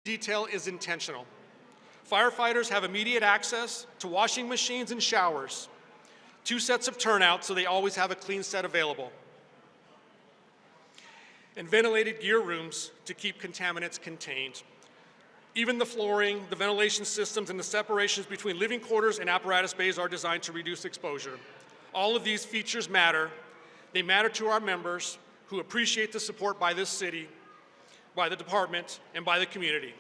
detail is intentional. Firefighters have immediate access to washing machines and showers, 2 sets of turnouts so they always have a clean set available, and ventilated gear rooms to keep contaminants contained. Even the flooring, the ventilation systems, and the separations between living quarters and apparatus bays are designed to reduce exposure. All of these features matter. They matter to our members who appreciate the support by this city, by the department, and by the community.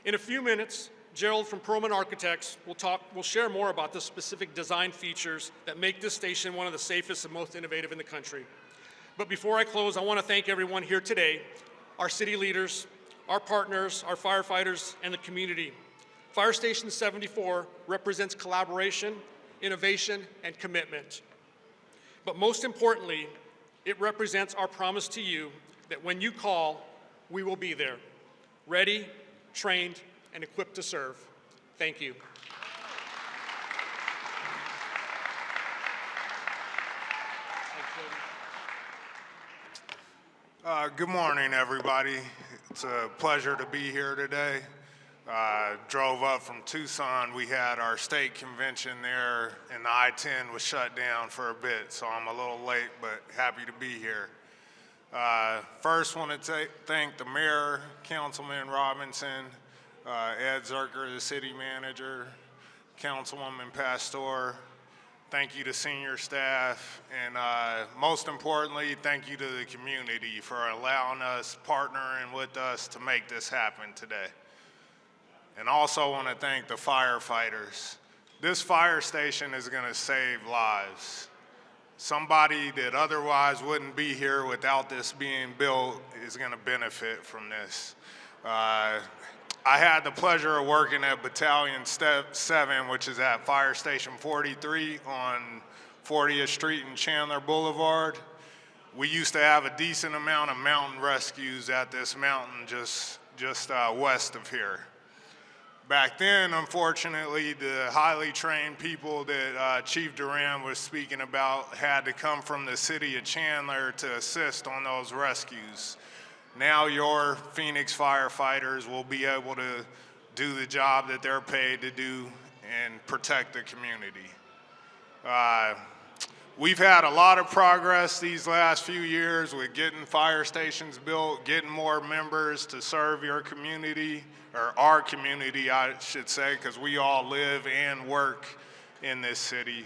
In a few minutes, Gerald from Perlman Architects will share more about the specific design features that make this station one of the safest and most innovative in the country. But before I close, I want to thank everyone here today, our city leaders, our partners, our firefighters, and the community. Fire Station 74 represents collaboration, innovation, and commitment. But most importantly, it represents our promise to you that when you call, we will be there, ready, trained, and equipped to serve. Thank you. Good morning, everybody. It's a pleasure to be here today. Drove up from Tucson. We had our state convention there, and the I-10 was shut down for a bit, so I'm a little late, but happy to be here. First, want to thank the mayor, Councilman Robinson, Ed Zerker, the city manager, Councilwoman Pastor. Thank you to senior staff, and most importantly, thank you to the community for allowing us, partnering with us to make this happen today. And also want to thank the firefighters. This fire station is going to save lives. Somebody that otherwise wouldn't be here without this being built is going to benefit from this. I had the pleasure of working at Battalion Step 7, which is at Fire Station 43 on 40th Street and Chandler Boulevard. We used to have a decent amount of mountain rescues at this mountain just west of here. Back then, unfortunately, the highly trained people that Chief Duran was speaking about had to come from the city of Chandler to assist on those rescues. Now your Phoenix firefighters will be able to do the job that they're paid to do and protect the community. We've had a lot of progress these last few years with getting fire stations built, getting more members to serve your community, or our community, I should say, because we all live and work in this city.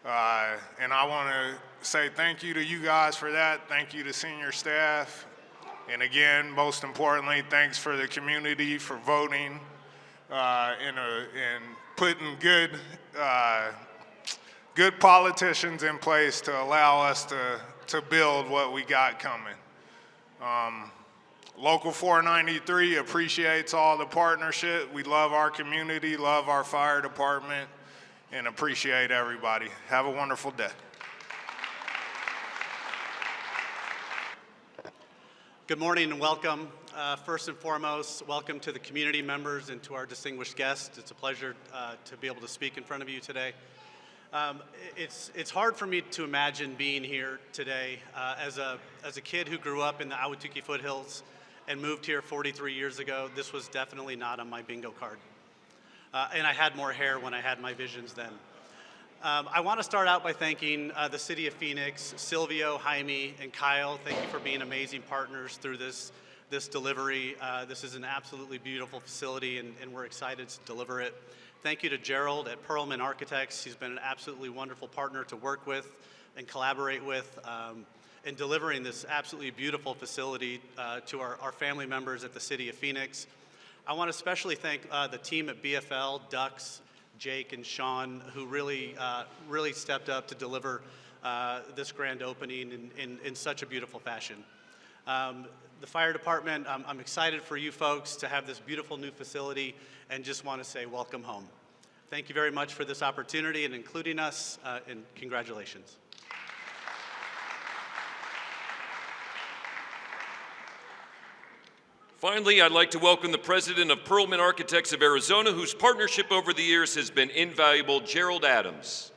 And I want to say thank you to you guys for that. Thank you to senior staff. And again, most importantly, thanks for the community for voting and putting good politicians in place to allow us to build what we got coming. Local 493 appreciates all the partnership. We love our community, love our fire department, and appreciate everybody. Have a wonderful day. Good morning and welcome. First and foremost, welcome to the community members and to our distinguished guests. It's a pleasure to be able to speak in front of you today. It's hard for me to imagine being here today as a kid who grew up in the Ahwatukee foothills and moved here 43 years ago. This was definitely not on my bingo card. And I had more hair when I had my visions then. I want to start out by thanking the City of Phoenix, Silvio, Jaime, and Kyle. Thank you for being amazing partners through this delivery. This is an absolutely beautiful facility, and we're excited to deliver it. Thank you to Gerald at Perlman Architects. He's been an absolutely wonderful partner to work with and collaborate with in delivering this absolutely beautiful facility to our family members at the City of Phoenix. I want to especially thank the team at BFL, Ducks, Jake and Sean, who really stepped up to deliver this grand opening in such a beautiful fashion. The fire department, I'm excited for you folks to have this beautiful new facility and just want to say welcome home. Thank you very much for this opportunity and including us, and congratulations. Finally, I'd like to welcome the president of Perlman Architects of Arizona, whose partnership over the years has been invaluable, Gerald Adams.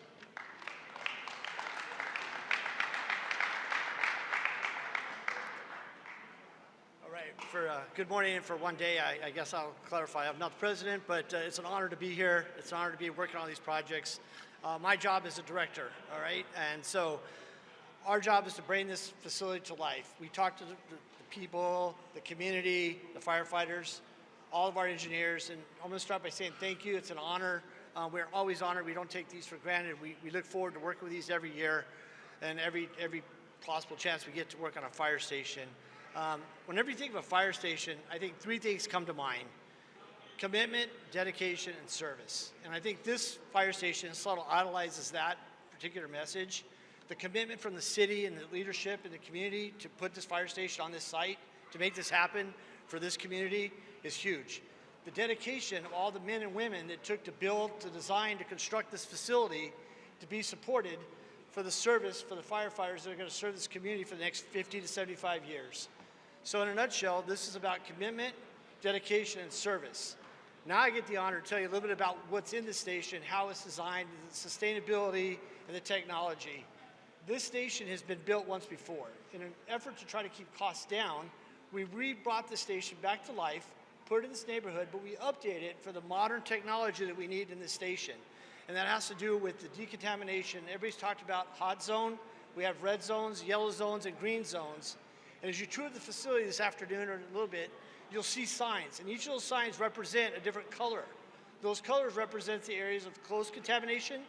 All right, for Good morning, and for one day, I guess I'll clarify. I'm not the president, but it's an honor to be here. It's an honor to be working on these projects. My job is a director, all right? And so our job is to bring this facility to life. We talk to the people, the community, the firefighters, all of our engineers, and I'm going to start by saying thank you. It's an honor. We're always honored. We don't take these for granted. We look forward to working with these every year, and every possible chance we get to work on a fire station. Whenever you think of a fire station, I think three things come to mind: commitment, dedication, and service. And I think this fire station subtle idolizes that particular message. The commitment from the city and the leadership and the community to put this fire station on this site, to make this happen for this community, is huge. The dedication of all the men and women that took to build, to design, to construct this facility to be supported for the service, for the firefighters that are going to serve this community for the next 50 to 75 years. So in a nutshell, this is about commitment, dedication, and service. Now I get the honor to tell you a little bit about what's in the station, how it's designed, the sustainability, and the technology. This station has been built once before. In an effort to try to keep costs down, we brought the station back to life, put it in this neighborhood, but we updated it for the modern technology that we need in this station. And that has to do with the decontamination. Everybody's talked about hot zone. We have red zones, yellow zones, and green zones. And as you tour the facility this afternoon or in a little bit, you'll see signs. And each of those signs represent a different color. Those colors represent the areas of close contamination,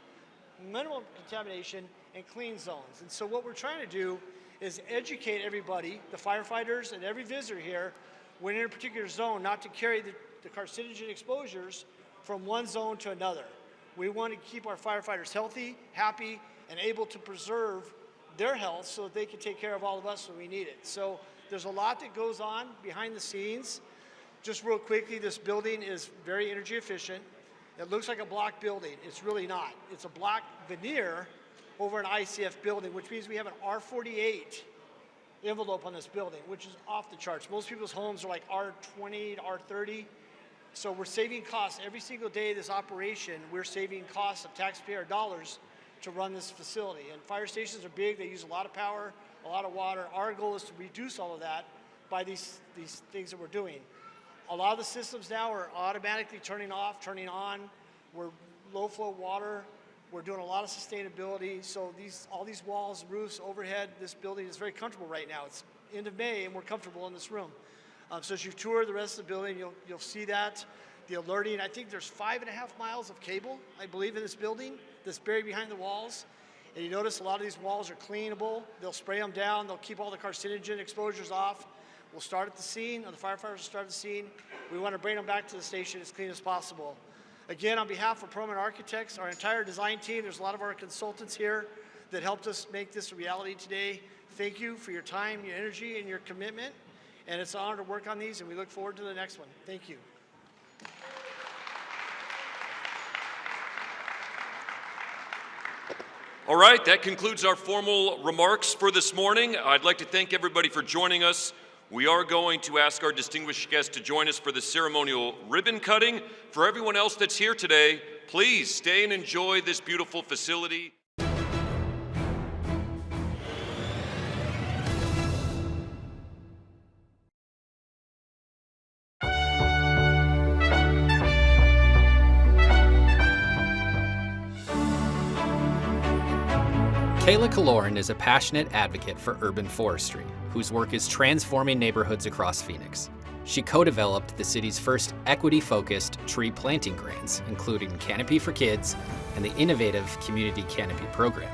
minimal contamination, and clean zones. And so what we're trying to do is educate everybody, the firefighters and every visitor here, when in a particular zone, not to carry the carcinogen exposures from one zone to another. We want to keep our firefighters healthy, happy, and able to preserve their health so that they can take care of all of us when we need it. So there's a lot that goes on behind the scenes. Just real quickly, this building is very energy efficient. It looks like a block building. It's really not. It's a block veneer over an ICF building, which means we have an R48 envelope on this building, which is off the charts. Most people's homes are like R20 to R30. So we're saving costs every single day of this operation. We're saving costs of taxpayer dollars to run this facility. And fire stations are big. They use a lot of power, a lot of water. Our goal is to reduce all of that by these things that we're doing. A lot of the systems now are automatically turning off, turning on. We're low flow water. We're doing a lot of sustainability. So all these walls, roofs, overhead, this building is very comfortable right now. It's end of May and we're comfortable in this room. So as you tour the rest of the building, you'll see that. The alerting, I think there's 5.5 miles of cable, I believe, in this building that's buried behind the walls. And you notice a lot of these walls are cleanable. They'll spray them down. They'll keep all the carcinogen exposures off. We'll start at the scene, or the firefighters will start at the scene. We want to bring them back to the station as clean as possible. Again, on behalf of Perlman Architects, our entire design team, there's a lot of our consultants here that helped us make this a reality today. Thank you for your time, your energy, and your commitment. And it's an honor to work on these, and we look forward to the next one. Thank you. All right, that concludes our formal remarks for this morning. I'd like to thank everybody for joining us. We are going to ask our distinguished guests to join us for the ceremonial ribbon cutting. For everyone else that's here today, please stay and enjoy this beautiful facility. Kayla Kaloran is a passionate advocate for urban forestry, whose work is transforming neighborhoods across Phoenix. She co-developed the city's first equity-focused tree planting grants, including Canopy for Kids and the innovative Community Canopy program,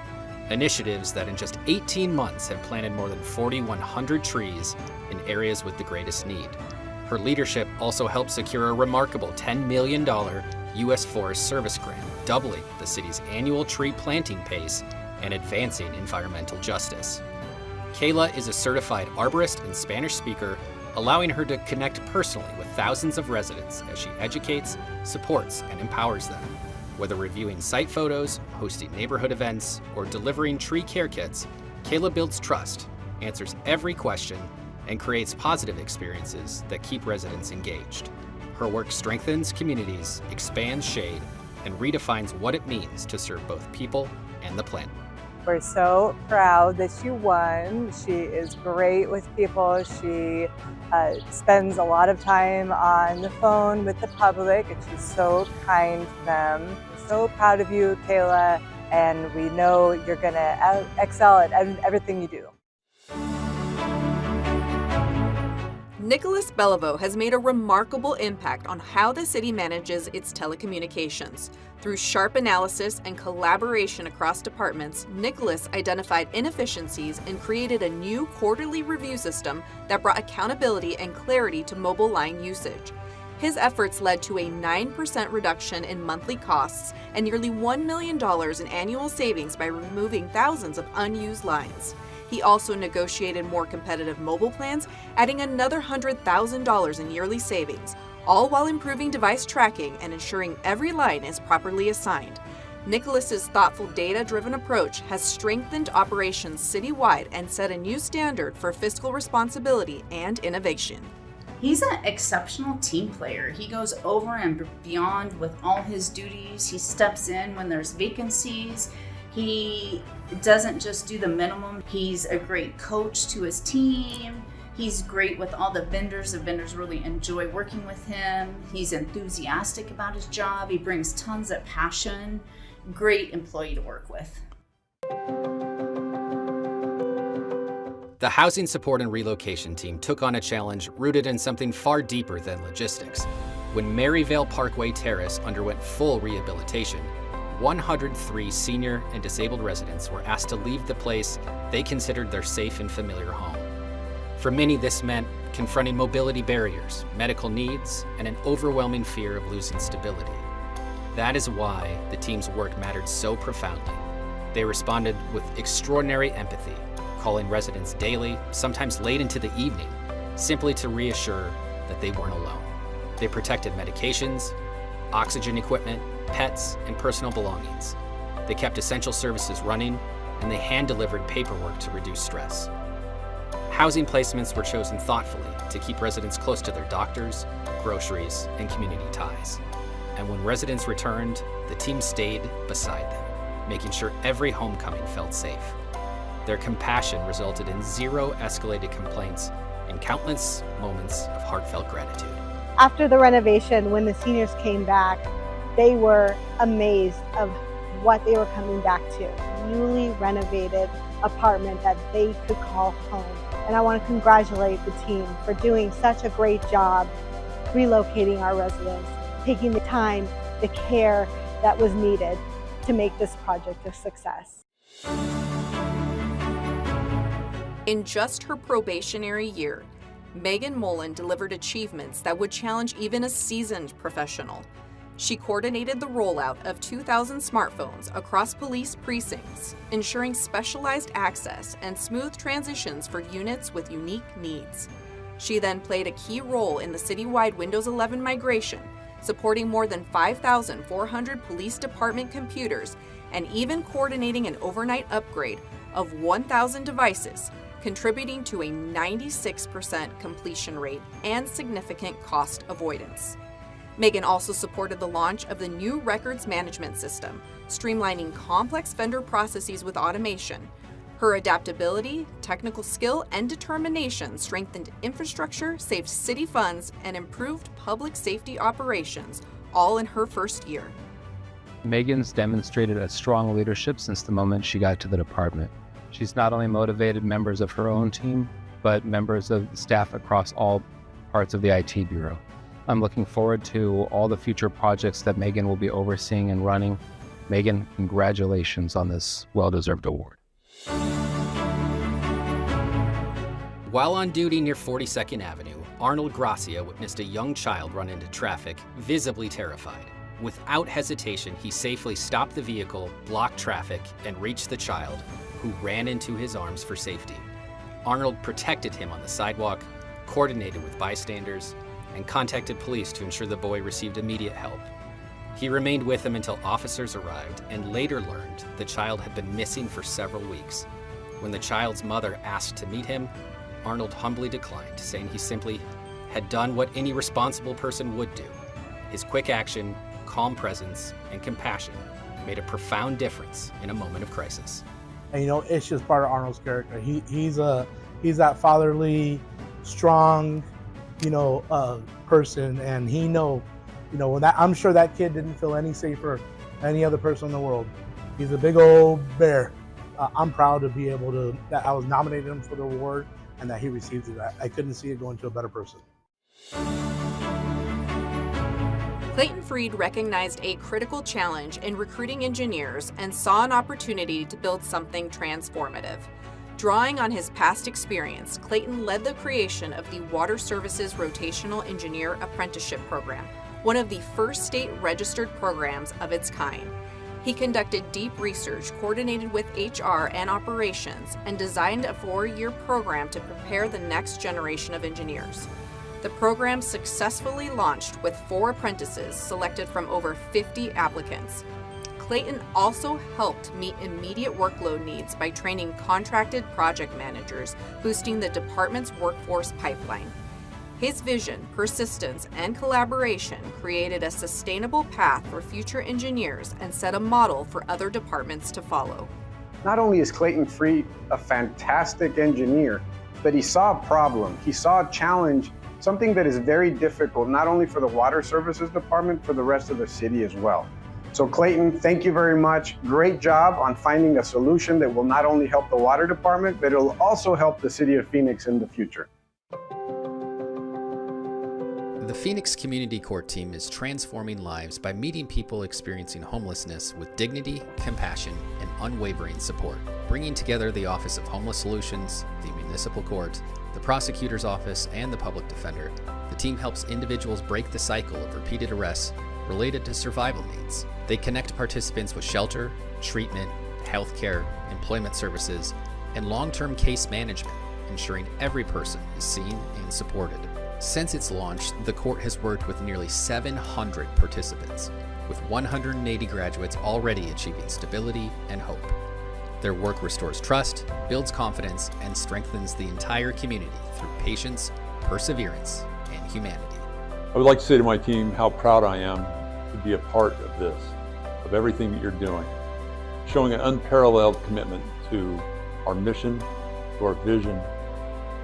initiatives that in just 18 months have planted more than 4,100 trees in areas with the greatest need. Her leadership also helped secure a remarkable $10 million U.S. Forest Service grant, doubling the city's annual tree planting pace and advancing environmental justice. Kayla is a certified arborist and Spanish speaker, allowing her to connect personally with thousands of residents as she educates, supports, and empowers them. Whether reviewing site photos, hosting neighborhood events, or delivering tree care kits, Kayla builds trust, answers every question, and creates positive experiences that keep residents engaged. Her work strengthens communities, expands shade, and redefines what it means to serve both people and the planet. We're so proud that she won. She is great with people. She spends a lot of time on the phone with the public, and she's so kind to them. We're so proud of you, Kayla, and we know you're going to excel at everything you do. Nicholas Beliveau has made a remarkable impact on how the city manages its telecommunications. Through sharp analysis and collaboration across departments, Nicholas identified inefficiencies and created a new quarterly review system that brought accountability and clarity to mobile line usage. His efforts led to a 9% reduction in monthly costs and nearly $1 million in annual savings by removing thousands of unused lines. He also negotiated more competitive mobile plans, adding another $100,000 in yearly savings, all while improving device tracking and ensuring every line is properly assigned. Nicholas's thoughtful data-driven approach has strengthened operations citywide and set a new standard for fiscal responsibility and innovation. He's an exceptional team player. He goes over and beyond with all his duties. He steps in when there's vacancies. He doesn't just do the minimum. He's a great coach to his team. He's great with all the vendors. The vendors really enjoy working with him. He's enthusiastic about his job. He brings tons of passion. Great employee to work with. The Housing Support and Relocation team took on a challenge rooted in something far deeper than logistics. When Maryvale Parkway Terrace underwent full rehabilitation, 103 senior and disabled residents were asked to leave the place they considered their safe and familiar home. For many, this meant confronting mobility barriers, medical needs, and an overwhelming fear of losing stability. That is why the team's work mattered so profoundly. They responded with extraordinary empathy, calling residents daily, sometimes late into the evening, simply to reassure that they weren't alone. They protected medications, oxygen equipment, pets, and personal belongings. They kept essential services running, and they hand-delivered paperwork to reduce stress. Housing placements were chosen thoughtfully to keep residents close to their doctors, groceries, and community ties. And when residents returned, the team stayed beside them, making sure every homecoming felt safe. Their compassion resulted in 0 escalated complaints and countless moments of heartfelt gratitude. After the renovation, when the seniors came back, they were amazed of what they were coming back to. Newly renovated apartment that they could call home. And I want to congratulate the team for doing such a great job relocating our residents, taking the time, the care that was needed to make this project a success. In just her probationary year, Megan Mullen delivered achievements that would challenge even a seasoned professional. She coordinated the rollout of 2,000 smartphones across police precincts, ensuring specialized access and smooth transitions for units with unique needs. She then played a key role in the citywide Windows 11 migration, supporting more than 5,400 police department computers and even coordinating an overnight upgrade of 1,000 devices, contributing to a 96% completion rate and significant cost avoidance. Megan also supported the launch of the new records management system, streamlining complex vendor processes with automation. Her adaptability, technical skill, and determination strengthened infrastructure, saved city funds, and improved public safety operations, all in her first year. Megan's demonstrated a strong leadership since the moment she got to the department. She's not only motivated members of her own team, but members of staff across all parts of the IT Bureau. I'm looking forward to all the future projects that Megan will be overseeing and running. Megan, congratulations on this well-deserved award. While on duty near 42nd Avenue, Arnold Gracia witnessed a young child run into traffic, visibly terrified. Without hesitation, he safely stopped the vehicle, blocked traffic, and reached the child, who ran into his arms for safety. Arnold protected him on the sidewalk, coordinated with bystanders, and contacted police to ensure the boy received immediate help. He remained with him until officers arrived and later learned the child had been missing for several weeks. When the child's mother asked to meet him, Arnold humbly declined, saying he simply had done what any responsible person would do. His quick action, calm presence, and compassion made a profound difference in a moment of crisis. And it's just part of Arnold's character. He's that fatherly, strong, person, and he when I'm sure that kid didn't feel any safer than any other person in the world. He's a big old bear. I'm proud to be able to, that I was nominated him for the award and that he received it. I couldn't see it going to a better person. Clayton Freed recognized a critical challenge in recruiting engineers and saw an opportunity to build something transformative. Drawing on his past experience, Clayton led the creation of the Water Services Rotational Engineer Apprenticeship Program, one of the first state-registered programs of its kind. He conducted deep research, coordinated with HR and operations, and designed a 4-year program to prepare the next generation of engineers. The program successfully launched with 4 apprentices selected from over 50 applicants. Clayton also helped meet immediate workload needs by training contracted project managers, boosting the department's workforce pipeline. His vision, persistence, and collaboration created a sustainable path for future engineers and set a model for other departments to follow. Not only is Clayton Freed a fantastic engineer, but he saw a problem, he saw a challenge, something that is very difficult, not only for the Water Services Department, for the rest of the city as well. So Clayton, thank you very much. Great job on finding a solution that will not only help the Water Department, but it will also help the city of Phoenix in the future. The Phoenix Community Court team is transforming lives by meeting people experiencing homelessness with dignity, compassion, and unwavering support. Bringing together the Office of Homeless Solutions, the Municipal Court, the Prosecutor's Office, and the Public Defender, the team helps individuals break the cycle of repeated arrests related to survival needs. They connect participants with shelter, treatment, healthcare, employment services, and long-term case management, ensuring every person is seen and supported. Since its launch, the court has worked with nearly 700 participants, with 180 graduates already achieving stability and hope. Their work restores trust, builds confidence, and strengthens the entire community through patience, perseverance, and humanity. I would like to say to my team how proud I am to be a part of this, of everything that you're doing, showing an unparalleled commitment to our mission, to our vision,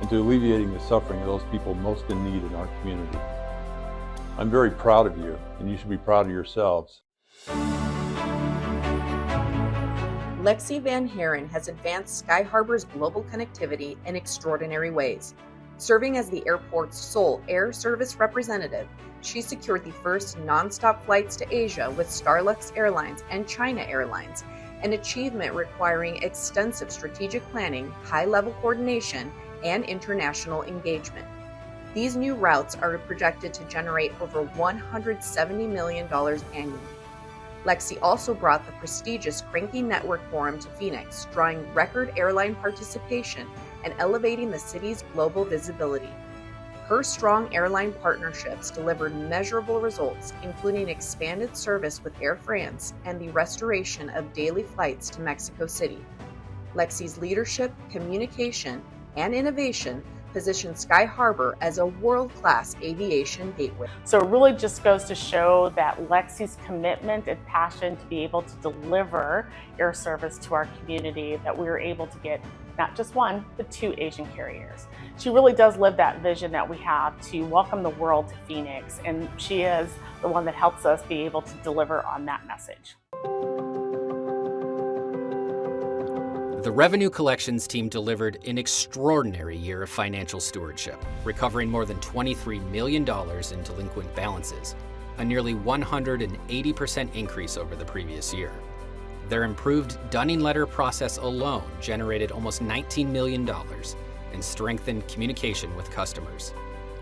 and to alleviating the suffering of those people most in need in our community. I'm very proud of you, and you should be proud of yourselves. Lexi Van Haren has advanced Sky Harbor's global connectivity in extraordinary ways. Serving as the airport's sole air service representative, she secured the first nonstop flights to Asia with Starlux Airlines and China Airlines, an achievement requiring extensive strategic planning, high-level coordination, and international engagement. These new routes are projected to generate over $170 million annually. Lexi also brought the prestigious Cranky Network Forum to Phoenix, drawing record airline participation and elevating the city's global visibility. Her strong airline partnerships delivered measurable results, including expanded service with Air France and the restoration of daily flights to Mexico City. Lexi's leadership, communication, and innovation position Sky Harbor as a world-class aviation gateway. So it really just goes to show that Lexi's commitment and passion to be able to deliver air service to our community, that we were able to get not just 1, but 2 Asian carriers. She really does live that vision that we have to welcome the world to Phoenix, and she is the one that helps us be able to deliver on that message. The Revenue Collections team delivered an extraordinary year of financial stewardship, recovering more than $23 million in delinquent balances, a nearly 180% increase over the previous year. Their improved dunning letter process alone generated almost $19 million and strengthened communication with customers.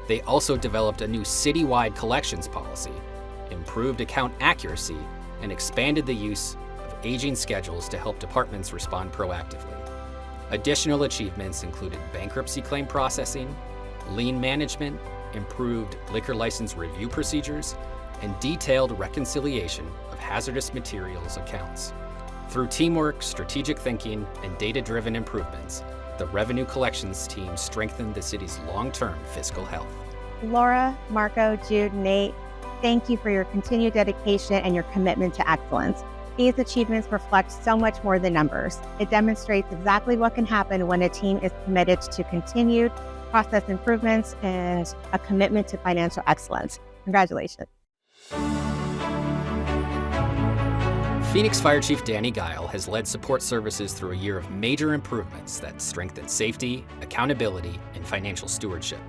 They also developed a new citywide collections policy, improved account accuracy, and expanded the use aging schedules to help departments respond proactively. Additional achievements included bankruptcy claim processing, lien management, improved liquor license review procedures, and detailed reconciliation of hazardous materials accounts. Through teamwork, strategic thinking, and data-driven improvements, the Revenue Collections team strengthened the city's long-term fiscal health. Laura, Marco, Jude, Nate, thank you for your continued dedication and your commitment to excellence. These achievements reflect so much more than numbers. It demonstrates exactly what can happen when a team is committed to continued process improvements, and a commitment to financial excellence. Congratulations. Phoenix Fire Chief Danny Guile has led support services through a year of major improvements that strengthen safety, accountability, and financial stewardship.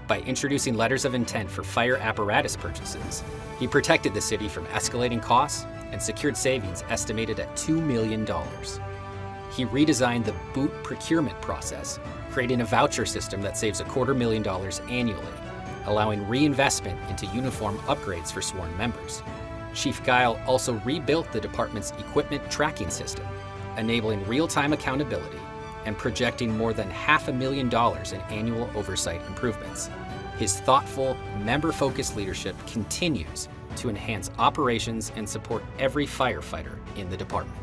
By introducing letters of intent for fire apparatus purchases, he protected the city from escalating costs and secured savings estimated at $2 million. He redesigned the boot procurement process, creating a voucher system that saves $250,000 annually, allowing reinvestment into uniform upgrades for sworn members. Chief Guile also rebuilt the department's equipment tracking system, enabling real-time accountability and projecting more than $500,000 in annual oversight improvements. His thoughtful, member-focused leadership continues to enhance operations and support every firefighter in the department.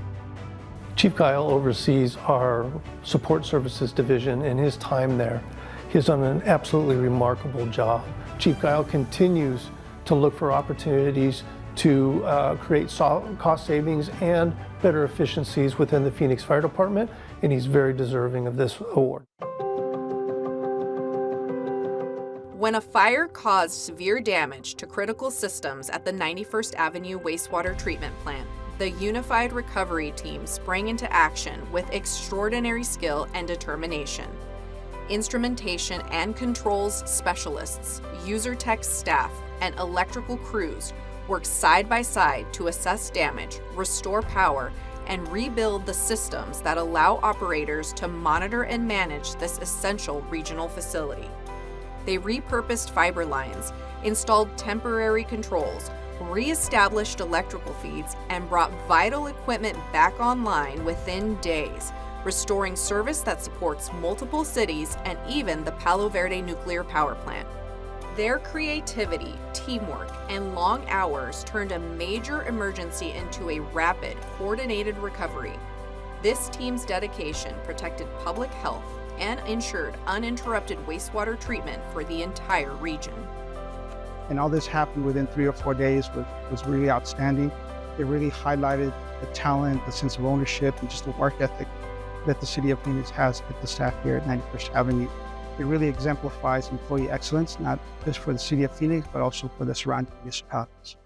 Chief Guile oversees our support services division. In his time there, he has done an absolutely remarkable job. Chief Guile continues to look for opportunities to create cost savings and better efficiencies within the Phoenix Fire Department, and he's very deserving of this award. When a fire caused severe damage to critical systems at the 91st Avenue wastewater treatment plant, the Unified Recovery Team sprang into action with extraordinary skill and determination. Instrumentation and controls specialists, user tech staff, and electrical crews work side by side to assess damage, restore power, and rebuild the systems that allow operators to monitor and manage this essential regional facility. They repurposed fiber lines, installed temporary controls, re-established electrical feeds, and brought vital equipment back online within days, restoring service that supports multiple cities and even the Palo Verde nuclear power plant. Their creativity, teamwork, and long hours turned a major emergency into a rapid, coordinated recovery. This team's dedication protected public health and ensured uninterrupted wastewater treatment for the entire region. And all this happened within 3 or 4 days was really outstanding. It really highlighted the talent, the sense of ownership, and just the work ethic that the City of Phoenix has with the staff here at 91st Avenue. It really exemplifies employee excellence, not just for the City of Phoenix, but also for the surrounding municipalities.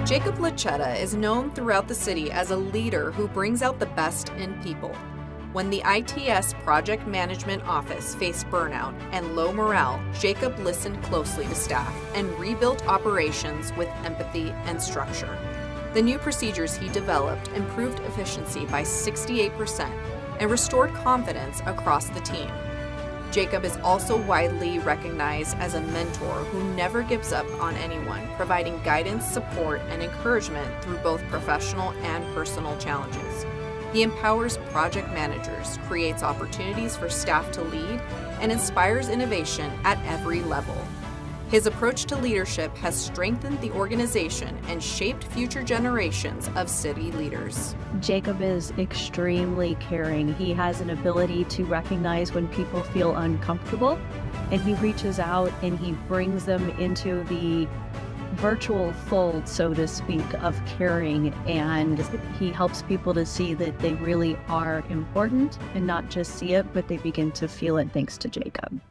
Jacob Lachetta is known throughout the city as a leader who brings out the best in people. When the ITS Project Management Office faced burnout and low morale, Jacob listened closely to staff and rebuilt operations with empathy and structure. The new procedures he developed improved efficiency by 68% and restored confidence across the team. Jacob is also widely recognized as a mentor who never gives up on anyone, providing guidance, support, and encouragement through both professional and personal challenges. He empowers project managers, creates opportunities for staff to lead, and inspires innovation at every level. His approach to leadership has strengthened the organization and shaped future generations of city leaders. Jacob is extremely caring. He has an ability to recognize when people feel uncomfortable, and he reaches out and he brings them into the virtual fold, so to speak, of caring, and he helps people to see that they really are important and not just see it, but they begin to feel it thanks to Jacob.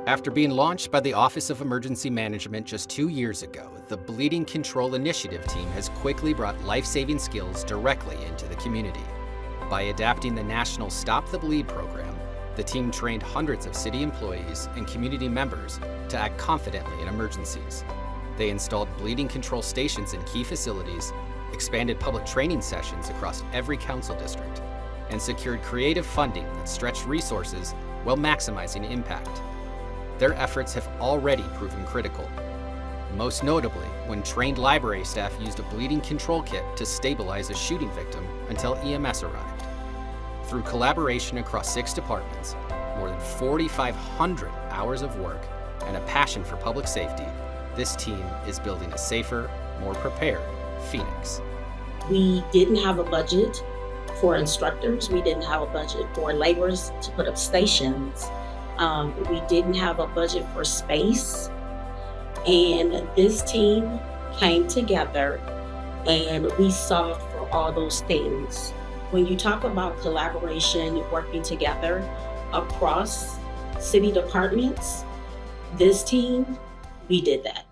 After being launched by the Office of Emergency Management just 2 years ago, the Bleeding Control Initiative team has quickly brought life-saving skills directly into the community. By adapting the national Stop the Bleed program, the team trained hundreds of city employees and community members to act confidently in emergencies. They installed bleeding control stations in key facilities, expanded public training sessions across every council district, and secured creative funding that stretched resources while maximizing impact. Their efforts have already proven critical, most notably when trained library staff used a bleeding control kit to stabilize a shooting victim until EMS arrived. Through collaboration across 6 departments, more than 4,500 hours of work, and a passion for public safety, this team is building a safer, more prepared Phoenix. We didn't have a budget for instructors. We didn't have a budget for laborers to put up stations. We didn't have a budget for space, and this team came together and we solved for all those things. When you talk about collaboration, working together across city departments, this team, we did that.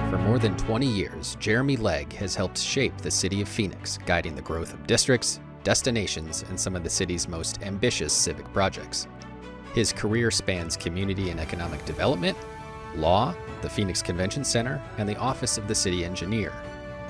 For more than 20 years, Jeremy Legg has helped shape the city of Phoenix, guiding the growth of districts, destinations, and some of the city's most ambitious civic projects. His career spans community and economic development, law, the Phoenix Convention Center, and the Office of the City Engineer,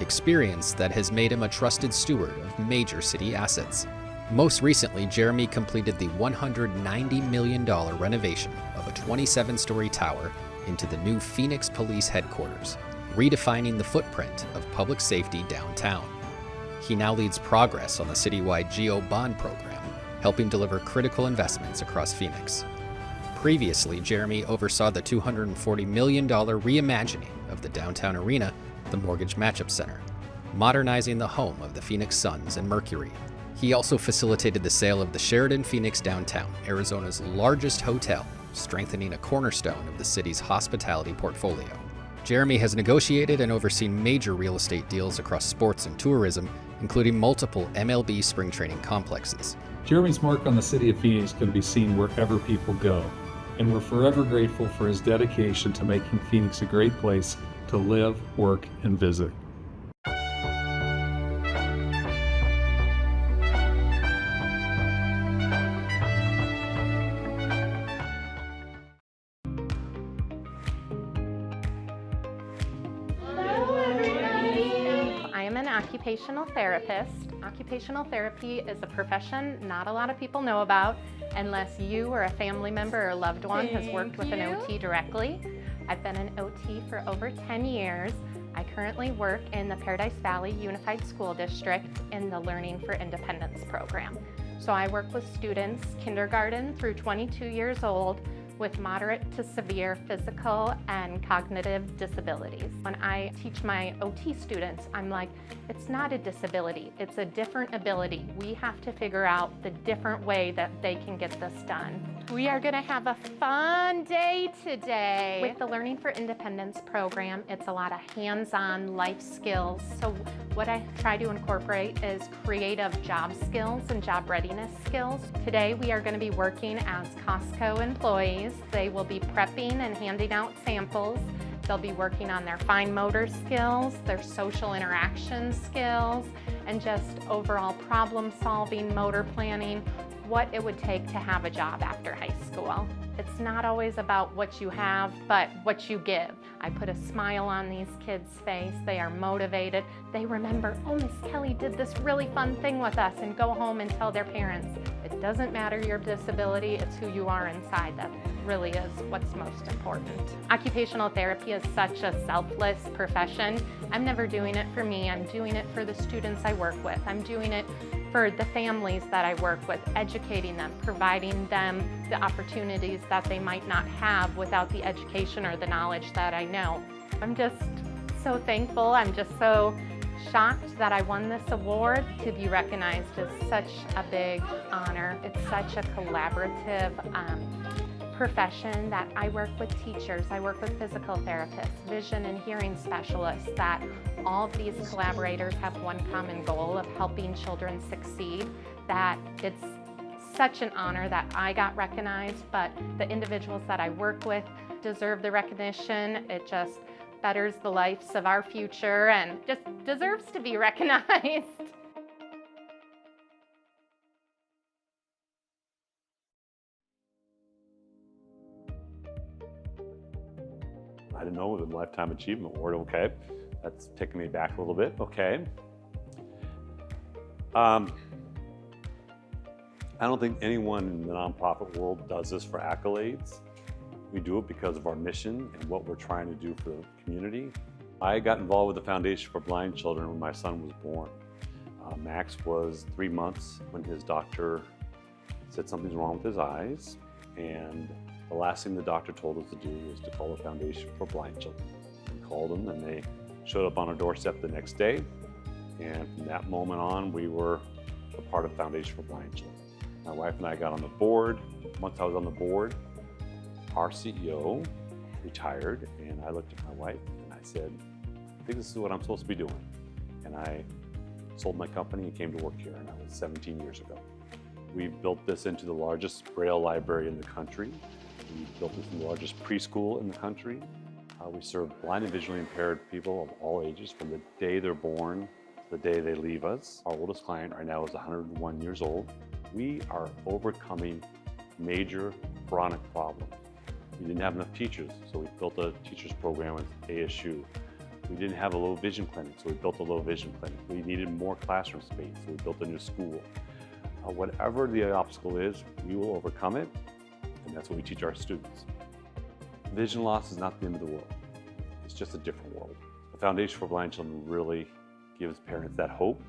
experience that has made him a trusted steward of major city assets. Most recently, Jeremy completed the $190 million renovation of a 27-story tower into the new Phoenix Police Headquarters, redefining the footprint of public safety downtown. He now leads progress on the citywide GEO bond program, helping deliver critical investments across Phoenix. Previously, Jeremy oversaw the $240 million reimagining of the downtown arena, the Mortgage Matchup Center, modernizing the home of the Phoenix Suns and Mercury. He also facilitated the sale of the Sheraton Phoenix Downtown, Arizona's largest hotel, strengthening a cornerstone of the city's hospitality portfolio. Jeremy has negotiated and overseen major real estate deals across sports and tourism, including multiple MLB spring training complexes. Jeremy's mark on the city of Phoenix can be seen wherever people go, and we're forever grateful for his dedication to making Phoenix a great place to live, work, and visit. Occupational therapist. Occupational therapy is a profession not a lot of people know about unless you or a family member or loved one has worked with an OT directly. I've been an OT for over 10 years. I currently work in the Paradise Valley Unified School District in the Learning for Independence program. So I work with students kindergarten through 22 years old with moderate to severe physical and cognitive disabilities. When I teach my OT students, I'm like, it's not a disability, it's a different ability. We have to figure out the different way that they can get this done. We are gonna have a fun day today. With the Learning for Independence program, it's a lot of hands-on life skills. So what I try to incorporate is creative job skills and job readiness skills. Today we are going to be working as Costco employees. They will be prepping and handing out samples. They'll be working on their fine motor skills, their social interaction skills, and just overall problem solving, motor planning, what it would take to have a job after high school. It's not always about what you have, but what you give. I put a smile on these kids' face. They are motivated. They remember, oh, Miss Kelly did this really fun thing with us, and go home and tell their parents. It doesn't matter your disability, it's who you are inside that really is what's most important. Occupational therapy is such a selfless profession. I'm never doing it for me, I'm doing it for the students I work with. I'm doing it for the families that I work with, educating them, providing them the opportunities that they might not have without the education or the knowledge that I know. I'm just so thankful. I'm just so shocked that I won this award. To be recognized is such a big honor. It's such a collaborative profession that I work with teachers, I work with physical therapists, vision and hearing specialists, that all of these collaborators have one common goal of helping children succeed, that it's such an honor that I got recognized, but the individuals that I work with deserve the recognition. It just betters the lives of our future and just deserves to be recognized. I didn't know it was a Lifetime Achievement Award. Okay, that's taking me back a little bit. Okay. I don't think anyone in the nonprofit world does this for accolades. We do it because of our mission and what we're trying to do for the community. I got involved with the Foundation for Blind Children when my son was born. Max was 3 months when his doctor said something's wrong with his eyes, and the last thing the doctor told us to do was to call the Foundation for Blind Children. We called them and they showed up on our doorstep the next day, and from that moment on we were a part of Foundation for Blind Children. My wife and I got on the board. Once I was on the board, our CEO retired, and I looked at my wife and I said, I think this is what I'm supposed to be doing. and I sold my company and came to work here, and that was 17 years ago. We built this into the largest Braille library in the country. We built this in the largest preschool in the country. We serve blind and visually impaired people of all ages from the day they're born to the day they leave us. Our oldest client right now is 101 years old. We are overcoming major chronic problems. We didn't have enough teachers, so we built a teachers program with ASU. We didn't have a low vision clinic, so we built a low vision clinic. We needed more classroom space, so we built a new school. Whatever the obstacle is, we will overcome it, and that's what we teach our students. Vision loss is not the end of the world. It's just a different world. The Foundation for Blind Children really gives parents that hope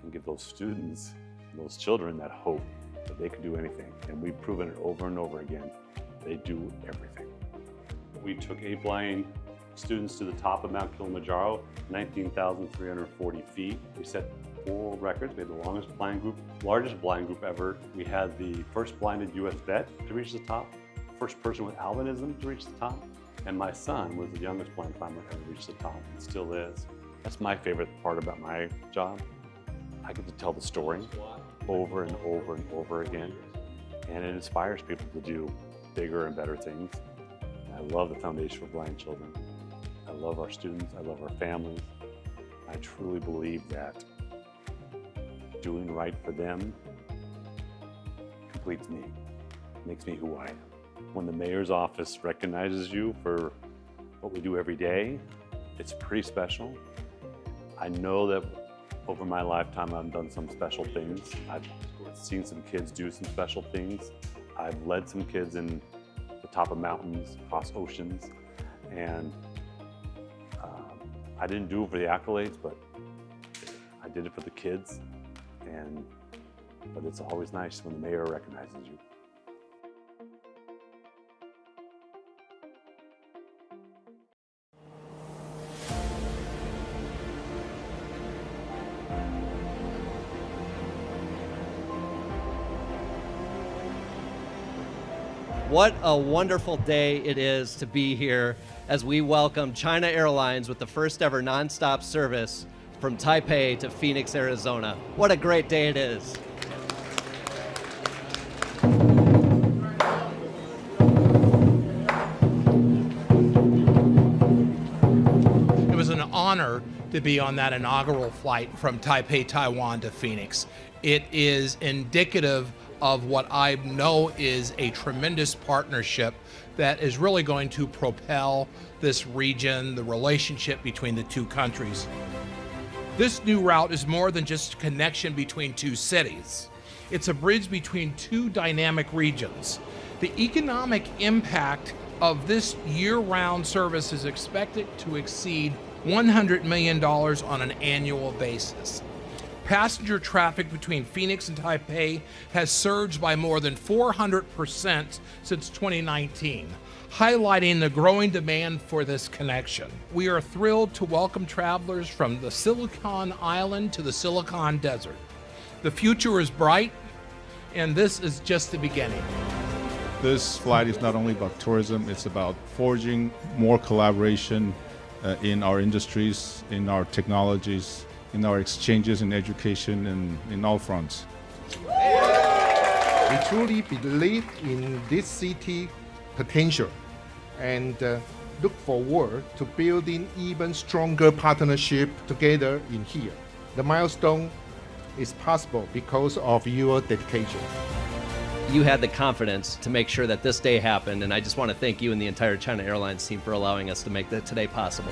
and give those students, those children that hope that they can do anything. And we've proven it over and over again. They do everything. We took 8 blind students to the top of Mount Kilimanjaro, 19,340 feet. We set 4 world records. We had the largest blind group ever. We had the first blinded US vet to reach the top, first person with albinism to reach the top, and my son was the youngest blind climber ever reached the top, and still is. That's my favorite part about my job. I get to tell the story over and over and over again, and it inspires people to do bigger and better things. And I love the Foundation for Blind Children. I love our students, I love our families. I truly believe that doing right for them completes me, makes me who I am. When the mayor's office recognizes you for what we do every day, it's pretty special. I know that over my lifetime I've done some special things. I've seen some kids do some special things. I've led some kids in the top of mountains, across oceans, and I didn't do it for the accolades, but I did it for the kids. But it's always nice when the mayor recognizes you. What a wonderful day it is to be here as we welcome China Airlines with the first ever nonstop service from Taipei to Phoenix, Arizona. What a great day it is. It was an honor to be on that inaugural flight from Taipei, Taiwan to Phoenix. It is indicative of what I know is a tremendous partnership that is really going to propel this region, the relationship between the two countries. This new route is more than just a connection between two cities. It's a bridge between two dynamic regions. The economic impact of this year-round service is expected to exceed $100 million on an annual basis. Passenger traffic between Phoenix and Taipei has surged by more than 400% since 2019, highlighting the growing demand for this connection. We are thrilled to welcome travelers from the Silicon Island to the Silicon Desert. The future is bright, and this is just the beginning. This flight is not only about tourism, it's about forging more collaboration in our industries, in our technologies, in our exchanges in education and in all fronts. We truly believe in this city potential and look forward to building even stronger partnership together in here. The milestone is possible because of your dedication. You had the confidence to make sure that this day happened, and I just want to thank you and the entire China Airlines team for allowing us to make that today possible.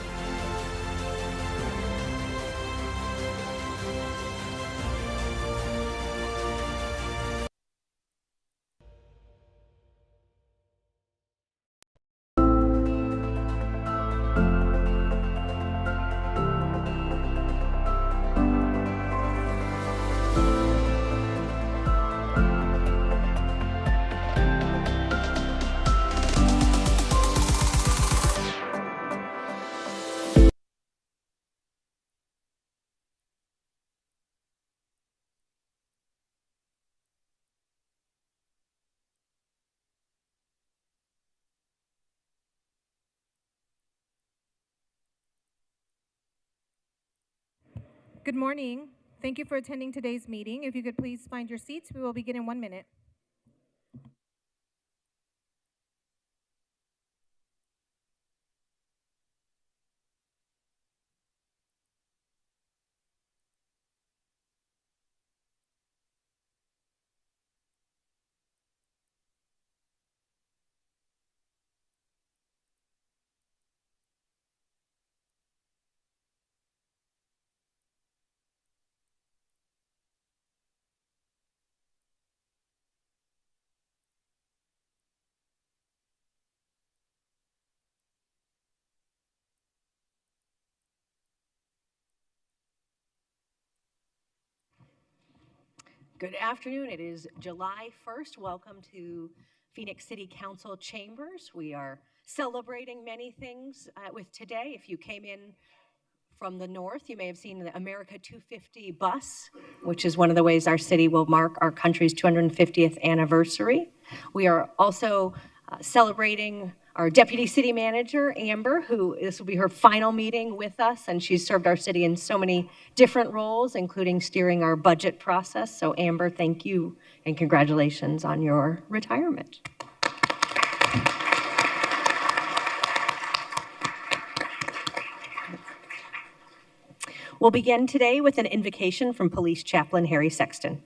Good morning. Thank you for attending today's meeting. If you could please find your seats, we will begin in 1 minute. Good afternoon. It is July 1st. Welcome to Phoenix City Council Chambers. We are celebrating many things with today. If you came in from the north, you may have seen the America 250 bus, which is one of the ways our city will mark our country's 250th anniversary. We are also celebrating our Deputy City Manager, Amber, who this will be her final meeting with us, and she's served our city in so many different roles, including steering our budget process. So Amber, thank you and congratulations on your retirement. We'll begin today with an invocation from Police Chaplain Harry Sexton.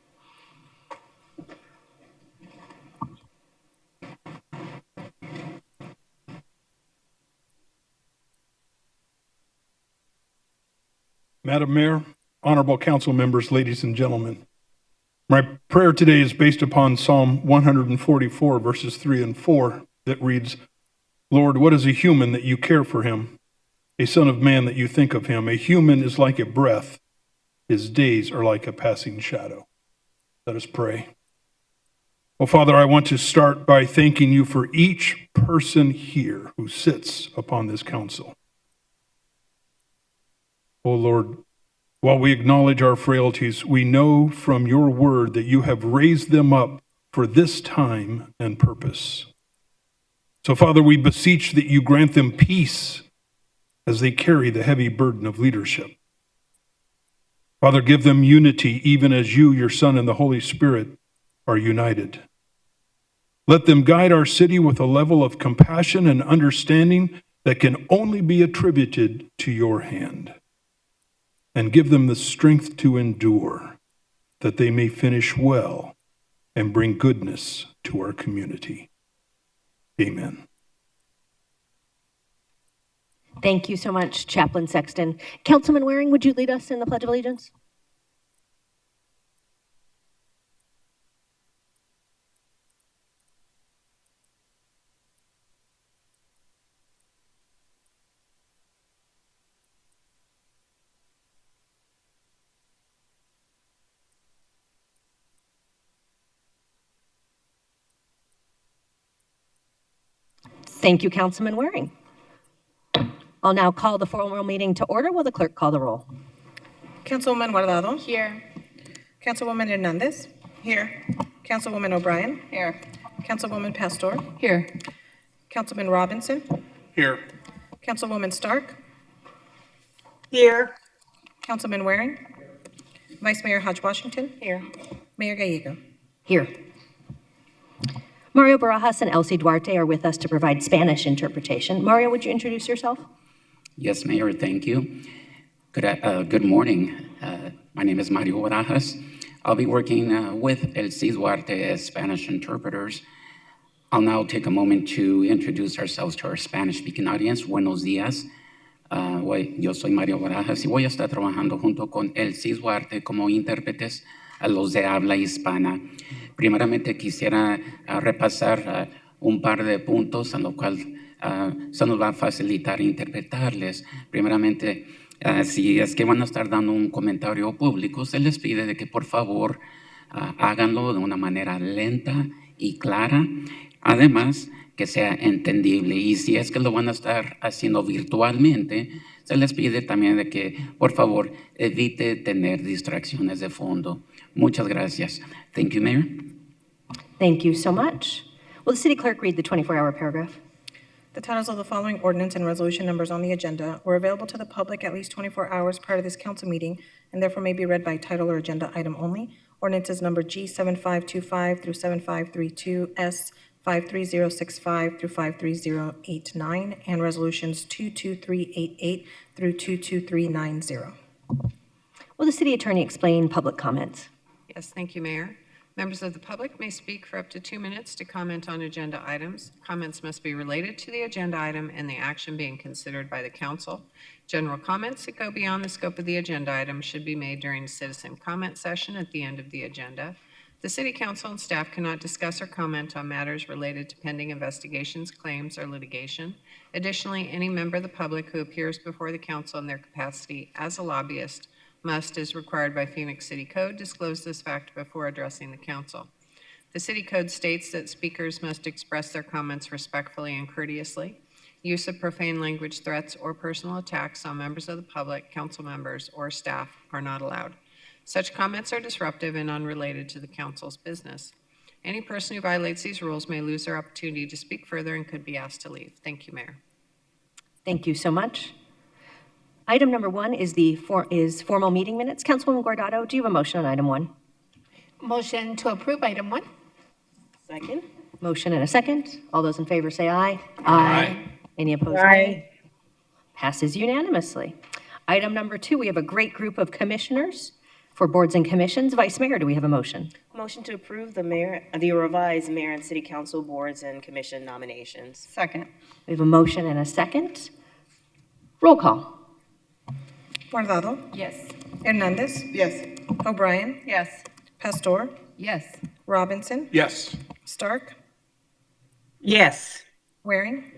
Madam Mayor, honorable council members, ladies and gentlemen, my prayer today is based upon Psalm 144, verses 3 and 4, that reads, Lord, what is a human that you care for him? A son of man that you think of him? A human is like a breath. His days are like a passing shadow. Let us pray. Well, Father, I want to start by thanking you for each person here who sits upon this council. Oh Lord, while we acknowledge our frailties, we know from your word that you have raised them up for this time and purpose. So, Father, we beseech that you grant them peace as they carry the heavy burden of leadership. Father, give them unity even as you, your Son, and the Holy Spirit are united. Let them guide our city with a level of compassion and understanding that can only be attributed to your hand. And give them the strength to endure, that they may finish well and bring goodness to our community. Amen. Thank you so much, Chaplain Sexton. Councilman Waring, would you lead us in the Pledge of Allegiance? Thank you, Councilman Waring. I'll now call the formal meeting to order. Will the clerk call the roll? Councilwoman Guardado. Here. Councilwoman Hernandez. Here. Councilwoman O'Brien. Here. Councilwoman Pastor. Here. Councilman Robinson. Here. Councilwoman Stark. Here. Councilman Waring. Vice Mayor Hodge Washington. Here. Mayor Gallego. Here. Mario Barajas and Elsie Duarte are with us to provide Spanish interpretation. Mario, would you introduce yourself? Yes, Mayor, thank you. Good morning. My name is Mario Barajas. I'll be working with Elsie Duarte as Spanish interpreters. I'll now take a moment to introduce ourselves to our Spanish-speaking audience. Buenos días. Yo soy Mario Barajas y voy a estar trabajando junto con Elsie Duarte como intérpretes a los de habla hispana. Primeramente quisiera repasar un par de puntos a lo cual se nos va a facilitar interpretarles. Primeramente, si es que van a estar dando un comentario público, se les pide de que por favor háganlo de una manera lenta y clara. Además, que sea entendible. Y si es que lo van a estar haciendo virtualmente, se les pide también de que, por favor, evite tener distracciones de fondo. Muchas gracias. Thank you, Mayor. Thank you so much. Will the City Clerk read the 24-hour paragraph? The titles of the following ordinance and resolution numbers on the agenda were available to the public at least 24 hours prior to this council meeting and therefore may be read by title or agenda item only. Ordinances number G7525 through 7532, S 53065 through 53089, and resolutions 22388 through 22390. Will the city attorney explain public comments? Yes, thank you, Mayor. Members of the public may speak for up to 2 minutes to comment on agenda items. Comments must be related to the agenda item and the action being considered by the council. General comments that go beyond the scope of the agenda item should be made during a citizen comment session at the end of the agenda. The City Council and staff cannot discuss or comment on matters related to pending investigations, claims, or litigation. Additionally, any member of the public who appears before the council in their capacity as a lobbyist must, as required by Phoenix City Code, disclose this fact before addressing the council. The City Code states that speakers must express their comments respectfully and courteously. Use of profane language, threats, or personal attacks on members of the public, council members, or staff are not allowed. Such comments are disruptive and unrelated to the council's business. Any person who violates these rules may lose their opportunity to speak further and could be asked to leave. Thank you, Mayor. Thank you so much. Item number 1 is formal meeting minutes. Councilwoman Guardado, do you have a motion on item 1? Motion to approve item 1. Second. Motion and a second. All those in favor say aye. Aye. Any opposed? Aye. Nay. Passes unanimously. Item number 2, we have a great group of commissioners for boards and commissions. Vice Mayor, do we have a motion? Motion to approve the revised mayor and city council boards and commission nominations. Second. We have a motion and a second. Roll call. Guardado. Yes. Hernandez. Yes. O'Brien. Yes. Pastor. Yes. Robinson. Yes. Stark. Yes. Waring.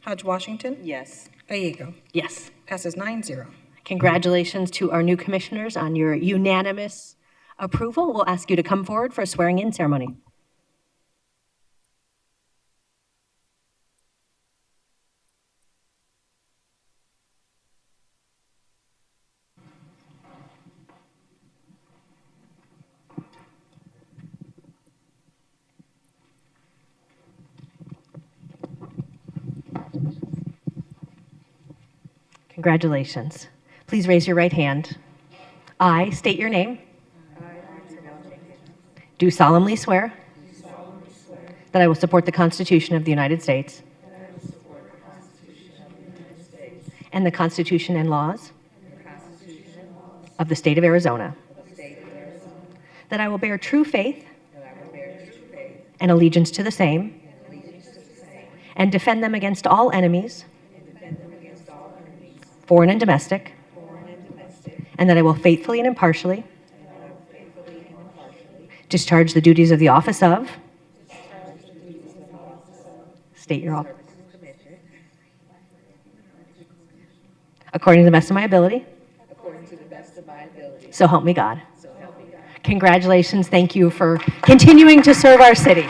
Hodge Washington. Yes. Gallego. Yes. Passes 9-0. Congratulations to our new commissioners on your unanimous approval. We'll ask you to come forward for a swearing-in ceremony. Congratulations. Please raise your right hand. I state your name. Do solemnly swear that I will support the Constitution of the United States and the Constitution and laws of the state of Arizona, that I will bear true faith and allegiance to the same and defend them against all enemies, foreign and domestic, and that I will faithfully and impartially discharge the duties of the office of, state your office, according to the best of my ability. So help me God. Congratulations. Thank you for continuing to serve our city.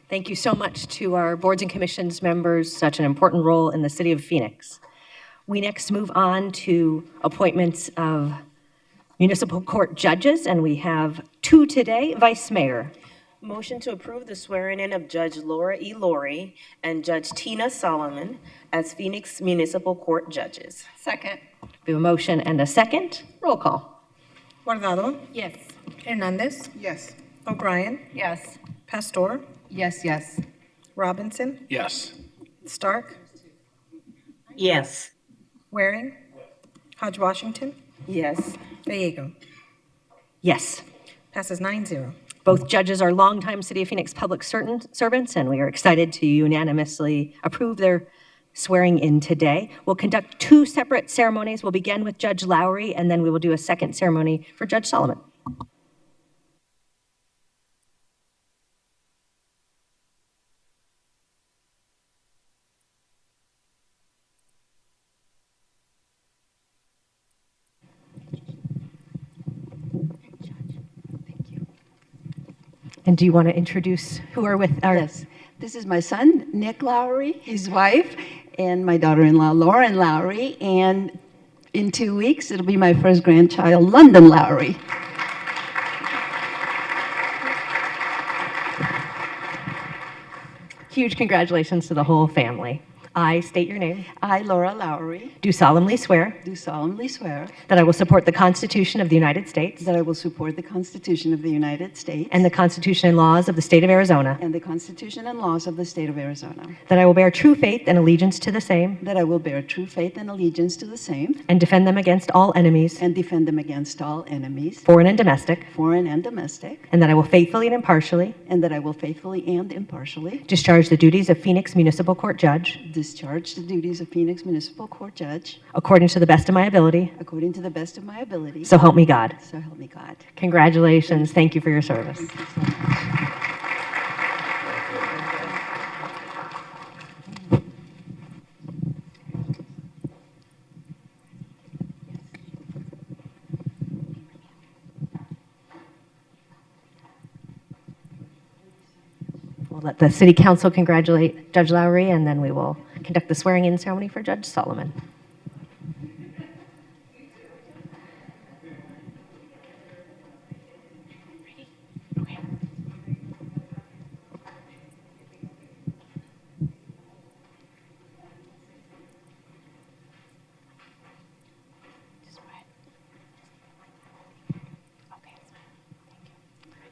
Thank you so much to our boards and commissions members, such an important role in the city of Phoenix. We next move on to appointments of municipal court judges, and we have 2 today. Vice Mayor. Motion to approve the swearing-in of Judge Laura E. Laurie and Judge Tina Solomon as Phoenix Municipal Court judges. Second. We have a motion and a second. Roll call. Guardado. Yes. Hernandez. Yes. O'Brien. Yes. Pastor. Yes, yes. Robinson. Yes. Stark. Yes. Waring. Hodge Washington. Yes. Gallego. Yes. Passes 9-0. Both judges are longtime City of Phoenix public servants, and we are excited to unanimously approve their swearing in today. We'll conduct two separate ceremonies. We'll begin with Judge Lowry, and then we will do a second ceremony for Judge Solomon. And do you want to introduce who are with our... Yes, this is my son, Nick Lowry, his wife, and my daughter-in-law, Lauren Lowry, and in 2 weeks, it'll be my first grandchild, London Lowry. Huge congratulations to the whole family. I state your name. I, Laura Lowry, Do solemnly swear do solemnly swear that I will support the Constitution of the United States that I will support the Constitution of the United States and the Constitution and laws of the State of Arizona, and the Constitution and laws of the state of Arizona, that I will bear true faith and allegiance to the same that I will bear true faith and allegiance to the same and defend them against all enemies, and defend them against all enemies, foreign and domestic, foreign and domestic, and that I will faithfully and impartially and that I will faithfully and impartially discharge the duties of Phoenix Municipal Court Judge discharge the duties of Phoenix Municipal Court Judge according to the best of my ability. according to the best of my ability. So help me God. So help me God. Congratulations. Thank you for your service. We'll let the City Council congratulate Judge Lowry, and then we will conduct the swearing-in ceremony for Judge Solomon.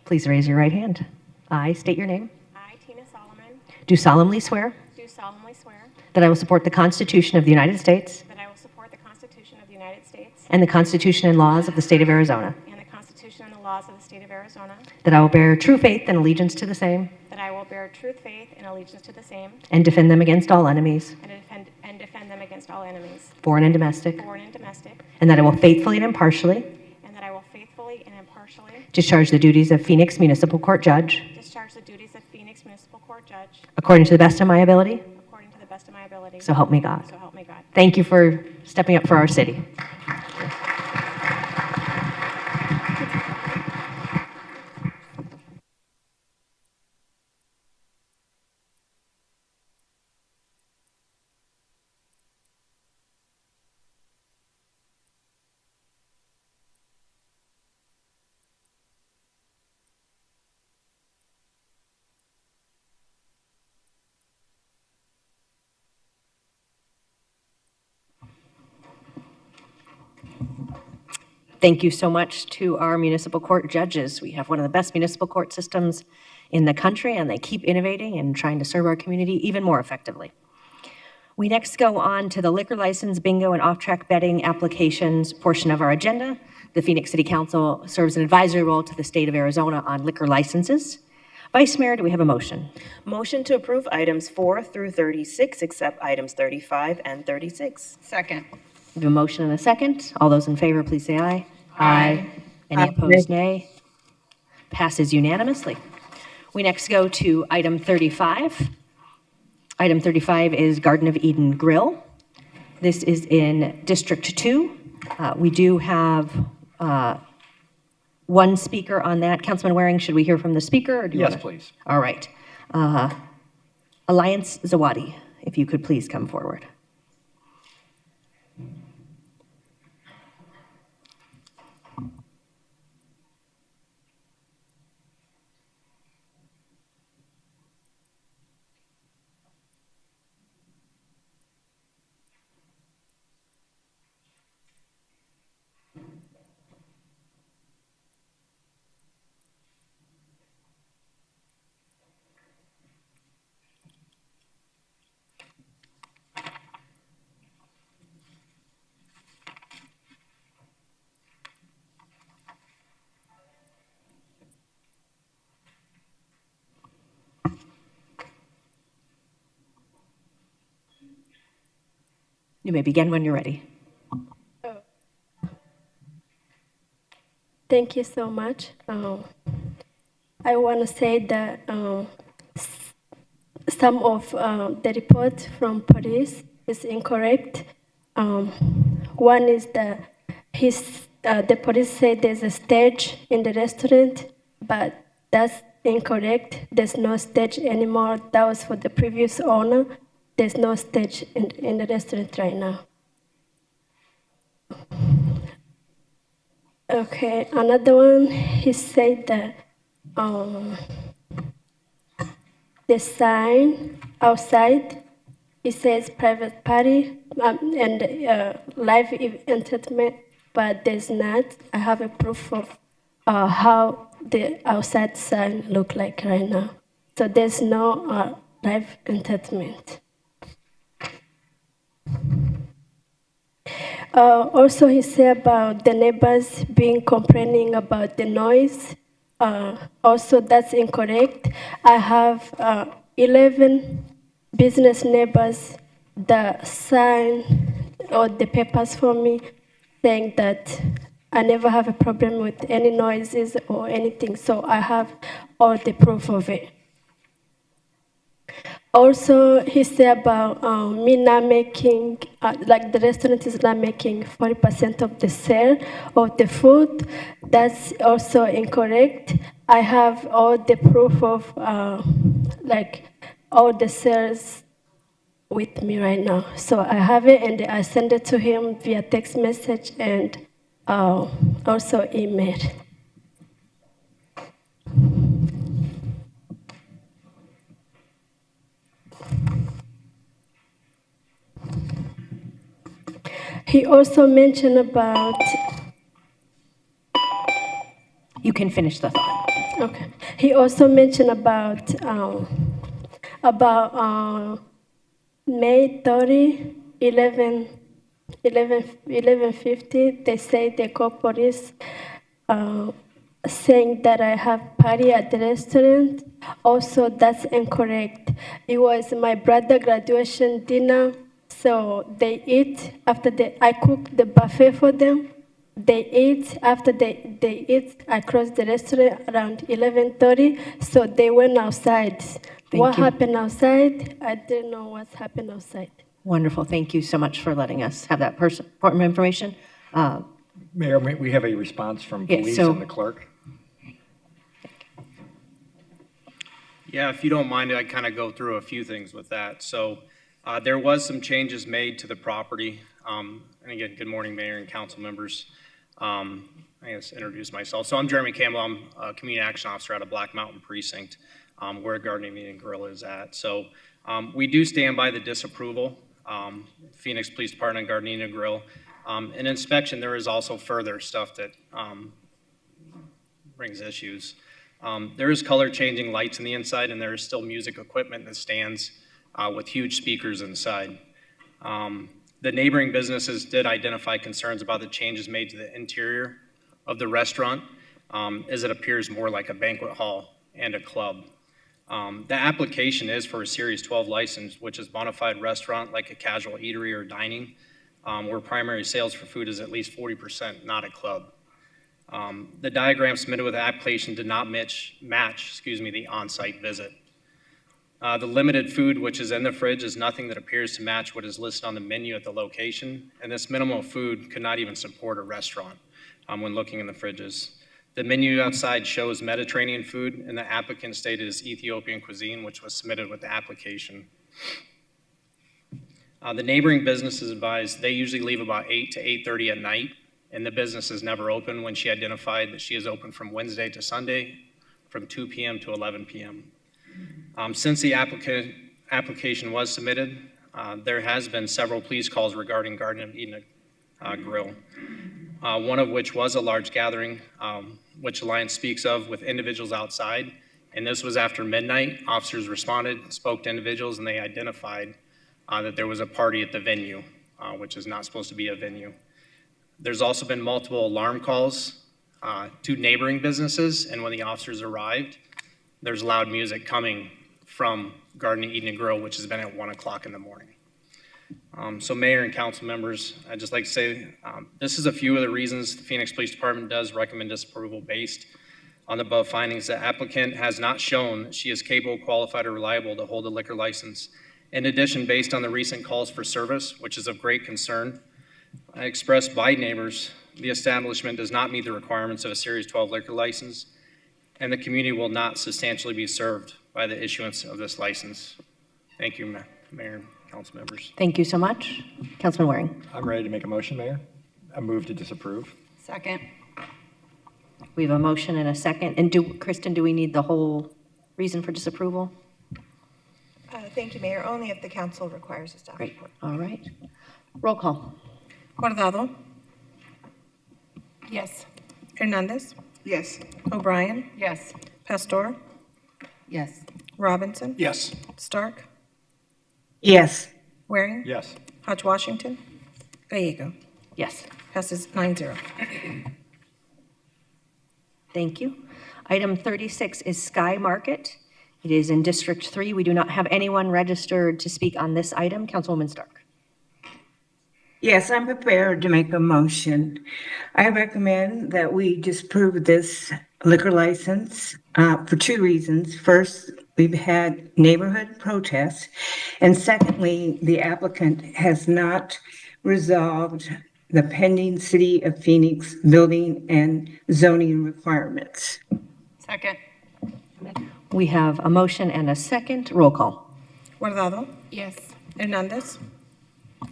Please raise your right hand. I state your name. I, Tina Solomon, Do solemnly swear do solemnly swear that I will support the Constitution of the United States that I will support the Constitution of the United States and the Constitution and laws of the State of Arizona, and the Constitution and the laws of the state of Arizona, that I will bear true faith and allegiance to the same that I will bear truth, faith, and allegiance to the same, and defend them against all enemies, and defend them against all enemies, foreign and domestic, foreign and domestic, and that I will faithfully and impartially and that I will faithfully and impartially discharge the duties of Phoenix Municipal Court Judge discharge the duties of Phoenix Municipal Court Judge according to the best of my ability. according to the best of my ability. So help me God. So help me God. Thank you for stepping up for our city. Thank you so much to our municipal court judges. We have one of the best municipal court systems in the country, and they keep innovating and trying to serve our community even more effectively. We next go on to the liquor license, bingo, and off-track betting applications portion of our agenda. The Phoenix City Council serves an advisory role to the state of Arizona on liquor licenses. Vice Mayor, do we have a motion? Motion to approve items 4 through 36, except items 35 and 36. Second. We have a motion and a second. All those in favor, please say aye. Aye. Any opposed, nay? Passes unanimously. We next go to item 35. Item 35 is Garden of Eden Grill. This is in District 2. We do have one speaker on that. Councilman Waring, should we hear from the speaker? Or do you Yes, wanna- please. All right. Alliance Zawadi, if you could please come forward. You may begin when you're ready. Thank you so much. I want to say that some of the report from police is incorrect. One is that the police said there's a stage in the restaurant, but that's incorrect. There's no stage anymore. That was for the previous owner. There's no stage in the restaurant right now. Okay, another one, he said that the sign outside, it says private party and live entertainment, but there's not. I have a proof of how the outside sign look like right now. So there's no live entertainment. Also, he said about the neighbors being complaining about the noise. Also, that's incorrect. I have 11 business neighbors that sign all the papers for me saying that I never have a problem with any noises or anything. So I have all the proof of it. Also, he said about me not making, like the restaurant is not making 40% of the sale of the food. That's also incorrect. I have all the proof of like all the sales with me right now. So I have it and I send it to him via text message and also email. He also mentioned about. You can finish the thought. Okay. He also mentioned about May 30, 11:50. They say they call police saying that I have party at the restaurant. Also, that's incorrect. It was my brother's graduation dinner. So they eat after I cooked the buffet for them. They eat after they eat across the restaurant around 11:30. So they went outside. What happened outside? I didn't know what's happened outside. Wonderful. Thank you so much for letting us have that important information. Mayor, we have a response from police and the clerk. Yeah, if you don't mind, I kind of go through a few things with that. So there was some changes made to the property. And again, good morning, Mayor and council members. I guess introduce myself. So I'm Jeremy Campbell. I'm a community action officer out of Black Mountain Precinct, where Gardening and Grill is at. So we do stand by the disapproval. Phoenix Police Department and Gardening and Grill. In inspection, there is also further stuff that brings issues. There is color changing lights in the inside, and there is still music equipment that stands with huge speakers inside. The neighboring businesses did identify concerns about the changes made to the interior of the restaurant, as it appears more like a banquet hall and a club. The application is for a Series 12 license, which is bona fide restaurant like a casual eatery or dining, where primary sales for food is at least 40%, not a club. The diagram submitted with the application did not match the on-site visit. The limited food which is in the fridge is nothing that appears to match what is listed on the menu at the location, and this minimal food could not even support a restaurant when looking in the fridges. The menu outside shows Mediterranean food, and the applicant stated is Ethiopian cuisine, which was submitted with the application. The neighboring businesses advised they usually leave about 8 to 8:30 at night, and the business is never open when she identified that she is open from Wednesday to Sunday from 2 p.m. to 11 p.m. Since the application was submitted, there has been several police calls regarding Garden of Eden Grill, one of which was a large gathering, which Alliance speaks of with individuals outside, and this was after midnight. Officers responded, spoke to individuals, and they identified that there was a party at the venue, which is not supposed to be a venue. There's also been multiple alarm calls to neighboring businesses, and when the officers arrived, there's loud music coming from Garden of Eden Grill, which has been at 1 o'clock in the morning. So Mayor and council members, I'd just like to say this is a few of the reasons the Phoenix Police Department does recommend disapproval based on the above findings. The applicant has not shown that she is capable, qualified, or reliable to hold a liquor license. In addition, based on the recent calls for service, which is of great concern, expressed by neighbors, the establishment does not meet the requirements of a Series 12 liquor license, and the community will not substantially be served by the issuance of this license. Thank you, Mayor and council members. Thank you so much. Councilman Waring. I'm ready to make a motion, Mayor. I move to disapprove. Second. We have a motion and a second. And Kristen, do we need the whole reason for disapproval? Thank you, Mayor. Only if the council requires a staff Great. report. All right. Roll call. Guardado. Yes. Hernandez. Yes. O'Brien. Yes. Pastor. Yes. Robinson. Yes. Stark. Yes. Waring. Yes. Hodge Washington. Gallego. Yes. Passes 9-0. Thank you. Item 36 is Sky Market. It is in District 3. We do not have anyone registered to speak on this item. Councilwoman Stark. Yes, I'm prepared to make a motion. I recommend that we disapprove this liquor license for two reasons. First, we've had neighborhood protests, and secondly, the applicant has not resolved the pending City of Phoenix building and zoning requirements. Second. We have a motion and a second. Roll call. Guardado. Yes. Hernandez.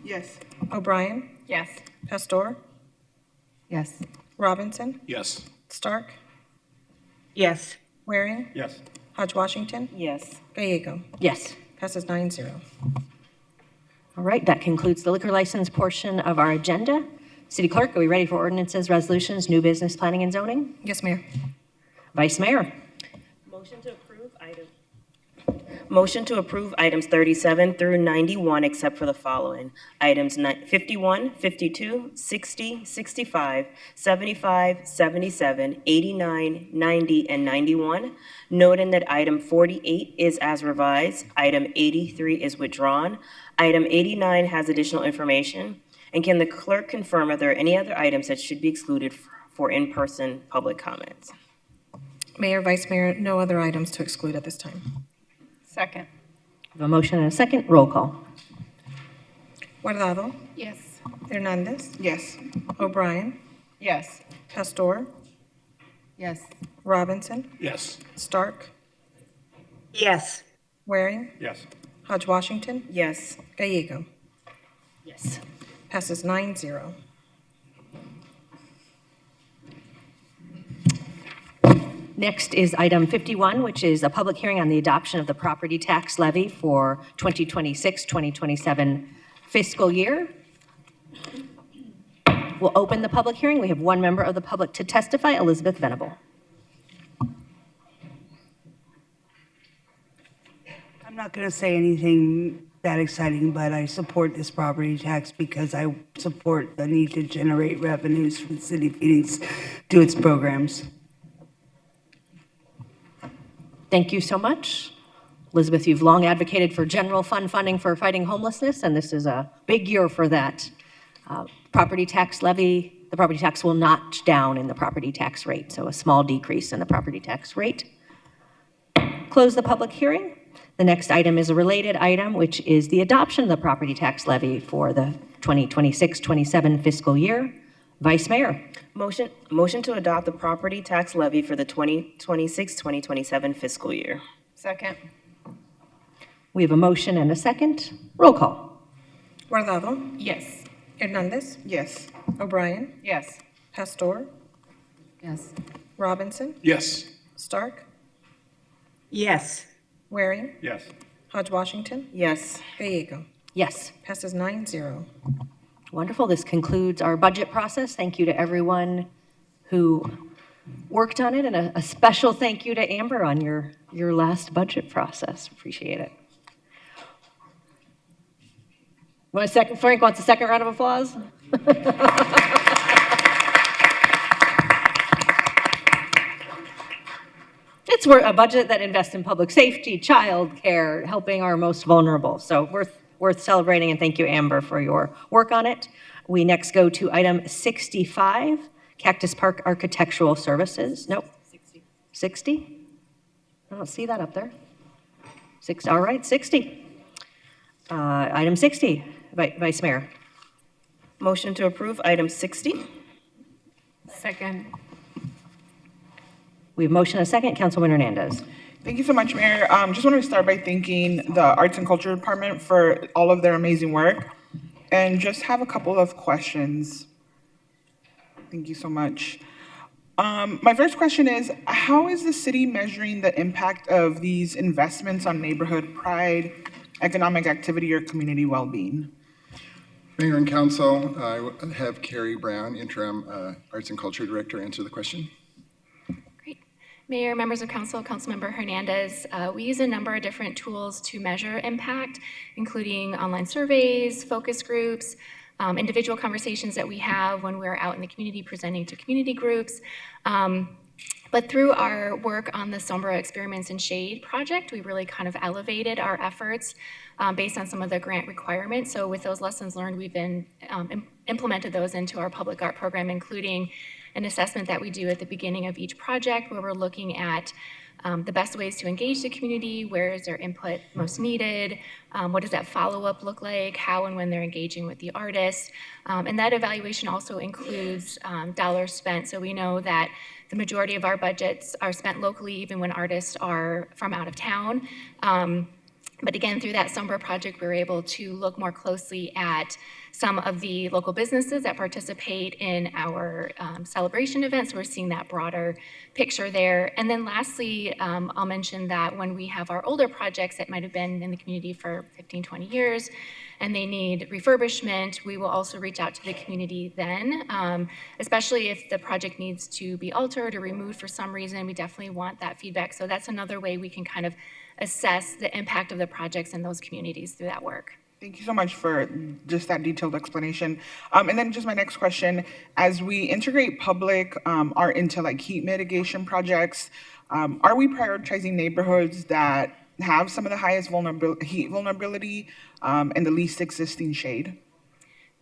Yes. O'Brien. Yes. Pastor. Yes. Robinson. Yes. Stark. Yes. Waring. Yes. Hodge Washington. Yes. Gallego. Yes. Passes 9-0. All right, that concludes the liquor license portion of our agenda. City Clerk, are we ready for ordinances, resolutions, new business, planning, and zoning? Yes, Mayor. Vice Mayor. Motion to approve items 37 through 91, except for the following. Items 51, 52, 60, 65, 75, 77, 89, 90, and 91. Noting that item 48 is as revised, item 83 is withdrawn, item 89 has additional information. And can the clerk confirm if there are any other items that should be excluded for in-person public comments? Mayor, Vice Mayor, no other items to exclude at this time. Second. We have a motion and a second. Roll call. Guardado. Yes. Hernandez. Yes. O'Brien. Yes. Pastor. Yes. Robinson. Yes. Stark. Yes. Waring. Yes. Hodge Washington. Yes. Gallego. Yes. Passes 9-0. Next is item 51, which is a public hearing on the adoption of the property tax levy for 2026-2027 fiscal year. We'll open the public hearing. We have one member of the public to testify, Elizabeth Venable. I'm not going to say anything that exciting, but I support this property tax because I support the need to generate revenues for the city of Phoenix to its programs. Thank you so much. Elizabeth, you've long advocated for general fund funding for fighting homelessness, and this is a big year for that. Property tax levy, the property tax will notch down in the property tax rate, so a small decrease in the property tax rate. Close the public hearing. The next item is a related item, which is the adoption of the property tax levy for the 2026-27 fiscal year. Vice Mayor. Motion to adopt the property tax levy for the 2026-2027 fiscal year. Second. We have a motion and a second. Roll call. Guardado. Yes. Hernandez. Yes. O'Brien. Yes. Pastor. Yes. Robinson. Yes. Stark. Yes. Waring. Yes. Hodge Washington. Yes. Gallego. Yes. Passes 9-0. Wonderful. This concludes our budget process. Thank you to everyone who worked on it, and a special thank you to Amber on your last budget process. Appreciate it. Frank wants a second round of applause? It's a budget that invests in public safety, child care, helping our most vulnerable. So worth celebrating, and thank you, Amber, for your work on it. We next go to item 65, Cactus Park Architectural Services. Nope. 60? I don't see that up there. All right, 60. Item 60, Vice Mayor. Motion to approve item 60. Second. We have motion and a second. Councilwoman Hernandez. Thank you so much, Mayor. Just want to start by thanking the Arts and Culture Department for all of their amazing work, and just have a couple of questions. Thank you so much. My first question is, how is the city measuring the impact of these investments on neighborhood pride, economic activity, or community well-being? Mayor and Council, I will have Carrie Brown, Interim Arts and Culture Director, answer the question. Mayor, members of council, Councilmember Hernandez, we use a number of different tools to measure impact, including online surveys, focus groups, individual conversations that we have when we're out in the community presenting to community groups. But through our work on the Sombra Experiments in Shade project, we really kind of elevated our efforts based on some of the grant requirements. So with those lessons learned, we've been implemented those into our public art program, including an assessment that we do at the beginning of each project where we're looking at the best ways to engage the community, where is their input most needed, what does that follow-up look like, how and when they're engaging with the artist. And that evaluation also includes dollars spent. So we know that the majority of our budgets are spent locally, even when artists are from out of town. But again, through that Sombra project, we were able to look more closely at some of the local businesses that participate in our celebration events. We're seeing that broader picture there. And then lastly, I'll mention that when we have our older projects that might have been in the community for 15, 20 years, and they need refurbishment, we will also reach out to the community then, especially if the project needs to be altered or removed for some reason. We definitely want that feedback. So that's another way we can kind of assess the impact of the projects in those communities through that work. Thank you so much for just that detailed explanation. And then just my next question, as we integrate public art into like heat mitigation projects, are we prioritizing neighborhoods that have some of the highest heat vulnerability and the least existing shade?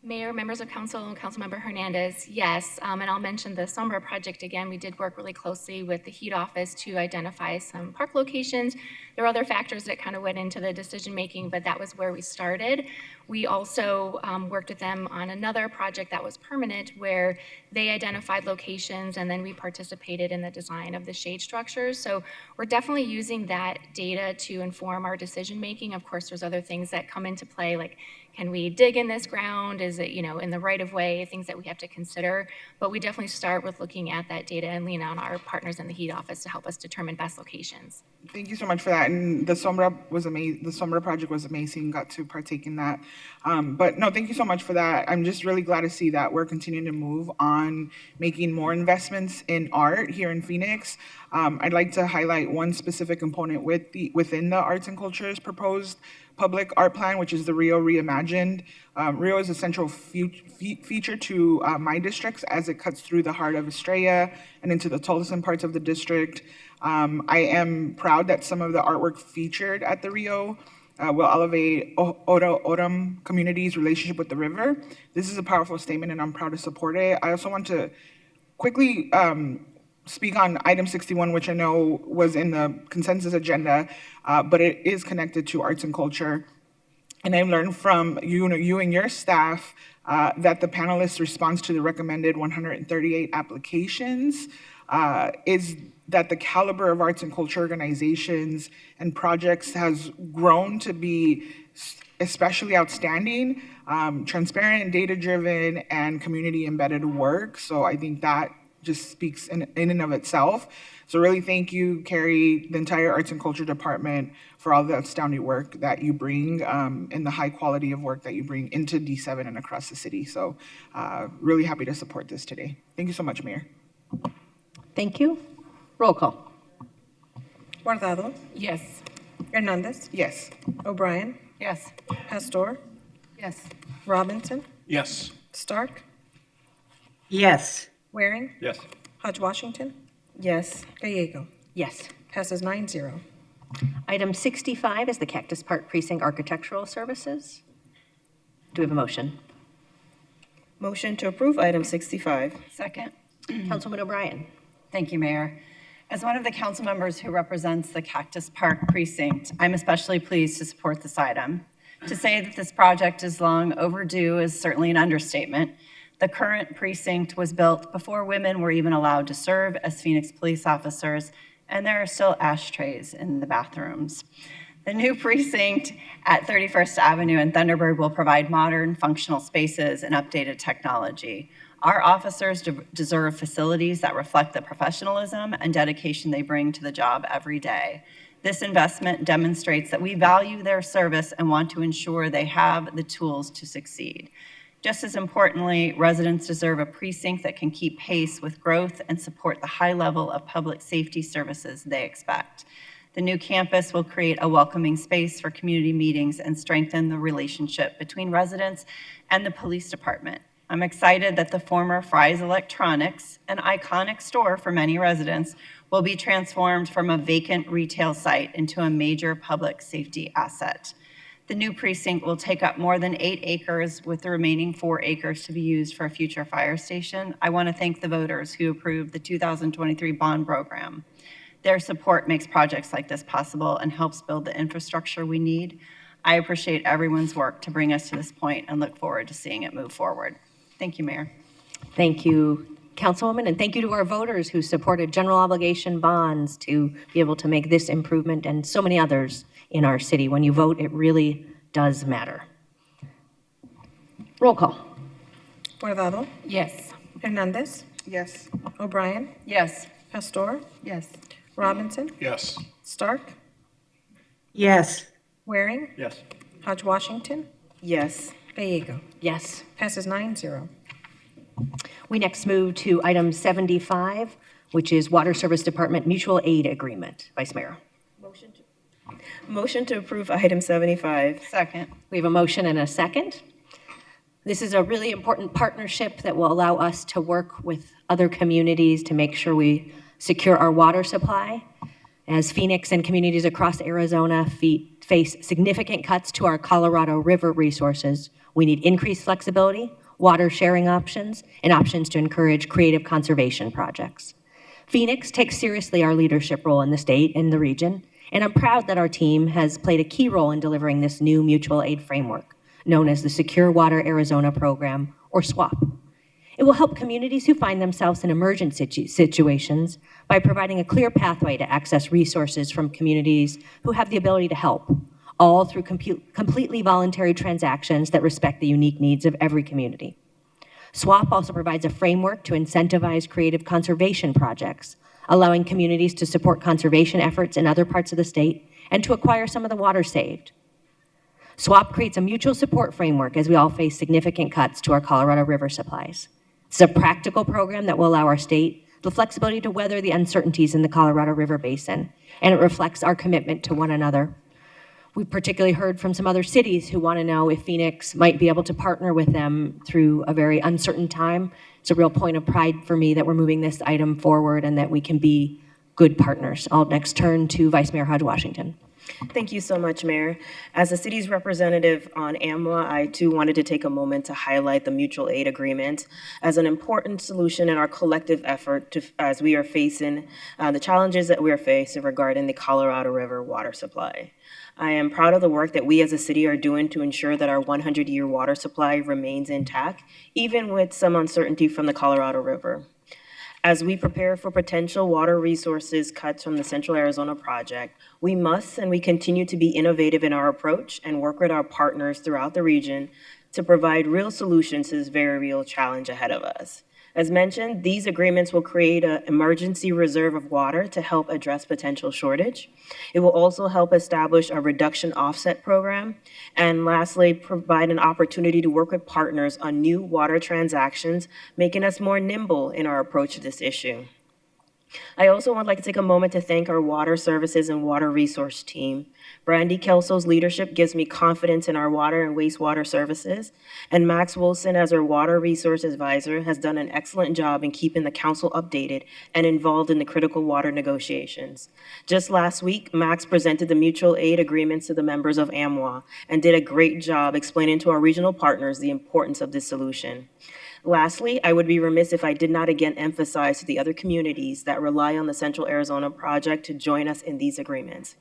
Mayor, members of council, and Councilmember Hernandez, yes, and I'll mention the Sombra project again. We did work really closely with the heat office to identify some park locations. There are other factors that kind of went into the decision making, but that was where we started. We also worked with them on another project that was permanent where they identified locations and then we participated in the design of the shade structures. So we're definitely using that data to inform our decision making. Of course, there's other things that come into play, like can we dig in this ground? Is it, in the right of way? Things that we have to consider. But we definitely start with looking at that data and lean on our partners in the heat office to help us determine best locations. Thank you so much for that. And the Sombra was amazing. The Sombra project was amazing. Got to partake in that. But no, thank you so much for that. I'm just really glad to see that we're continuing to move on making more investments in art here in Phoenix. I'd like to highlight one specific component within the arts and culture's proposed public art plan, which is the Rio Reimagined. Rio is a central feature to my districts as it cuts through the heart of Estrella and into the Tolleson parts of the district. I am proud that some of the artwork featured at the Rio will elevate Orem community's relationship with the river. This is a powerful statement and I'm proud to support it. I also want to quickly speak on item 61, which I know was in the consensus agenda, but it is connected to arts and culture. And I learned from you and your staff that the panelists' response to the recommended 138 applications is that the caliber of arts and culture organizations and projects has grown to be especially outstanding, transparent, data-driven, and community-embedded work. So I think that just speaks in and of itself. So really thank you, Carrie, the entire Arts and Culture Department for all the outstanding work that you bring and the high quality of work that you bring into D7 and across the city. So really happy to support this today. Thank you so much, Mayor. Thank you. Roll call. Guardado. Yes. Hernandez. Yes. O'Brien. Yes. Pastor. Yes. Robinson. Yes. Stark. Yes. Waring. Yes. Hodge Washington. Yes. Gallego. Yes. Passes 9-0. Item 65 is the Cactus Park Precinct Architectural Services. Do we have a motion? Motion to approve item 65. Second. Councilwoman O'Brien. Thank you, Mayor. As one of the council members who represents the Cactus Park precinct, I'm especially pleased to support this item. To say that this project is long overdue is certainly an understatement. The current precinct was built before women were even allowed to serve as Phoenix police officers, and there are still ashtrays in the bathrooms. The new precinct at 31st Avenue and Thunderbird will provide modern, functional spaces and updated technology. Our officers deserve facilities that reflect the professionalism and dedication they bring to the job every day. This investment demonstrates that we value their service and want to ensure they have the tools to succeed. Just as importantly, residents deserve a precinct that can keep pace with growth and support the high level of public safety services they expect. The new campus will create a welcoming space for community meetings and strengthen the relationship between residents and the police department. I'm excited that the former Fry's Electronics, an iconic store for many residents, will be transformed from a vacant retail site into a major public safety asset. The new precinct will take up more than 8 acres, with the remaining 4 acres to be used for a future fire station. I want to thank the voters who approved the 2023 bond program. Their support makes projects like this possible and helps build the infrastructure we need. I appreciate everyone's work to bring us to this point and look forward to seeing it move forward. Thank you, Mayor. Thank you, Councilwoman, and thank you to our voters who supported general obligation bonds to be able to make this improvement and so many others in our city. When you vote, it really does matter. Roll call. Guardado. Yes. Hernandez. Yes. O'Brien. Yes. Pastor. Yes. Robinson. Yes. Stark. Yes. Waring. Yes. Hodge Washington. Yes. Gallego. Yes. Passes 9-0. We next move to item 75, which is Water Service Department Mutual Aid Agreement. Vice Mayor. Motion to approve item 75. Second. We have a motion and a second. This is a really important partnership that will allow us to work with other communities to make sure we secure our water supply. As Phoenix and communities across Arizona face significant cuts to our Colorado River resources, we need increased flexibility, water sharing options, and options to encourage creative conservation projects. Phoenix takes seriously our leadership role in the state and the region, and I'm proud that our team has played a key role in delivering this new mutual aid framework, known as the Secure Water Arizona Program, or SWAP. It will help communities who find themselves in emergency situations by providing a clear pathway to access resources from communities who have the ability to help, all through completely voluntary transactions that respect the unique needs of every community. SWAP also provides a framework to incentivize creative conservation projects, allowing communities to support conservation efforts in other parts of the state and to acquire some of the water saved. SWAP creates a mutual support framework as we all face significant cuts to our Colorado River supplies. It's a practical program that will allow our state the flexibility to weather the uncertainties in the Colorado River Basin, and it reflects our commitment to one another. We've particularly heard from some other cities who want to know if Phoenix might be able to partner with them through a very uncertain time. It's a real point of pride for me that we're moving this item forward and that we can be good partners. I'll next turn to Vice Mayor Hodge Washington. Thank you so much, Mayor. As the city's representative on AMWA, I too wanted to take a moment to highlight the mutual aid agreement as an important solution in our collective effort as we are facing the challenges that we are facing regarding the Colorado River water supply. I am proud of the work that we as a city are doing to ensure that our 100-year water supply remains intact, even with some uncertainty from the Colorado River. As we prepare for potential water resources cuts from the Central Arizona Project, we must and we continue to be innovative in our approach and work with our partners throughout the region to provide real solutions to this very real challenge ahead of us. As mentioned, these agreements will create an emergency reserve of water to help address potential shortage. It will also help establish a reduction offset program. And lastly, provide an opportunity to work with partners on new water transactions, making us more nimble in our approach to this issue. I also would like to take a moment to thank our water services and water resource team. Brandy Kelso's leadership gives me confidence in our water and wastewater services, and Max Wilson, as our water resource advisor, has done an excellent job in keeping the council updated and involved in the critical water negotiations. Just last week, Max presented the mutual aid agreements to the members of AMWA and did a great job explaining to our regional partners the importance of this solution. Lastly, I would be remiss if I did not again emphasize to the other communities that rely on the Central Arizona Project to join us in these agreements.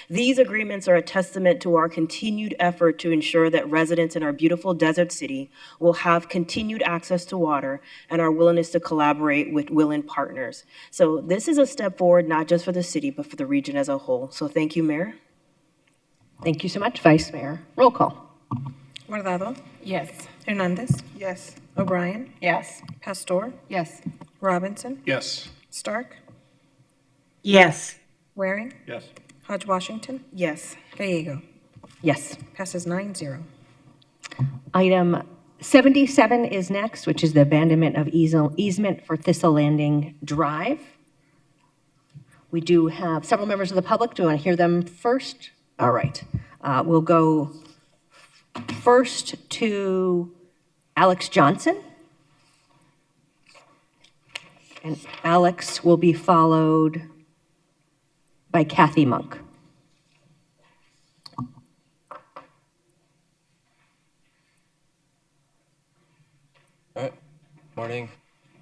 These agreements are a testament to our continued effort to ensure that residents in our beautiful desert city will have continued access to water and our willingness to collaborate with willing partners. So this is a step forward, not just for the city, but for the region as a whole. So thank you, Mayor. Thank you so much, Vice Mayor. Roll call. Guardado. Yes. Hernandez. Yes. O'Brien. Yes. Pastor. Yes. Robinson. Yes. Stark. Yes. Waring. Yes. Hodge Washington. Yes. Gallego. Yes. Passes 9-0. Item 77 is next, which is the abandonment of easement for Thistle Landing Drive. We do have several members of the public. Do you want to hear them first? All right. We'll go first to Alex Johnson. And Alex will be followed by Kathy Monk. All right. Morning,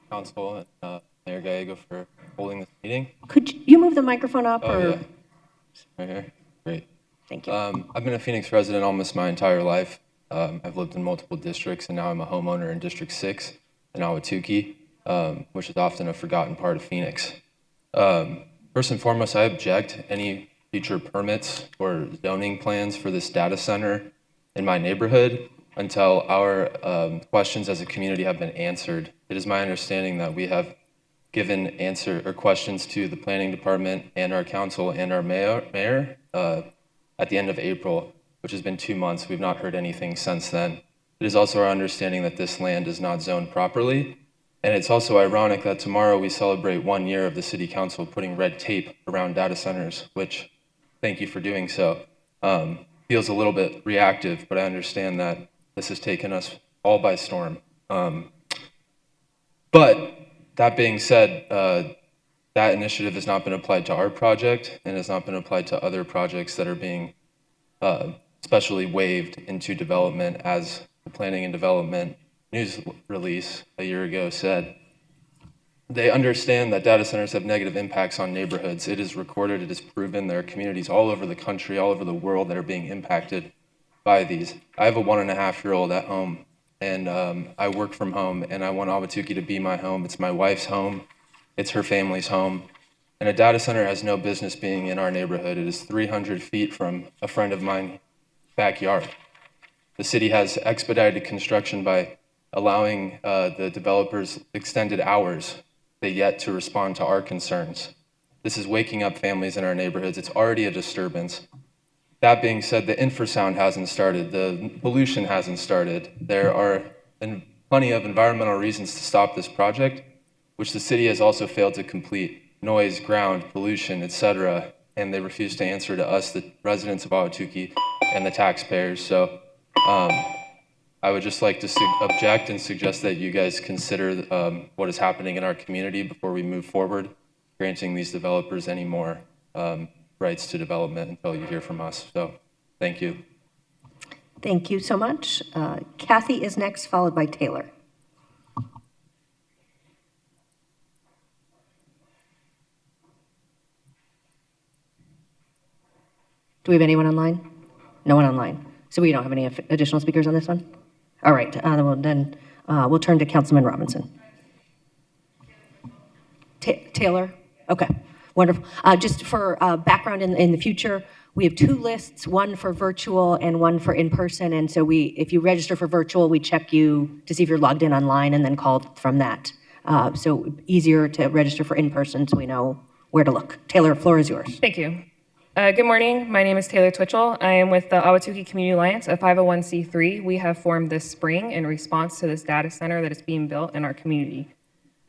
Council, and Mayor Gallego for holding this meeting. Could you move the microphone up? Oh, or? yeah. Right here. Great. Thank you. I've been a Phoenix resident almost my entire life. I've lived in multiple districts, and now I'm a homeowner in District 6 in Ahwatukee, which is often a forgotten part of Phoenix. First and foremost, I object any future permits or zoning plans for this data center in my neighborhood until our questions as a community have been answered. It is my understanding that we have given answer or questions to the planning department and our council and our mayor at the end of April, which has been 2 months. We've not heard anything since then. It is also our understanding that this land is not zoned properly. And it's also ironic that tomorrow we celebrate 1 year of the city council putting red tape around data centers, which, thank you for doing so. Feels a little bit reactive, but I understand that this has taken us all by storm. But that being said, that initiative has not been applied to our project and has not been applied to other projects that are being specially waived into development, as the Planning and Development news release a year ago said. They understand that data centers have negative impacts on neighborhoods. It is recorded, it is proven. There are communities all over the country, all over the world that are being impacted by these. I have a 1.5-year-old at home, and I work from home, and I want Ahwatukee to be my home. It's my wife's home. It's her family's home. And a data center has no business being in our neighborhood. It is 300 feet from a friend of mine's backyard. The city has expedited construction by allowing the developers extended hours. They yet to respond to our concerns. This is waking up families in our neighborhoods. It's already a disturbance. That being said, the infrasound hasn't started. The pollution hasn't started. There are plenty of environmental reasons to stop this project, which the city has also failed to complete. Noise, ground, pollution, etc. And they refuse to answer to us, the residents of Ahwatukee, and the taxpayers. So I would just like to object and suggest that you guys consider what is happening in our community before we move forward, granting these developers any more rights to development until you hear from us. So thank you. Thank you so much. Kathy is next, followed by Taylor. Do we have anyone online? No one online. So we don't have any additional speakers on this one? All right, then we'll turn to Councilman Robinson. Taylor? Okay, wonderful. Just for background in the future, we have 2 lists, one for virtual and one for in-person. And so if you register for virtual, we check you to see if you're logged in online and then called from that. So easier to register for in-person so we know where to look. Taylor, floor is yours. Thank you. Good morning. My name is Taylor Twitchell. I am with the Ahwatukee Community Alliance, a 501c3. We have formed this spring in response to this data center that is being built in our community.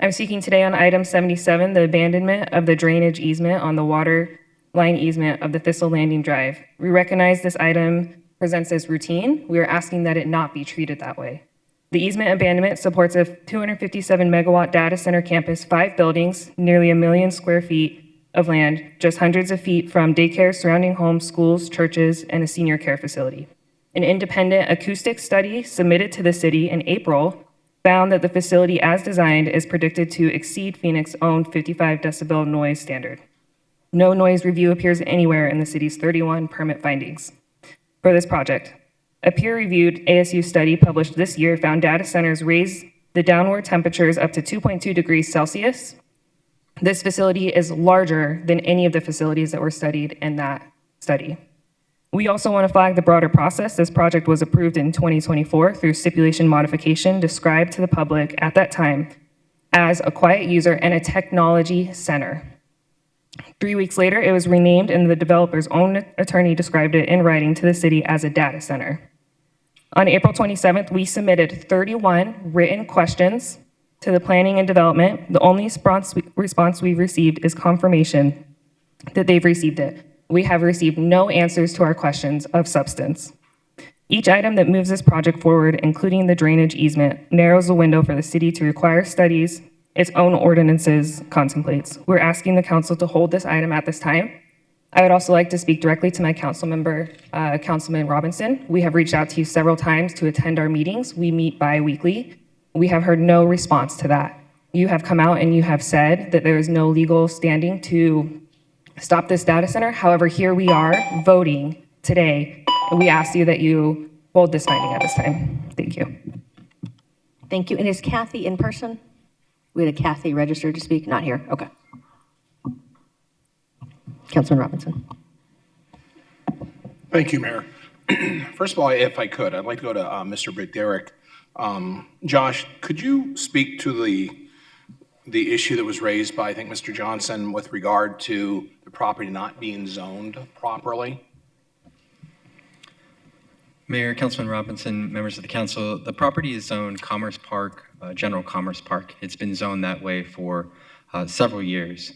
I'm speaking today on item 77, the abandonment of the drainage easement on the water line easement of the Thistle Landing Drive. We recognize this item presents as routine. We are asking that it not be treated that way. The easement abandonment supports a 257 megawatt data center campus, 5 buildings, nearly 1 million square feet of land, just hundreds of feet from daycare, surrounding homes, schools, churches, and a senior care facility. An independent acoustic study submitted to the city in April found that the facility as designed is predicted to exceed Phoenix's own 55 decibel noise standard. No noise review appears anywhere in the city's 31 permit findings for this project. A peer-reviewed ASU study published this year found data centers raise the downward temperatures up to 2.2 degrees Celsius. This facility is larger than any of the facilities that were studied in that study. We also want to flag the broader process. This project was approved in 2024 through stipulation modification described to the public at that time as a quiet user and a technology center. 3 weeks later, it was renamed, and the developer's own attorney described it in writing to the city as a data center. On April 27th, we submitted 31 written questions to the planning and development. The only response we've received is confirmation that they've received it. We have received no answers to our questions of substance. Each item that moves this project forward, including the drainage easement, narrows the window for the city to require studies its own ordinances contemplates. We're asking the council to hold this item at this time. I would also like to speak directly to my council member, Councilman Robinson. We have reached out to you several times to attend our meetings. We meet bi-weekly. We have heard no response to that. You have come out and you have said that there is no legal standing to stop this data center. However, here we are voting today, and we ask you that you hold this finding at this time. Thank you. Thank you. And is Kathy in person? We had a Kathy registered to speak, not here. Okay. Councilman Robinson. Thank you, Mayor. First of all, if I could, I'd like to go to Mr. Derek. Josh, could you speak to the issue that was raised by, I think, Mr. Johnson with regard to the property not being zoned properly? Mayor, Councilman Robinson, members of the council, the property is zoned Commerce Park, General Commerce Park. It's been zoned that way for several years.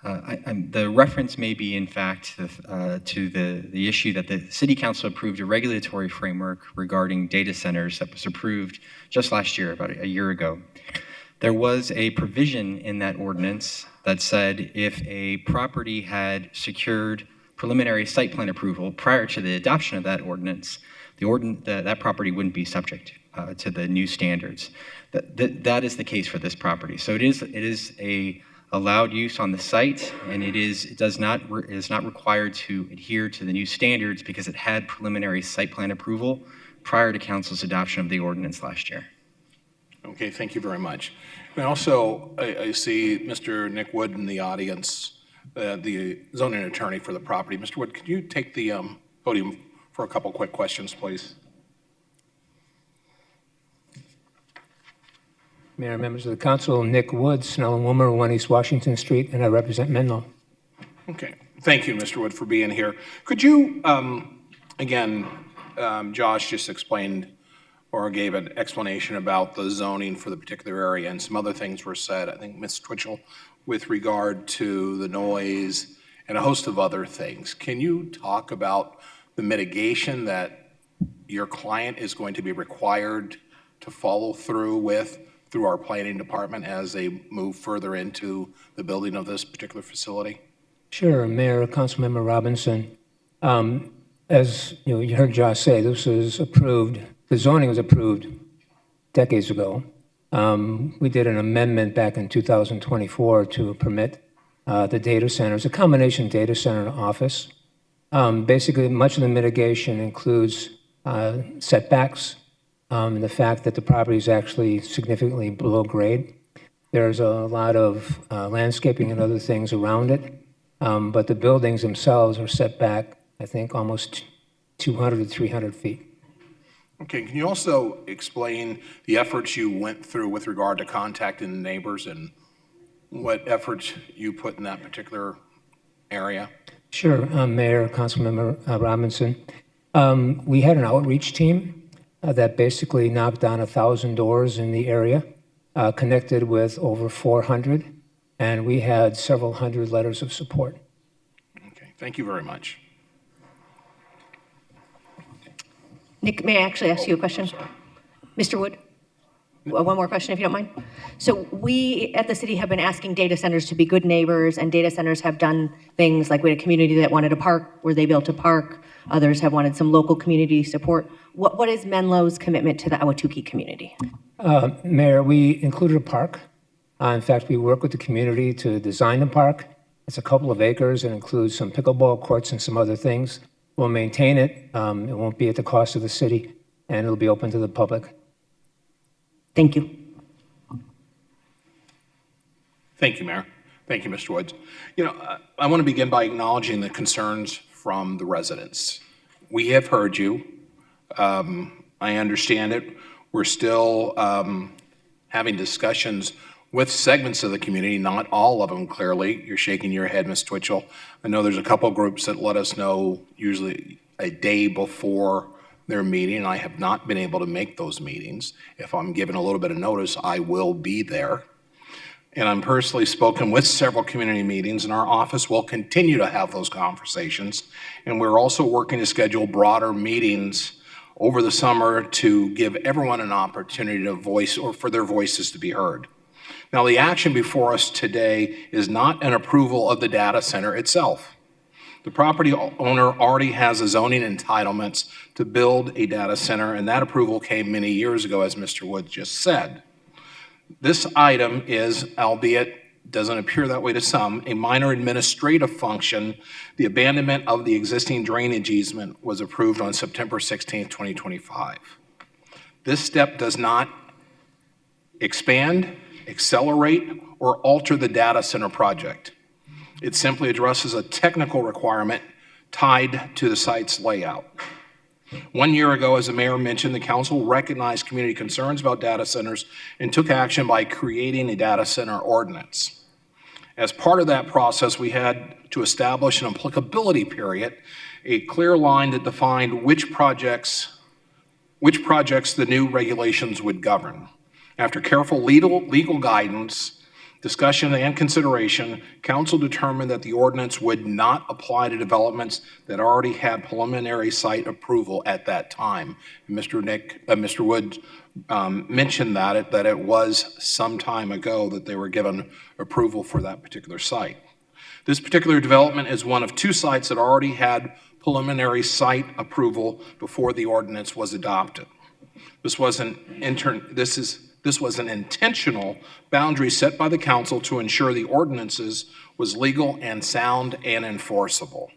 The reference may be, in fact, to the issue that the City Council approved a regulatory framework regarding data centers that was approved just last year, about a year ago. There was a provision in that ordinance that said if a property had secured preliminary site plan approval prior to the adoption of that ordinance, that property wouldn't be subject to the new standards. That is the case for this property. So it is a allowed use on the site, and it is not required to adhere to the new standards because it had preliminary site plan approval prior to council's adoption of the ordinance last year. Okay, thank you very much. And also, I see Mr. Nick Wood in the audience, the zoning attorney for the property. Mr. Wood, could you take the podium for a couple quick questions, please? Mayor, members of the council, Nick Wood, Snell and Wilmer, 1 East Washington Street, and I represent Menlo. Okay, thank you, Mr. Wood, for being here. Could you, again, Josh just explained or gave an explanation about the zoning for the particular area, and some other things were said, I think Ms. Twitchell, with regard to the noise and a host of other things. Can you talk about the mitigation that your client is going to be required to follow through with through our planning department as they move further into the building of this particular facility? Sure, Mayor, Councilmember Robinson. As you heard Josh say, this was approved. The zoning was approved decades ago. We did an amendment back in 2024 to permit the data centers, a combination data center and office. Basically, much of the mitigation includes setbacks, the fact that the property is actually significantly below grade. There's a lot of landscaping and other things around it, but the buildings themselves are set back, I think, almost 200 to 300 feet. Okay, can you also explain the efforts you went through with regard to contacting the neighbors and what efforts you put in that particular area? Sure, Mayor, Councilmember Robinson. We had an outreach team that basically knocked on 1,000 doors in the area connected with over 400, and we had several hundred letters of support. Okay, thank you very much. Nick, may I actually ask you a question? Mr. Wood? One more question, if you don't mind. So we at the city have been asking data centers to be good neighbors, and data centers have done things like we had a community that wanted a park where they built a park. Others have wanted some local community support. What is Menlo's commitment to the Ahwatukee community? Mayor, we included a park. In fact, we work with the community to design the park. It's a couple of acres and includes some pickleball courts and some other things. We'll maintain it. It won't be at the cost of the city, and it'll be open to the public. Thank you. Thank you, Mayor. Thank you, Mr. Woods. You know, I want to begin by acknowledging the concerns from the residents. We have heard you. I understand it. We're still having discussions with segments of the community, not all of them, clearly. You're shaking your head, Ms. Twitchell. I know there's a couple groups that let us know usually a day before their meeting. I have not been able to make those meetings. If I'm given a little bit of notice, I will be there. And I'm personally spoken with several community meetings, and our office will continue to have those conversations. And we're also working to schedule broader meetings over the summer to give everyone an opportunity to voice or for their voices to be heard. Now, the action before us today is not an approval of the data center itself. The property owner already has a zoning entitlements to build a data center, and that approval came many years ago, as Mr. Woods just said. This item is, albeit doesn't appear that way to some, a minor administrative function. The abandonment of the existing drainage easement was approved on September 16, 2025. This step does not expand, accelerate, or alter the data center project. It simply addresses a technical requirement tied to the site's layout. 1 year ago, as the mayor mentioned, the council recognized community concerns about data centers and took action by creating a data center ordinance. As part of that process, we had to establish an applicability period, a clear line that defined which projects the new regulations would govern. After careful legal guidance, discussion, and consideration, council determined that the ordinance would not apply to developments that already had preliminary site approval at that time. Mr. Woods mentioned that it was some time ago that they were given approval for that particular site. This particular development is one of two sites that already had preliminary site approval before the ordinance was adopted. This was an intentional boundary set by the council to ensure the ordinances was legal and sound and enforceable.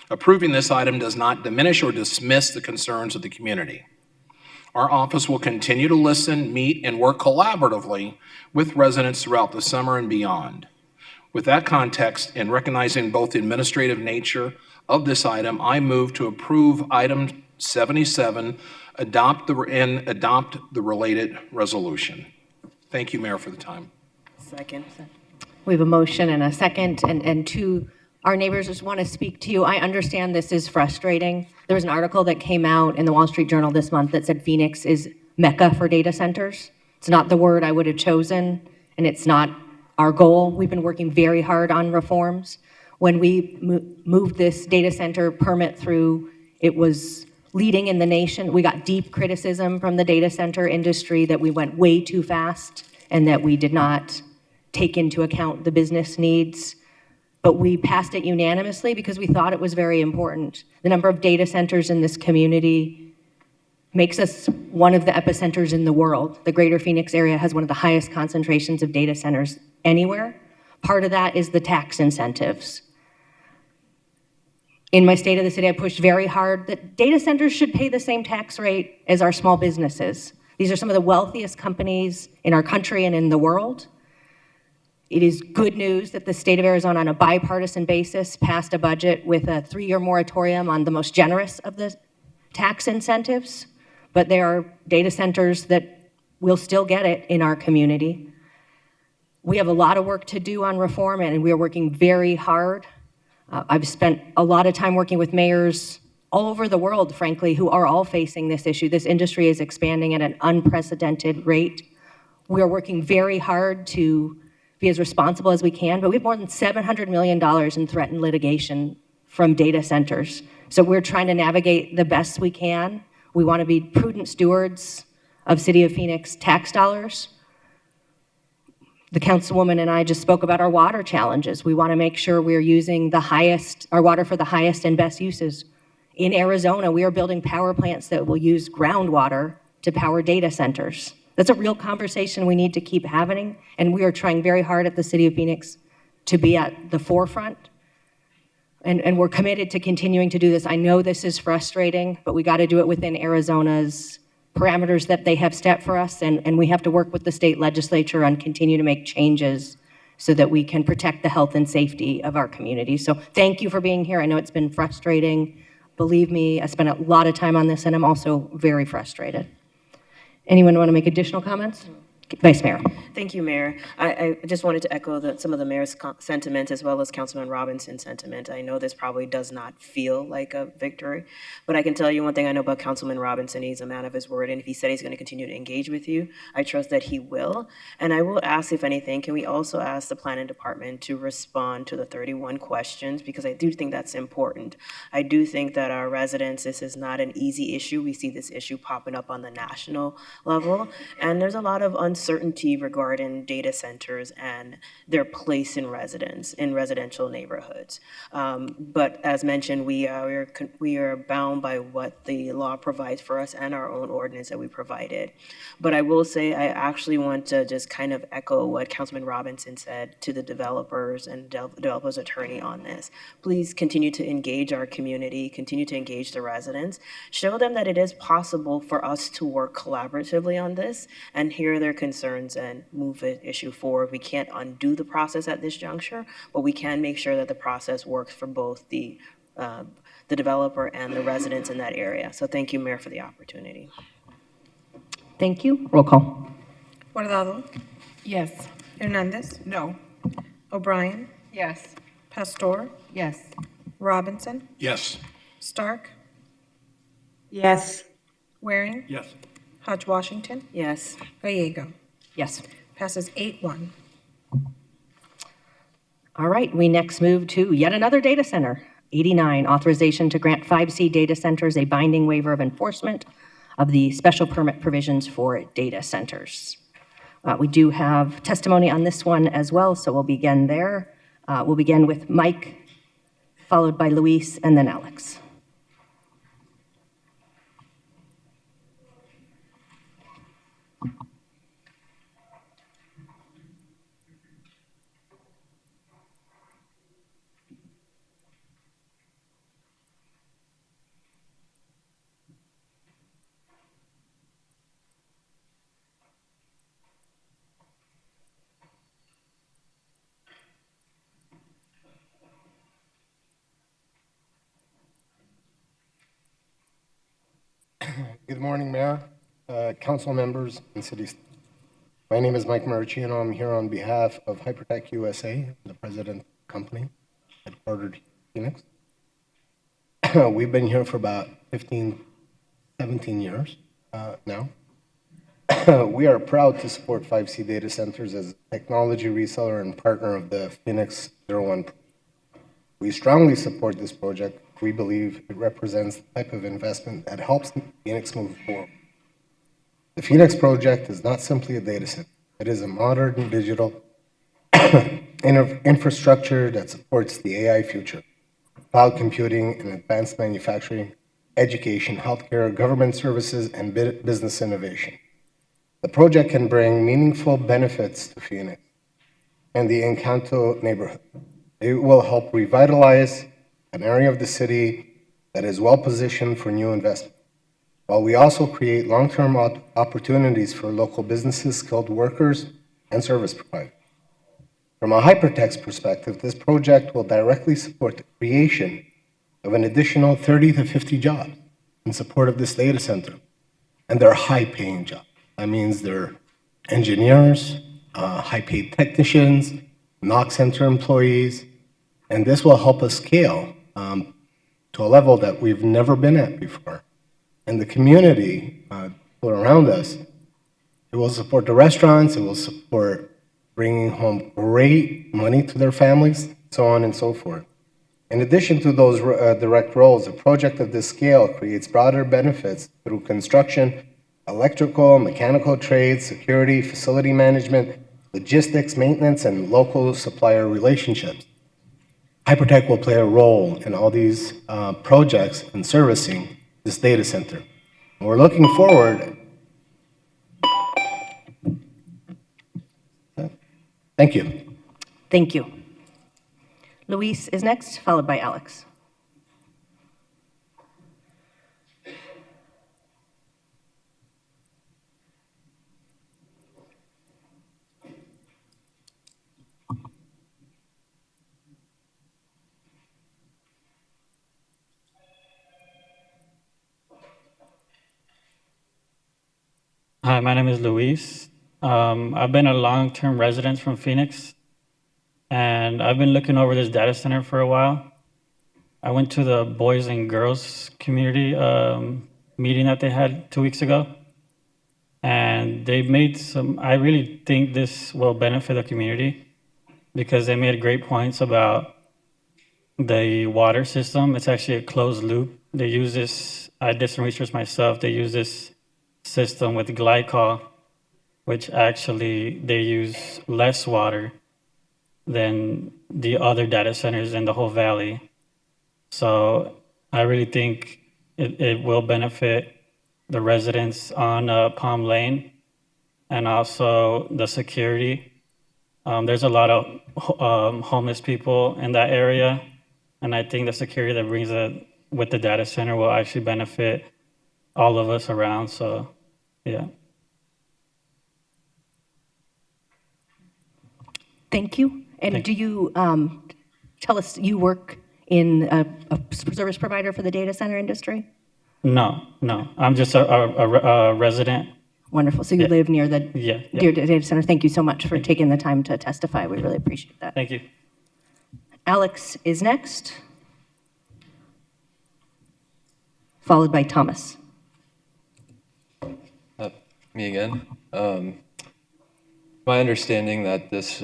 Approving this item does not diminish or dismiss the concerns of the community. Our office will continue to listen, meet, and work collaboratively with residents throughout the summer and beyond. With that context and recognizing both the administrative nature of this item, I move to approve item 77, adopt the related resolution. Thank you, Mayor, for the time. Second. We have a motion and a second, and to our neighbors, just want to speak to you. I understand this is frustrating. There was an article that came out in the Wall Street Journal this month that said Phoenix is Mecca for data centers. It's not the word I would have chosen, and it's not our goal. We've been working very hard on reforms. When we moved this data center permit through, it was leading in the nation. We got deep criticism from the data center industry that we went way too fast and that we did not take into account the business needs. But we passed it unanimously because we thought it was very important. The number of data centers in this community makes us one of the epicenters in the world. The greater Phoenix area has one of the highest concentrations of data centers anywhere. Part of that is the tax incentives. In my State of the City, I pushed very hard that data centers should pay the same tax rate as our small businesses. These are some of the wealthiest companies in our country and in the world. It is good news that the state of Arizona, on a bipartisan basis, passed a budget with a 3-year moratorium on the most generous of the tax incentives, but there are data centers that will still get it in our community. We have a lot of work to do on reform, and we are working very hard. I've spent a lot of time working with mayors all over the world, frankly, who are all facing this issue. This industry is expanding at an unprecedented rate. We are working very hard to be as responsible as we can, but we have more than $700 million in threatened litigation from data centers. So we're trying to navigate the best we can. We want to be prudent stewards of City of Phoenix tax dollars. The councilwoman and I just spoke about our water challenges. We want to make sure we're using our water for the highest and best uses. In Arizona, we are building power plants that will use groundwater to power data centers. That's a real conversation we need to keep having, and we are trying very hard at the City of Phoenix to be at the forefront. And we're committed to continuing to do this. I know this is frustrating, but we got to do it within Arizona's parameters that they have set for us, and we have to work with the state legislature on continue to make changes so that we can protect the health and safety of our community. So thank you for being here. I know it's been frustrating. Believe me, I spent a lot of time on this, and I'm also very frustrated. Anyone want to make additional comments? Vice Mayor. Thank you, Mayor. I just wanted to echo some of the mayor's sentiment as well as Councilman Robinson's sentiment. I know this probably does not feel like a victory, but I can tell you one thing I know about Councilman Robinson. He's a man of his word, and if he said he's going to continue to engage with you, I trust that he will. And I will ask, if anything, can we also ask the planning department to respond to the 31 questions, because I do think that's important. I do think that our residents, this is not an easy issue. We see this issue popping up on the national level, and there's a lot of uncertainty regarding data centers and their place in residential neighborhoods. But as mentioned, we are bound by what the law provides for us and our own ordinance that we provided. But I will say, I actually want to just kind of echo what Councilman Robinson said to the developers and developers attorney on this. Please continue to engage our community, continue to engage the residents, show them that it is possible for us to work collaboratively on this and hear their concerns and move the issue forward. We can't undo the process at this juncture, but we can make sure that the process works for both the developer and the residents in that area. So thank you, Mayor, for the opportunity. Thank you. Roll call. Guardado. Yes. Hernandez. No. O'Brien. Yes. Pastor. Yes. Robinson. Yes. Stark. Yes. Waring. Yes. Hodge Washington. Yes. Gallego. Yes. Passes 8-1. All right, we next move to yet another data center. 89, authorization to grant 5C data centers a binding waiver of enforcement of the special permit provisions for data centers. We do have testimony on this one as well, so we'll begin there. We'll begin with Mike, followed by Luis, and then Alex. Good morning, Mayor, council members, and cities. My name is Mike Maricino. I'm here on behalf of Hypertech USA, the president company, headquartered in Phoenix. We've been here for about 15, 17 years now. We are proud to support 5C data centers as a technology reseller and partner of the Phoenix 01. We strongly support this project. We believe it represents the type of investment that helps Phoenix move forward. The Phoenix project is not simply a data center. It is a modern digital infrastructure that supports the AI future, cloud computing and advanced manufacturing, education, healthcare, government services, and business innovation. The project can bring meaningful benefits to Phoenix and the Encanto neighborhood. It will help revitalize an area of the city that is well positioned for new investment, while we also create long-term opportunities for local businesses, skilled workers, and service providers. From a Hypertech's perspective, this project will directly support the creation of an additional 30 to 50 jobs in support of this data center, and they're high-paying jobs. That means they're engineers, high-paid technicians, NOC center employees, and this will help us scale to a level that we've never been at before. And the community around us, it It will support the restaurants, it will support bringing home great money to their families, so on and so forth. In addition to those direct roles, a project of this scale creates broader benefits through construction, electrical, mechanical trades, security, facility management, logistics, maintenance, and local supplier relationships. Hypertech will play a role in all these projects in servicing this data center. And we're looking forward. Thank you. Thank you. Luis is next, followed by Alex. Hi, my name is Luis. I've been a long-term resident from Phoenix, and I've been looking over this data center for a while. I went to the Boys and Girls Community meeting that they had 2 weeks ago, and they made some, I really think this will benefit the community because they made great points about the water system. It's actually a closed loop. They use this, I did some research myself, they use this system with glycol, which actually they use less water than the other data centers in the whole valley. So I really think it will benefit the residents on Palm Lane and also the security. There's a lot of homeless people in that area, and I think the security that brings it with the data center will actually benefit all of us around. So, yeah. Thank you. And do you tell us you work in a service provider for the data center industry? No. I'm just a resident. Wonderful. So you live near the Yeah. data center. Thank you so much for taking the time to testify. We really appreciate that. Thank you. Alex is next, followed by Thomas. Me again. My understanding that this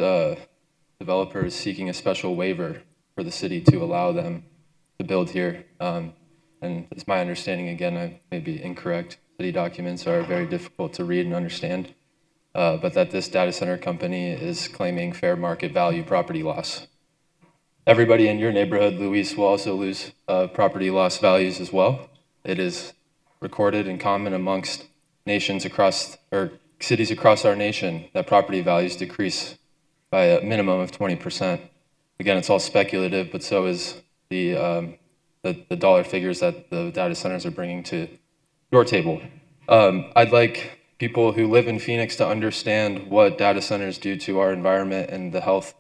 developer is seeking a special waiver for the city to allow them to build here. And it's my understanding, again, I may be incorrect. City documents are very difficult to read and understand, but that this data center company is claiming fair market value property loss. Everybody in your neighborhood, Luis, will also lose property loss values as well. It is recorded in common amongst nations across, or cities across our nation, that property values decrease by a minimum of 20%. Again, it's all speculative, but so is the dollar figures that the data centers are bringing to your table. I'd like people who live in Phoenix to understand what data centers do to our environment and the health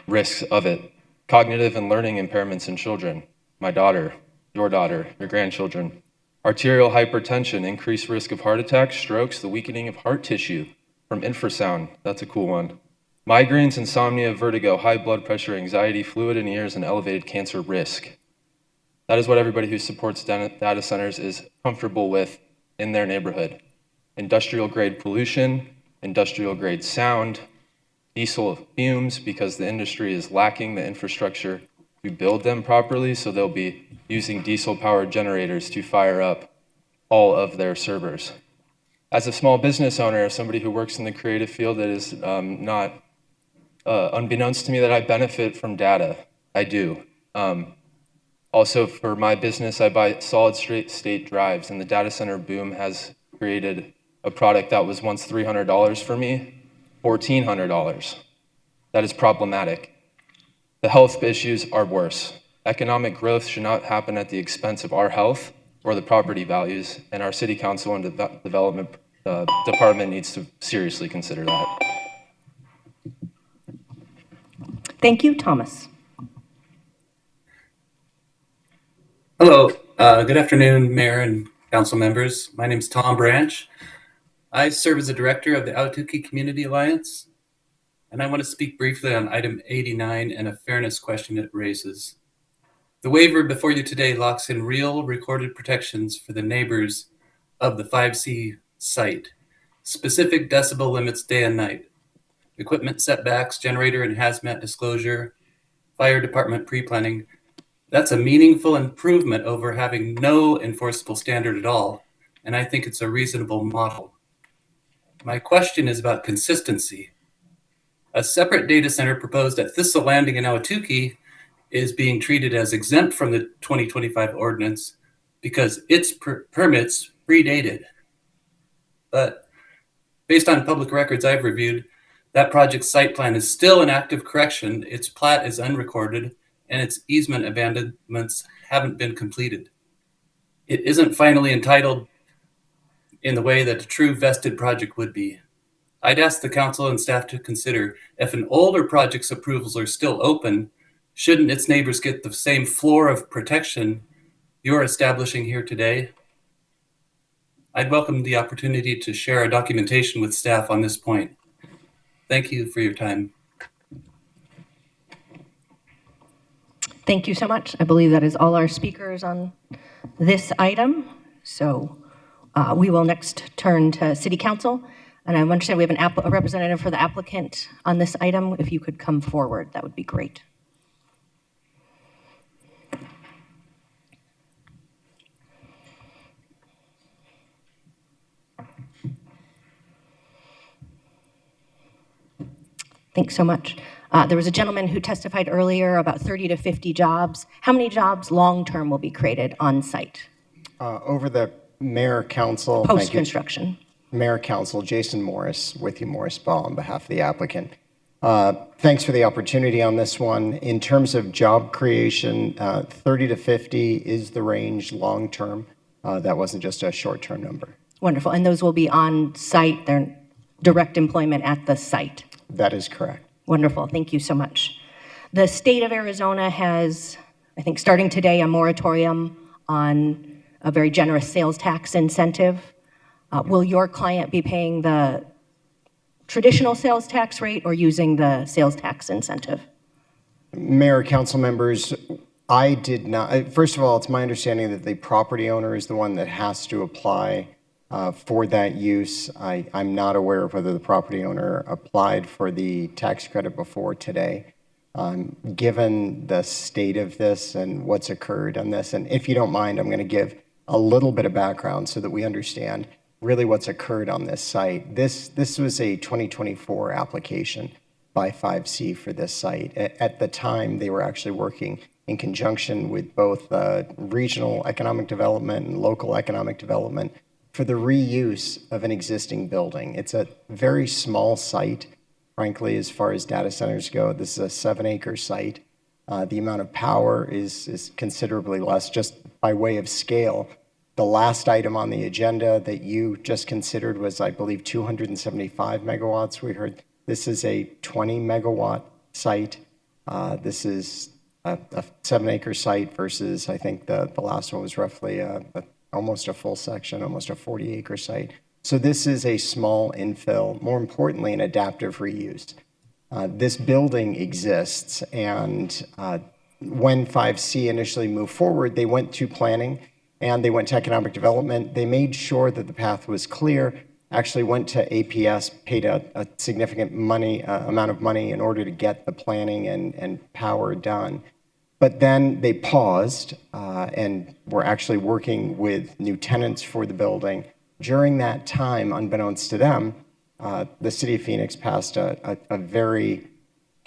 risks of it. Cognitive and learning impairments in children, my daughter, your grandchildren. Arterial hypertension, increased risk of heart attacks, strokes, the weakening of heart tissue from infrasound. That's a cool one. Migraines, insomnia, vertigo, high blood pressure, anxiety, fluid in ears, and elevated cancer risk. That is what everybody who supports data centers is comfortable with in their neighborhood. Industrial grade pollution, industrial grade sound, diesel fumes, because the industry is lacking the infrastructure to build them properly, so they'll be using diesel powered generators to fire up all of their servers. As a small business owner, as somebody who works in the creative field, that is not unbeknownst to me that I benefit from data. I do. Also, for my business, I buy solid state drives, and the data center boom has created a product that was once $300 for me, $1,400. That is problematic. The health issues are worse. Economic growth should not happen at the expense of our health or the property values, and our city council and development department needs to seriously consider that. Thank you, Thomas. Hello, good afternoon, Mayor and Council members. My name is Tom Branch. I serve as the director of the Ahwatukee Community Alliance, and I want to speak briefly on item 89 and a fairness question it raises. The waiver before you today locks in real recorded protections for the neighbors of the 5C site, specific decibel limits day and night, equipment setbacks, generator and hazmat disclosure, fire department pre-planning. That's a meaningful improvement over having no enforceable standard at all, and I think it's a reasonable model. My question is about consistency. A separate data center proposed at Thistle Landing in Ahwatukee is being treated as exempt from the 2025 ordinance because its permits predated. But based on public records I've reviewed, that project's site plan is still in active correction, its plat is unrecorded, and its easement abandonments haven't been completed. It isn't finally entitled in the way that a true vested project would be. I'd ask the council and staff to consider if an older project's approvals are still open, shouldn't its neighbors get the same floor of protection you're establishing here today? I'd welcome the opportunity to share our documentation with staff on this point. Thank you for your time. Thank you so much. I believe that is all our speakers on this item. So we will next turn to City Council. And I understand we have a representative for the applicant on this item. If you could come forward, that would be great. Thanks so much. There was a gentleman who testified earlier about 30 to 50 jobs. How many jobs long-term will be created on site? Over the Mayor Council. Post-construction. Mayor Council, Jason Morris, with you, Morris Ball, on behalf of the applicant. Thanks for the opportunity on this one. In terms of job creation, 30 to 50 is the range long-term. That wasn't just a short-term number. Wonderful. And those will be on site, they're direct employment at the site? That is correct. Wonderful. Thank you so much. The state of Arizona has, I think, starting today, a moratorium on a very generous sales tax incentive. Will your client be paying the traditional sales tax rate or using the sales tax incentive? Mayor, council members, I did not. First of all, it's my understanding that the property owner is the one that has to apply for that use. I'm not aware of whether the property owner applied for the tax credit before today. Given the state of this and what's occurred on this, and if you don't mind, I'm going to give a little bit of background so that we understand really what's occurred on this site. This was a 2024 application by 5C for this site. At the time, they were actually working in conjunction with both regional economic development and local economic development for the reuse of an existing building. It's a very small site, frankly, as far as data centers go. This is a 7-acre site. The amount of power is considerably less. Just by way of scale, the last item on the agenda that you just considered was, I believe, 275 megawatts. We heard this is a 20 megawatt site. This is a 7-acre site versus, I think the last one was roughly almost a full section, almost a 40-acre site. So this is a small infill, more importantly, an adaptive reuse. This building exists, and when 5C initially moved forward, they went to planning and they went to economic development. They made sure that the path was clear, actually went to APS, paid a significant amount of money in order to get the planning and power done. But then they paused and were actually working with new tenants for the building. During that time, unbeknownst to them, the City of Phoenix passed a very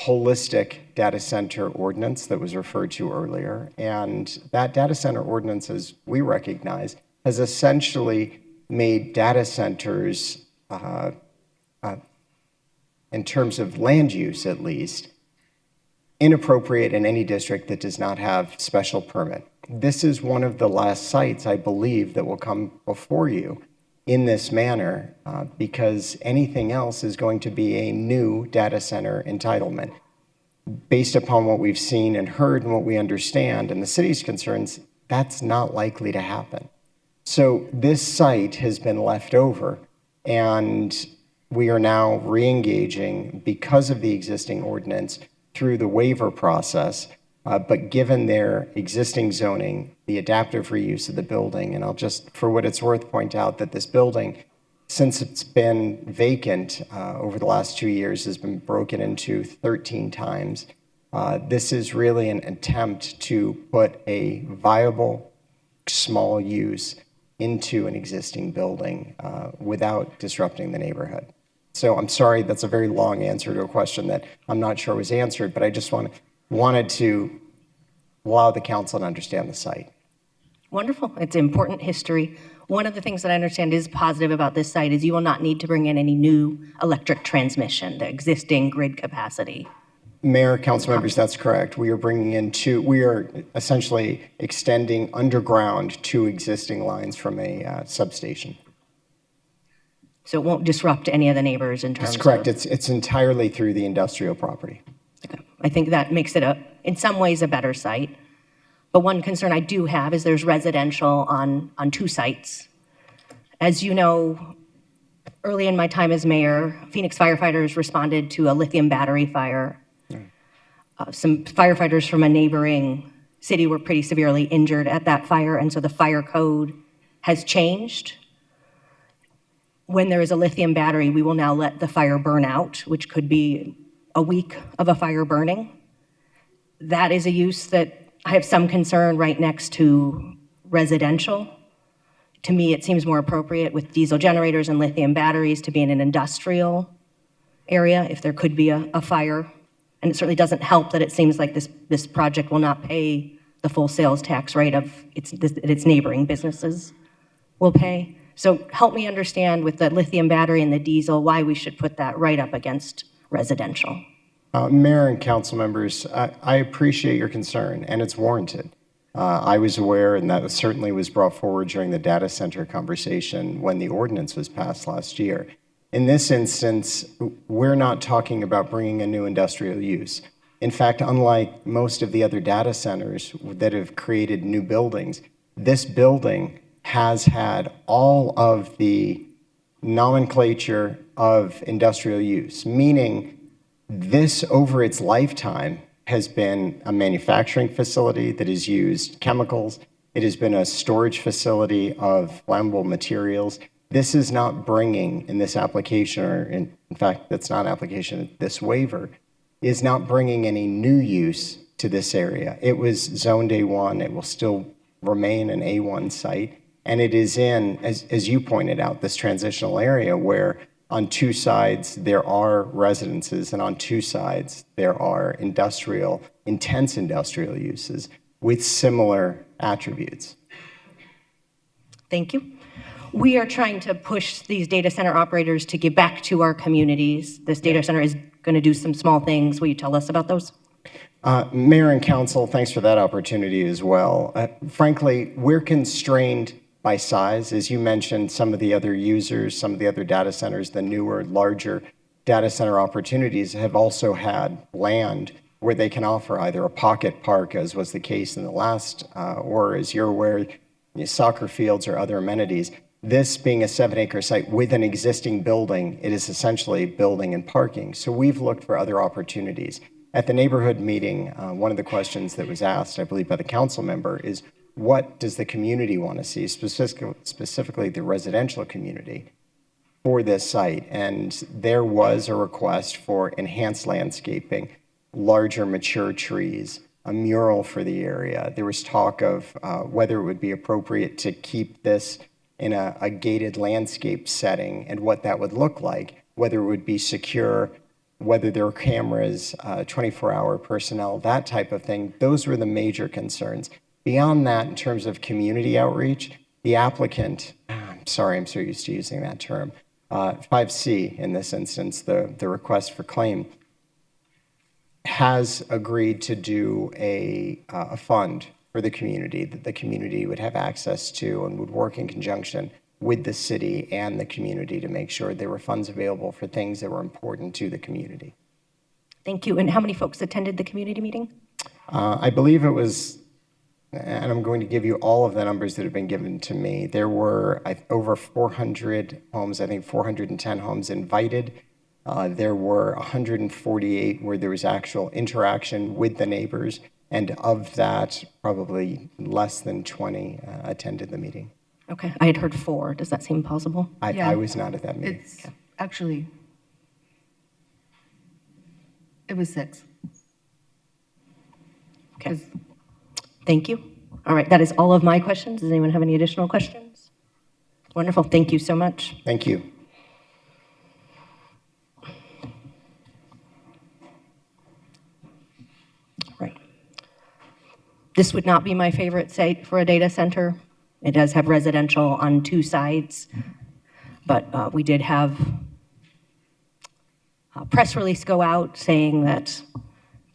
holistic data center ordinance that was referred to earlier. And that data center ordinance, as we recognize, has essentially made data centers, in terms of land use at least, inappropriate in any district that does not have special permit. This is one of the last sites, I believe, that will come before you in this manner, because anything else is going to be a new data center entitlement. Based upon what we've seen and heard and what we understand and the city's concerns, that's not likely to happen. So this site has been left over, and we are now re-engaging because of the existing ordinance through the waiver process, but given their existing zoning, the adaptive reuse of the building, and I'll just, for what it's worth, point out that this building since it's been vacant over the last 2 years, has been broken into 13 times. This is really an attempt to put a viable small use into an existing building without disrupting the neighborhood. So I'm sorry, that's a very long answer to a question that I'm not sure was answered, but I just wanted to allow the council to understand the site. Wonderful. It's important history. One of the things that I understand is positive about this site is you will not need to bring in any new electric transmission, the existing grid capacity. Mayor, council members, that's correct. We are essentially extending underground 2 existing lines from a substation. So it won't disrupt any of the neighbors in terms of... That's correct. It's entirely through the industrial property. Okay. I think that makes it, in some ways, a better site. But one concern I do have is there's residential on 2 sites. As you know, early in my time as mayor, Phoenix firefighters responded to a lithium battery fire. Some firefighters from a neighboring city were pretty severely injured at that fire, and so the fire code has changed. When there is a lithium battery, we will now let the fire burn out, which could be a week of a fire burning. That is a use that I have some concern right next to residential. To me, it seems more appropriate with diesel generators and lithium batteries to be in an industrial area if there could be a fire. And it certainly doesn't help that it seems like this project will not pay the full sales tax rate of its neighboring businesses will pay. So help me understand with the lithium battery and the diesel why we should put that right up against residential. Mayor and council members, I appreciate your concern, and it's warranted. I was aware, and that certainly was brought forward during the data center conversation when the ordinance was passed last year. In this instance, we're not talking about bringing a new industrial use. In fact, unlike most of the other data centers that have created new buildings, this building has had all of the nomenclature of industrial use, meaning this, over its lifetime, has been a manufacturing facility that has used chemicals. It has been a storage facility of flammable materials. This is not bringing, in this application, or in fact, that's not an application, this waiver, is not bringing any new use to this area. It was zoned A1. It will still remain an A1 site. And it is in, as you pointed out, this transitional area where on 2 sides there are residences and on 2 sides there are intense industrial uses with similar attributes. Thank you. We are trying to push these data center operators to give back to our communities. This data center is going to do some small things. Will you tell us about those? Mayor and council, thanks for that opportunity as well. Frankly, we're constrained by size. As you mentioned, some of the other users, some of the other data centers, the newer, larger data center opportunities have also had land where they can offer either a pocket park, as was the case in the last, or as you're aware, soccer fields or other amenities. This being a 7-acre site with an existing building, it is essentially building and parking. So we've looked for other opportunities. At the neighborhood meeting, one of the questions that was asked, I believe by the council member, is what does the community want to see, specifically the residential community, for this site? And there was a request for enhanced landscaping, larger mature trees, a mural for the area. There was talk of whether it would be appropriate to keep this in a gated landscape setting and what that would look like, whether it would be secure, whether there were cameras, 24-hour personnel, that type of thing. Those were the major concerns. Beyond that, in terms of community outreach, the applicant, I'm so used to using that term, 5C in this instance, the request for claim, has agreed to do a fund for the community that the community would have access to and would work in conjunction with the city and the community to make sure there were funds available for things that were important to the community. Thank you. And how many folks attended the community meeting? I believe it was, and I'm going to give you all of the numbers that have been given to me. There were over 400 homes, I think 410 homes invited. There were 148 where there was actual interaction with the neighbors. And of that, probably less than 20 attended the meeting. Okay, I had heard 4. Does that seem possible? I was not at that meeting. It's actually, it was 6. Okay. Thank you. All right, that is all of my questions. Does anyone have any additional questions? Wonderful. Thank you so much. Thank you. Right. This would not be my favorite site for a data center. It does have residential on 2 sides, but we did have a press release go out saying that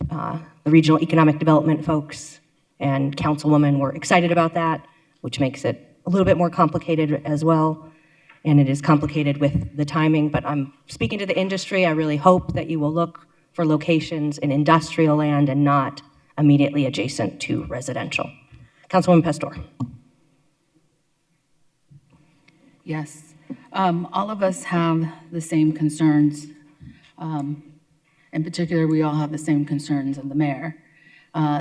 the regional economic development folks and councilwoman were excited about that, which makes it a little bit more complicated as well. And it is complicated with the timing, but I'm speaking to the industry. I really hope that you will look for locations in industrial land and not immediately adjacent to residential. Councilwoman Pastor. Yes. All of us have the same concerns. In particular, we all have the same concerns of the mayor.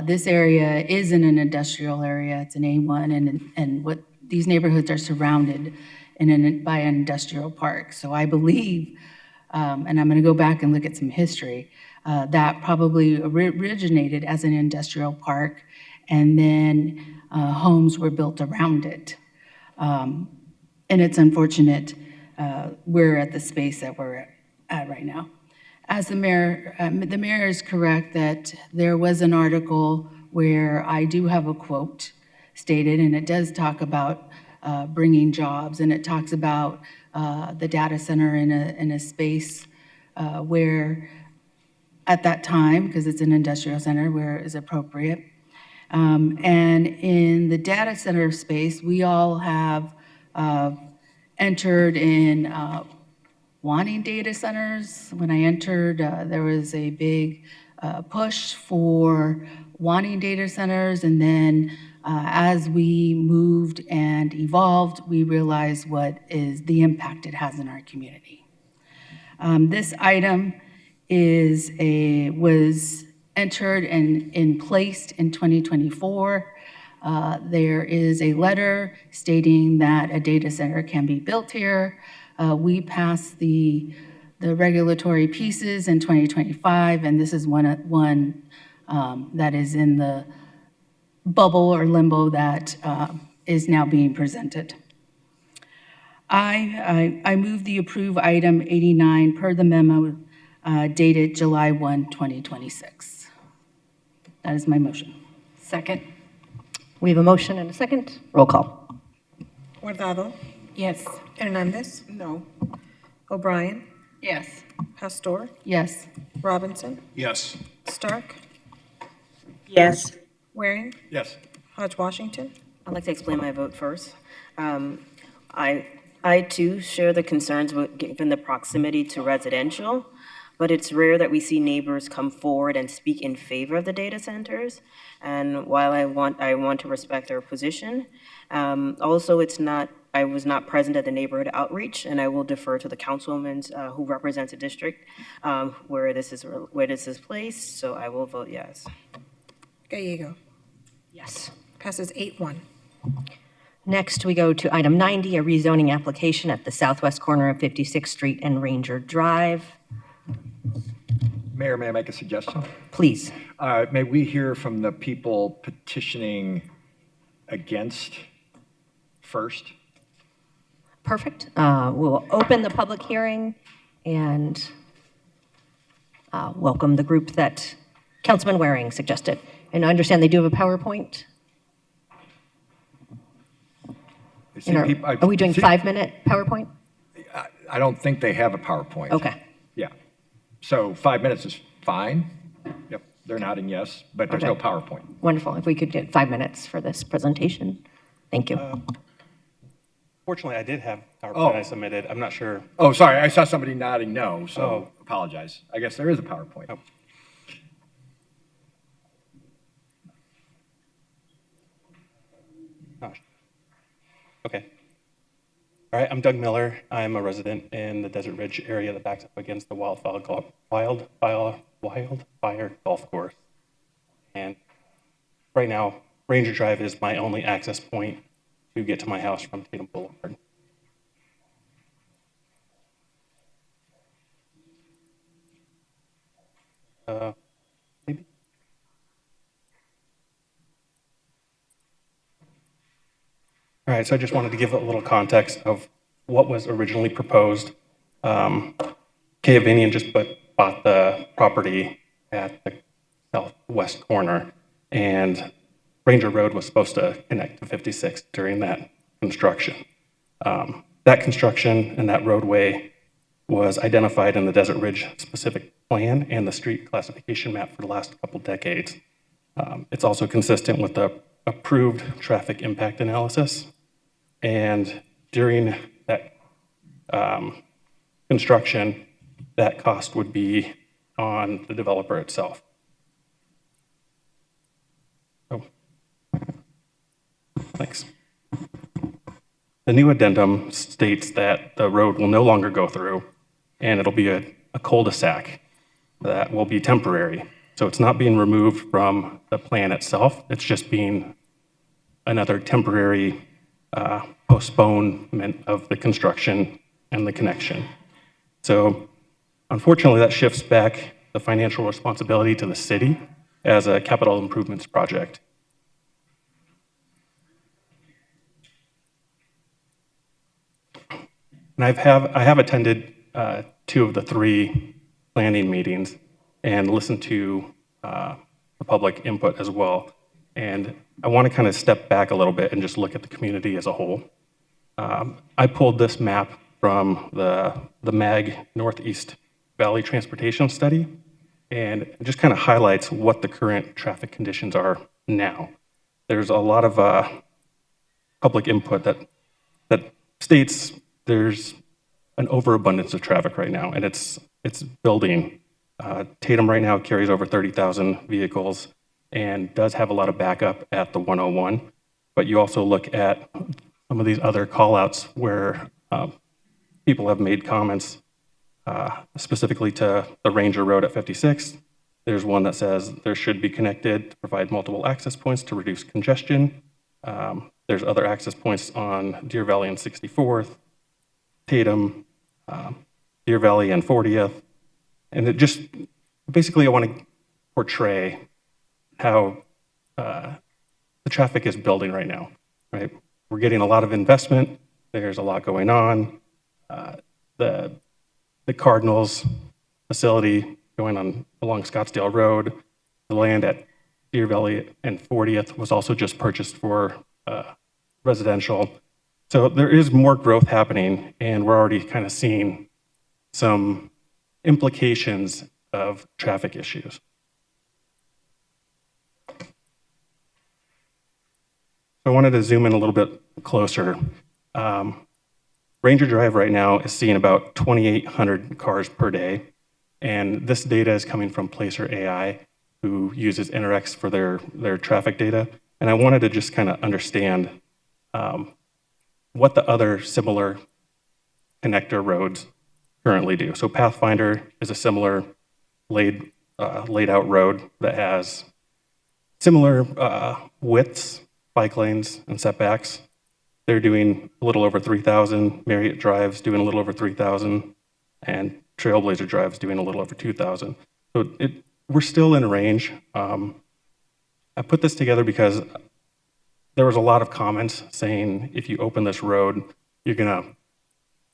This area is in an industrial area. It's an A1, and what these neighborhoods are surrounded by an industrial park. So I believe, and I'm going to go back and look at some history, that probably originated as an industrial park, and then homes were built around it. And it's unfortunate we're at the space that we're at right now. As the mayor is correct that there was an article where I do have a quote stated, and it does talk about bringing jobs, and it talks about the data center in a space where, at that time, because it's an industrial center, where it is appropriate. And in the data center space, we all have entered in wanting data centers. When I entered, there was a big push for wanting data centers, and then as we moved and evolved, we realized what is the impact it has in our community. This item was entered and placed in 2024. There is a letter stating that a data center can be built here. We passed the regulatory pieces in 2025, and this is one that is in the bubble or limbo that is now being presented. I move the approve item 89 per the memo dated July 1, 2026. That is my motion. Second. We have a motion and a second. Roll call. Guardado. Yes. Hernandez. No. O'Brien. Yes. Pastor. Yes. Robinson. Yes. Stark. Yes. Waring. Yes. Hodge Washington. I'd like to explain my vote first. I too share the concerns given the proximity to residential, but it's rare that we see neighbors come forward and speak in favor of the data centers. And while I want to respect their position, also I was not present at the neighborhood outreach, and I will defer to the councilwoman who represents the district where this is placed. So I will vote yes. Gallego. Yes. Passes 8-1. Next, we go to item 90, a rezoning application at the southwest corner of 56th Street and Ranger Drive. Mayor, may I make a suggestion? Please. May we hear from the people petitioning against first? Perfect. We'll open the public hearing and welcome the group that Councilman Waring suggested. And I understand they do have a PowerPoint. Are we doing 5-minute PowerPoint? I don't think they have a PowerPoint. Okay. Yeah. So 5 minutes is fine. Yep, they're nodding yes, but there's no PowerPoint. Wonderful. If we could get 5 minutes for this presentation. Thank you. Fortunately, I did have PowerPoint I submitted. I'm not sure. Oh, sorry. I saw somebody nodding no, so apologize. I guess there is a PowerPoint. Oh. Gosh. Okay. All right, I'm Doug Miller. I'm a resident in the Desert Ridge area that backs up against the Wildfire Golf Course. And right now, Ranger Drive is my only access point to get to my house from Tatum Boulevard. Maybe. All right, so I just wanted to give a little context of what was originally proposed. K. Avinian just bought the property at the southwest corner, and Ranger Road was supposed to connect to 56 during that construction. That construction and that roadway was identified in the Desert Ridge specific plan and the street classification map for the last couple decades. It's also consistent with the approved traffic impact analysis. And during that construction, that cost would be on the developer itself. Oh, thanks. The new addendum states that the road will no longer go through, and it'll be a cul-de-sac that will be temporary. So it's not being removed from the plan itself, it's just being another temporary postponement of the construction and the connection. So unfortunately, that shifts back the financial responsibility to the city as a capital improvements project. And I have attended 2 of the 3 planning meetings and listened to the public input as well. And I want to kind of step back a little bit and just look at the community as a whole. I pulled this map from the MAG Northeast Valley Transportation Study, and it just kind of highlights what the current traffic conditions are now. There's a lot of public input that states there's an overabundance of traffic right now, and it's building. Tatum right now carries over 30,000 vehicles and does have a lot of backup at the 101. But you also look at some of these other callouts where people have made comments specifically to the Ranger Road at 56. There's one that says there should be connected to provide multiple access points to reduce congestion. There's other access points on Deer Valley and 64th, Tatum, Deer Valley and 40th. And it just, basically I want to portray how the traffic is building right now, right? We're getting a lot of investment. There's a lot going on. The Cardinals facility going on along Scottsdale Road, the land at Deer Valley and 40th was also just purchased for residential. So there is more growth happening, and we're already kind of seeing some implications of traffic issues. I wanted to zoom in a little bit closer. Ranger Drive right now is seeing about 2,800 cars per day, and this data is coming from Placer AI, who uses Interx for their traffic data. And I wanted to just kind of understand what the other similar connector roads currently do. So Pathfinder is a similar laid out road that has similar widths, bike lanes, and setbacks. They're doing a little over 3,000. Marriott Drive's doing a little over 3,000, and Trailblazer Drive's doing a little over 2,000. So we're still in range. I put this together because there was a lot of comments saying if you open this road, you're going to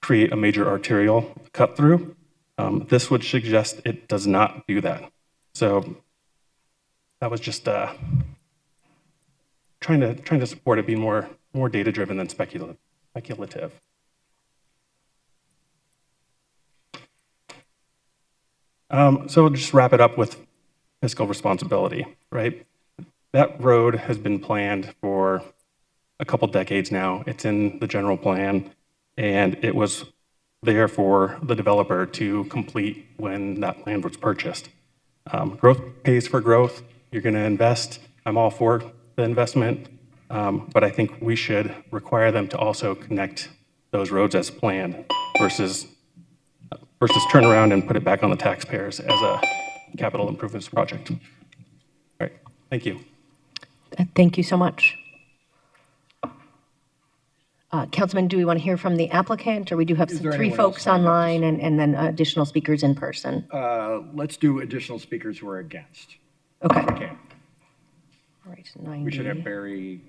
create a major arterial cut through. This would suggest it does not do that. So that was just trying to support it being more data driven than speculative. So just wrap it up with fiscal responsibility, right? That road has been planned for a couple decades now. It's in the general plan, and it was there for the developer to complete when that land was purchased. Growth pays for growth. You're going to invest. I'm all for the investment, but I think we should require them to also connect those roads as planned versus turn around and put it back on the taxpayers as a capital improvements project. All right, thank you. Thank you so much. Councilman, do we want to hear from the applicant, or we do have Is there three anyone else folks signed up to online and then additional speakers in person? Let's do additional speakers who are against. Okay. If we can. All right, 90. We should have Barry.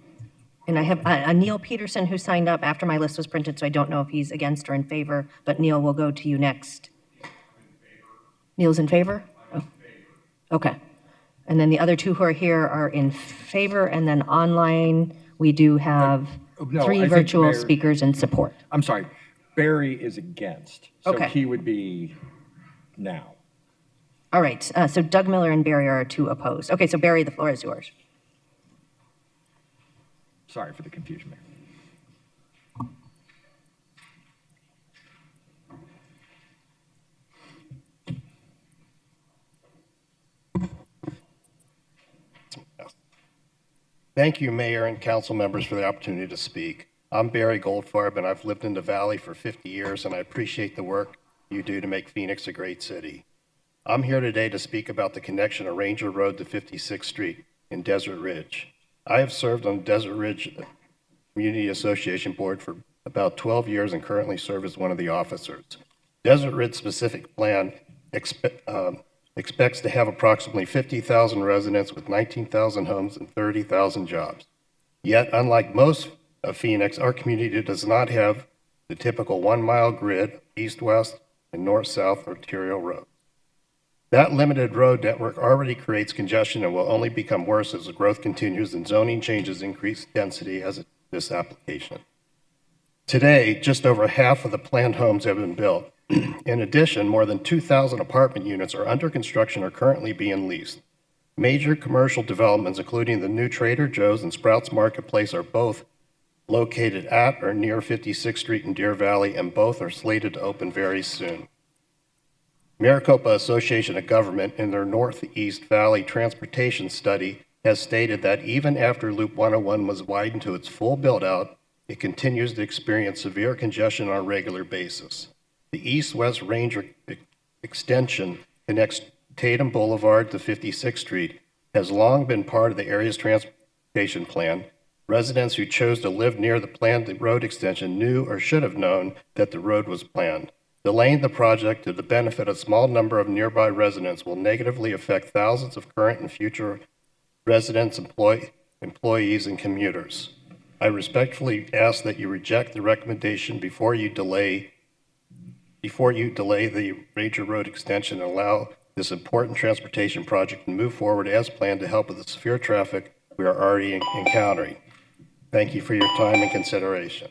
And I have Neil Peterson, who signed up after my list was printed, so I don't know if he's against or in favor, but Neil, we'll go to you next. Neil's in favor? Oh. Okay. And then the other two who are here are in favor, and then online, we do have No, I three think virtual Barry- speakers in support. I'm sorry, Barry is against. So Okay. he would be now. All right, so Doug Miller and Barry are two opposed. Okay, so Barry, the floor is yours. Sorry for the confusion, Mayor. Thank you, Mayor and council members, for the opportunity to speak. I'm Barry Goldfarb, and I've lived in the Valley for 50 years, and I appreciate the work you do to make Phoenix a great city. I'm here today to speak about the connection of Ranger Road to 56th Street in Desert Ridge. I have served on Desert Ridge Community Association Board for about 12 years and currently serve as one of the officers. Desert Ridge specific plan expects to have approximately 50,000 residents with 19,000 homes and 30,000 jobs. Yet, unlike most of Phoenix, our community does not have the typical 1-mile grid, east-west and north-south arterial roads. That limited road network already creates congestion and will only become worse as the growth continues and zoning changes increase density as this application. Today, just over half of the planned homes have been built. In addition, more than 2,000 apartment units are under construction or currently being leased. Major commercial developments, including the new Trader Joe's and Sprouts Marketplace, are both located at or near 56th Street in Deer Valley, and both are slated to open very soon. Maricopa Association of Government, in their Northeast Valley Transportation Study, has stated that even after Loop 101 was widened to its full build-out, it continues to experience severe congestion on a regular basis. The east-west Ranger extension connects Tatum Boulevard to 56th Street, has long been part of the area's transportation plan. Residents who chose to live near the planned road extension knew or should have known that the road was planned. Delaying the project to the benefit of a small number of nearby residents will negatively affect thousands of current and future residents, employees, and commuters. I respectfully ask that you reject the recommendation before you delay the Ranger Road extension and allow this important transportation project to move forward as planned to help with the severe traffic we are already encountering. Thank you for your time and consideration.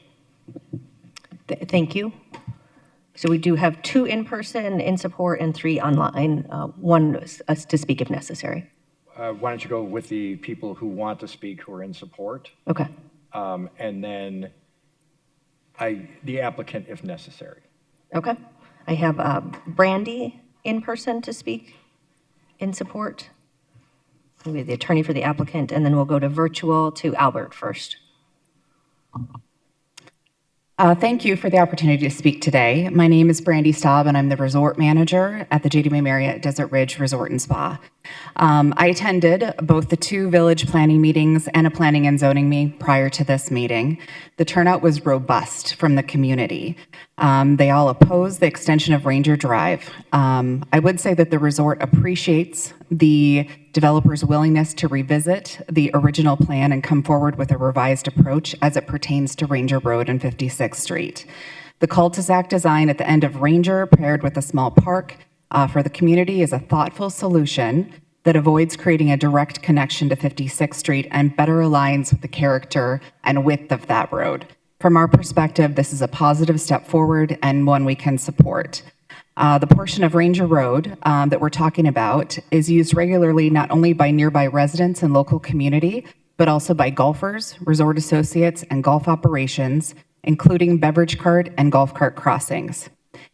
Thank you. So we do have two in person in support and three online, one to speak if necessary. Why don't you go with the people who want to speak who are in support? Okay. And then the applicant if necessary. Okay. I have Brandy in person to speak in support. We have the attorney for the applicant, and then we'll go to virtual to Albert first. Thank you for the opportunity to speak today. My name is Brandy Staub, and I'm the resort manager at the JW Marriott Desert Ridge Resort and Spa. I attended both the two village planning meetings and a planning and zoning meeting prior to this meeting. The turnout was robust from the community. They all opposed the extension of Ranger Drive. I would say that the resort appreciates the developer's willingness to revisit the original plan and come forward with a revised approach as it pertains to Ranger Road and 56th Street. The cul-de-sac design at the end of Ranger, paired with a small park for the community, is a thoughtful solution that avoids creating a direct connection to 56th Street and better aligns with the character and width of that road. From our perspective, this is a positive step forward and one we can support. The portion of Ranger Road that we're talking about is used regularly not only by nearby residents and local community, but also by golfers, resort associates, and golf operations, including beverage cart and golf cart crossings.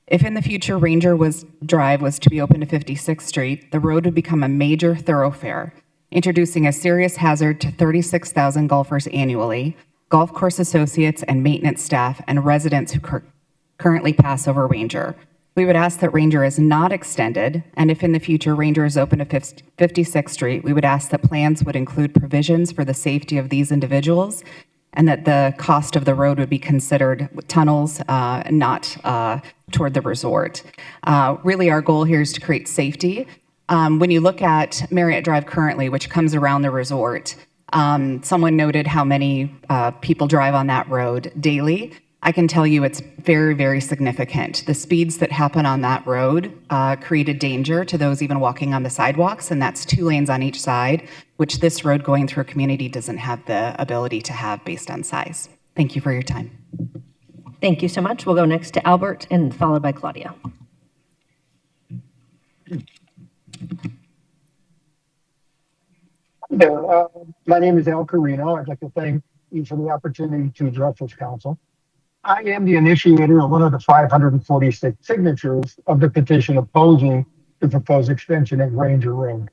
If in the future Ranger Drive was to be open to 56th Street, the road would become a major thoroughfare, introducing a serious hazard to 36,000 golfers annually, golf course associates and maintenance staff, and residents who currently pass over Ranger. We would ask that Ranger is not extended, and if in the future Ranger is open to 56th Street, we would ask that plans would include provisions for the safety of these individuals and that the cost of the road would be considered tunnels, not toward the resort. Really, our goal here is to create safety. When you look at Marriott Drive currently, which comes around the resort, someone noted how many people drive on that road daily. I can tell you it's very, very significant. The speeds that happen on that road create a danger to those even walking on the sidewalks, and that's 2 lanes on each side, which this road going through a community doesn't have the ability to have based on size. Thank you for your time. Thank you so much. We'll go next to Albert and followed by Claudia. There, my name is Al Carino. I'd like to thank you for the opportunity to address this council. I am the initiator of one of the 546 signatures of the petition opposing the proposed extension of Ranger Road.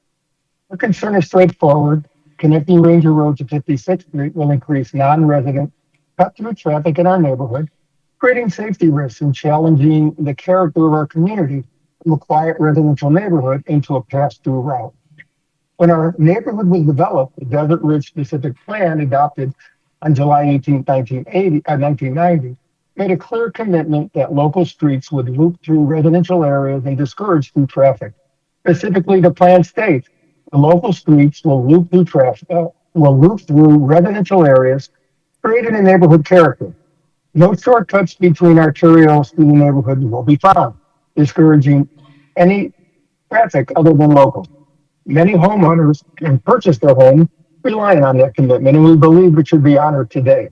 The concern is straightforward. Connecting Ranger Road to 56th Street will increase non-resident cut-through traffic in our neighborhood, creating safety risks and challenging the character of our community from a quiet residential neighborhood into a pass-through route. When our neighborhood was developed, the Desert Ridge Specific Plan, adopted on July 18, 1990, made a clear commitment that local streets would loop through residential areas and discourage through traffic. Specifically, the plan states the local streets will loop through residential areas, creating a neighborhood character. No shortcuts between arterial street neighborhoods will be found, discouraging any traffic other than local. Many homeowners can purchase their home relying on that commitment, and we believe it should be honored today.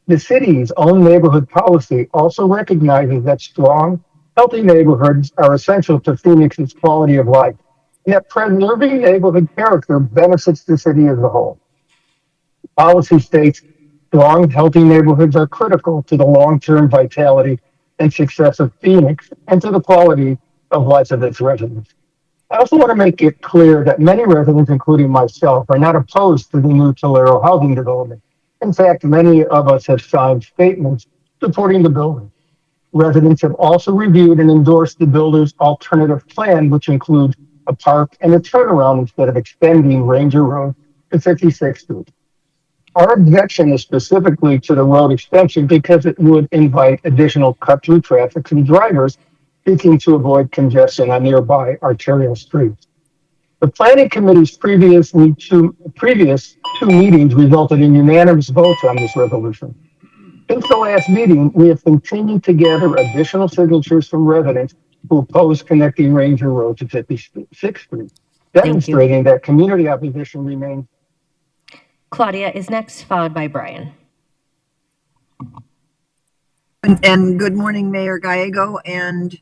The city's own neighborhood policy also recognizes that strong, healthy neighborhoods are essential to Phoenix's quality of life, and that preserving neighborhood character benefits the city as a whole. The policy states strong, healthy neighborhoods are critical to the long-term vitality and success of Phoenix and to the quality of life of its residents. I also want to make it clear that many residents, including myself, are not opposed to the new Tolero housing development. In fact, many of us have signed statements supporting the building. Residents have also reviewed and endorsed the builder's alternative plan, which includes a park and a turnaround instead of extending Ranger Road to 56th Street. Our objection is specifically to the road extension because it would invite additional cut-through traffic from drivers seeking to avoid congestion on nearby arterial streets. The planning committee's previous two meetings resulted in unanimous votes on this resolution. Since the last meeting, we have continued to gather additional signatures from residents who oppose connecting Ranger Road to 56th Street, demonstrating that community opposition remains. Claudia is next, followed by Brian. And good morning, Mayor Gallego and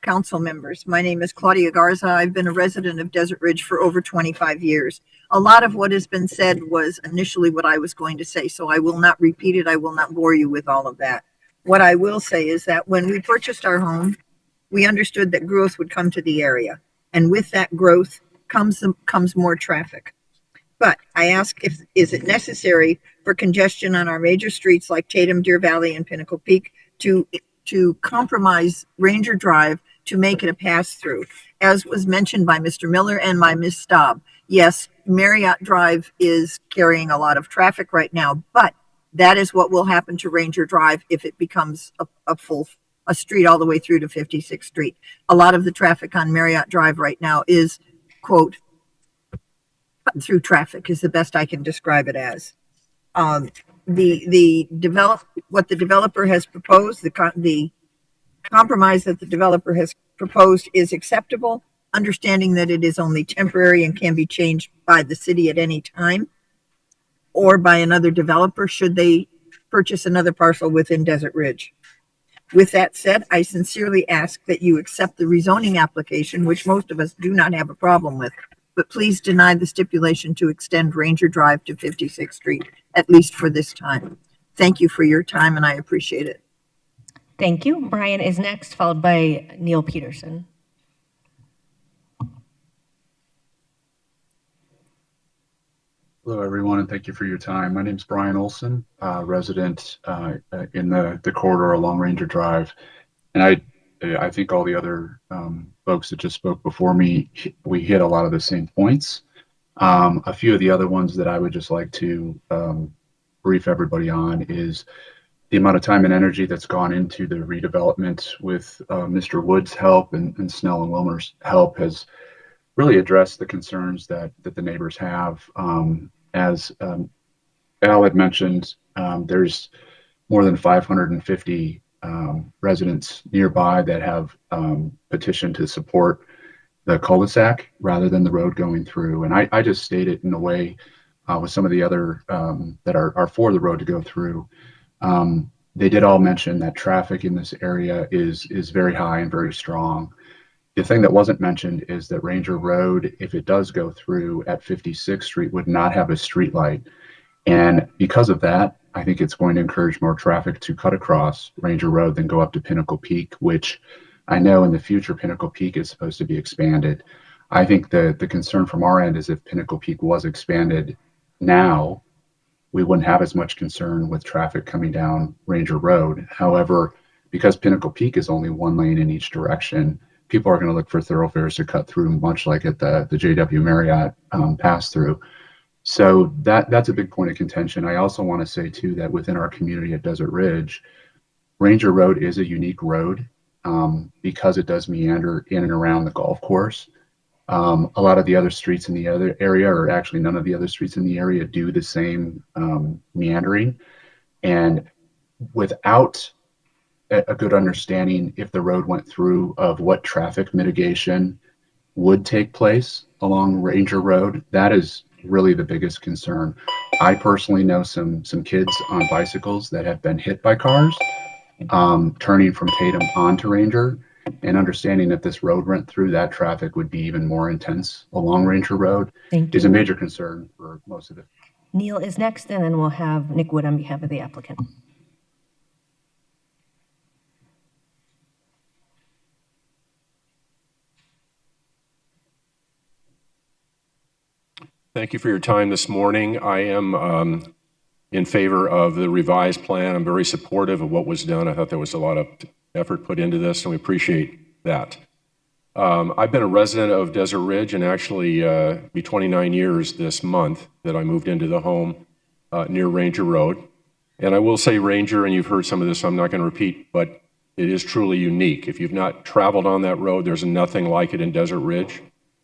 council members. My name is Claudia Garza. I've been a resident of Desert Ridge for over 25 years. A lot of what has been said was initially what I was going to say, so I will not repeat it. I will not bore you with all of that. What I will say is that when we purchased our home, we understood that growth would come to the area. And with that growth comes more traffic. But I ask, is it necessary for congestion on our major streets like Tatum, Deer Valley, and Pinnacle Peak to compromise Ranger Drive to make it a pass-through? As was mentioned by Mr. Miller and by Ms. Staub, yes, Marriott Drive is carrying a lot of traffic right now, but that is what will happen to Ranger Drive if it becomes a street all the way through to 56th Street. A lot of the traffic on Marriott Drive right now is, quote, through traffic is the best I can describe it as. What the developer has proposed, the compromise that the developer has proposed is acceptable, understanding that it is only temporary and can be changed by the city at any time or by another developer should they purchase another parcel within Desert Ridge. With that said, I sincerely ask that you accept the rezoning application, which most of us do not have a problem with, but please deny the stipulation to extend Ranger Drive to 56th Street, at least for this time. Thank you for your time, and I appreciate it. Thank you. Brian is next, followed by Neil Peterson. Hello, everyone, and thank you for your time. My name is Brian Olson, resident in the corridor along Ranger Drive. And I think all the other folks that just spoke before me, we hit a lot of the same points. A few of the other ones that I would just like to brief everybody on is the amount of time and energy that's gone into the redevelopment with Mr. Wood's help and Snell and Wilmer's help has really addressed the concerns that the neighbors have. As Al had mentioned, there's more than 550 residents nearby that have petitioned to support the cul-de-sac rather than the road going through. And I just stated in a way with some of the other that are for the road to go through. They did all mention that traffic in this area is very high and very strong. The thing that wasn't mentioned is that Ranger Road, if it does go through at 56th Street, would not have a street light. And because of that, I think it's going to encourage more traffic to cut across Ranger Road than go up to Pinnacle Peak, which I know in the future Pinnacle Peak is supposed to be expanded. I think the concern from our end is if Pinnacle Peak was expanded now, we wouldn't have as much concern with traffic coming down Ranger Road. However, because Pinnacle Peak is only one lane in each direction, people are going to look for thoroughfares to cut through, much like at the JW Marriott pass through. So that's a big point of contention. I also want to say too that within our community at Desert Ridge, Ranger Road is a unique road because it does meander in and around the golf course. A lot of the other streets in the other area, or actually none of the other streets in the area, do the same meandering. And without a good understanding, if the road went through, of what traffic mitigation would take place along Ranger Road, that is really the biggest concern. I personally know some kids on bicycles that have been hit by cars turning from Tatum onto Ranger, and understanding that this road went through, that traffic would be even more intense along Ranger Road is a major concern for most of it. Neil is next, and then we'll have Nick Wood on behalf of the applicant. Thank you for your time this morning. I am in favor of the revised plan. I'm very supportive of what was done. I thought there was a lot of effort put into this, and we appreciate that. I've been a resident of Desert Ridge, and actually be 29 years this month that I moved into the home near Ranger Road. And I will say Ranger, and you've heard some of this, so I'm not going to repeat, but it is truly unique. If you've not traveled on that road, there's nothing like it in Desert Ridge.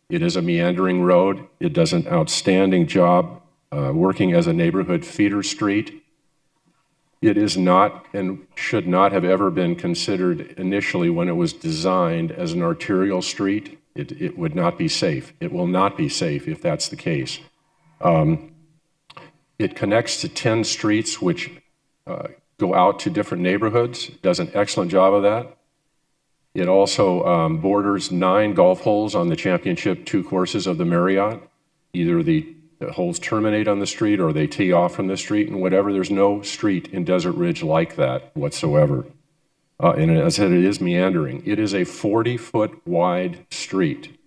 It is a meandering road. It does an outstanding job working as a neighborhood feeder street. It is not and should not have ever been considered initially when it was designed as an arterial street. It would not be safe. It will not be safe if that's the case. It connects to 10 streets which go out to different neighborhoods. It does an excellent job of that. It also borders 9 golf holes on the championship 2 courses of the Marriott. Either the holes terminate on the street or they tee off from the street, and whatever. There's no street in Desert Ridge like that whatsoever. And as I said, it is meandering. It is a 40-foot wide street.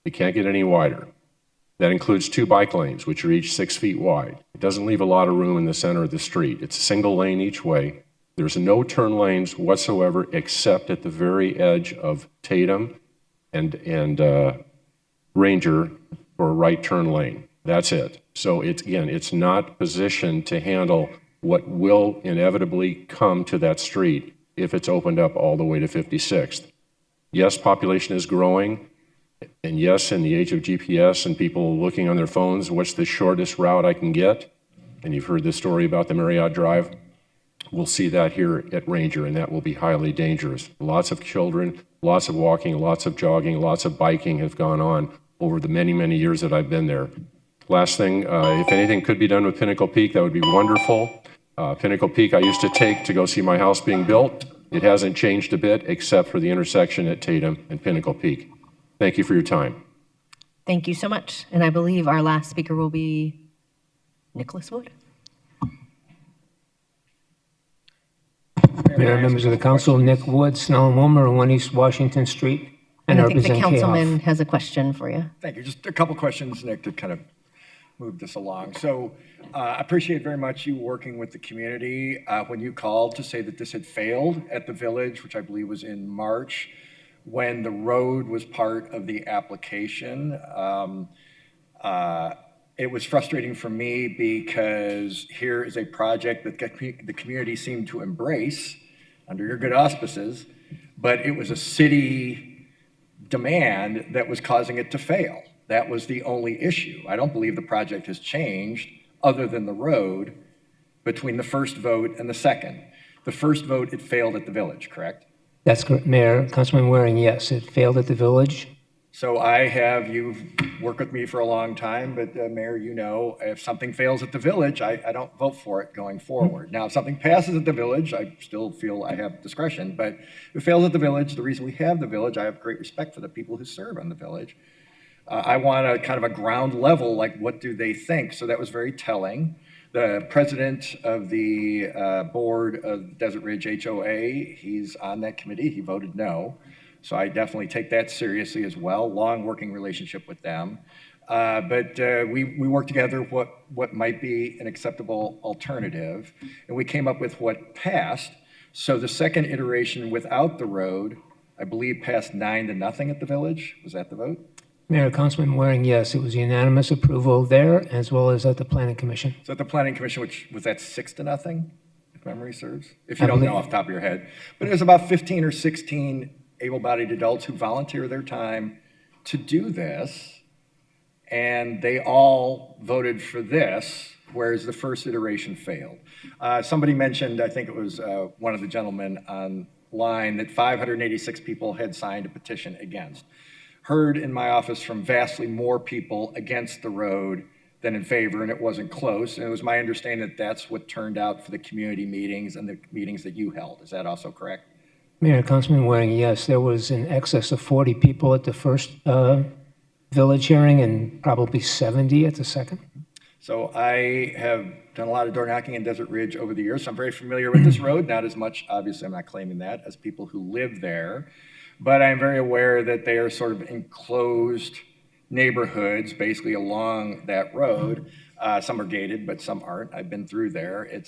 It can't get any wider. That includes 2 bike lanes, which are each 6 feet wide. It doesn't leave a lot of room in the center of the street. It's a single lane each way. There's no turn lanes whatsoever except at the very edge of Tatum and Ranger for a right turn lane. That's it. So it's not positioned to handle what will inevitably come to that street if it's opened up all the way to 56th. Yes, population is growing. And yes, in the age of GPS and people looking on their phones, what's the shortest route I can get? And you've heard the story about the Marriott Drive. We'll see that here at Ranger, and that will be highly dangerous. Lots of children, lots of walking, lots of jogging, lots of biking have gone on over the many, many years that I've been there. Last thing, if anything could be done with Pinnacle Peak, that would be wonderful. Pinnacle Peak I used to take to go see my house being built. It hasn't changed a bit except for the intersection at Tatum and Pinnacle Peak. Thank you for your time. Thank you so much. And I believe our last speaker will be Nicholas Wood. Mayor, members of the council, Nick Wood, Snell and Wilmer, 1 East Washington Street. And I think the represent councilman has a question for you. Thank you. Just a couple questions, Nick, to kind of move this along. So I appreciate very much you working with the community. When you called to say that this had failed at the village, which I believe was in March, when the road was part of the application, It was frustrating for me because here is a project that the community seemed to embrace under your good auspices, but it was a city demand that was causing it to fail. That was the only issue. I don't believe the project has changed other than the road between the first vote and the second. The first vote, it failed at the village, correct? That's correct, Mayor. Councilman Waring, yes, it failed at the village. So you've worked with me for a long time, but Mayor, you know, if something fails at the village, I don't vote for it going forward. Now, if something passes at the village, I still feel I have discretion, but if it fails at the village, the reason we have the village, I have great respect for the people who serve on the village. I want a kind of a ground level, like what do they think? So that was very telling. The president of the board of Desert Ridge HOA, he's on that committee, he voted no. So I definitely take that seriously as well, long working relationship with them. But we worked together what might be an acceptable alternative, and we came up with what passed. So the second iteration without the road, I believe passed 9-0 at the village. Was that the vote? Mayor, Councilman Waring, yes, it was unanimous approval there as well as at the Planning Commission. So at the Planning Commission, which was that 6-0, if memory serves? If you don't know off the top of your head. But it was about 15 or 16 able-bodied adults who volunteer their time to do this, and they all voted for this, whereas the first iteration failed. Somebody mentioned, I think it was one of the gentlemen online, that 586 people had signed a petition against. Heard in my office from vastly more people against the road than in favor, and it wasn't close. And it was my understanding that that's what turned out for the community meetings and the meetings that you held. Is that also correct? Mayor, Councilman Waring, yes, there was in excess of 40 people at the first village hearing and probably 70 at the second. So I have done a lot of door knocking in Desert Ridge over the years, so I'm very familiar with this road, not as much, obviously I'm not claiming that, as people who live there, but I'm very aware that they are sort of enclosed neighborhoods basically along that road. Some are gated, but some aren't. I've been through there.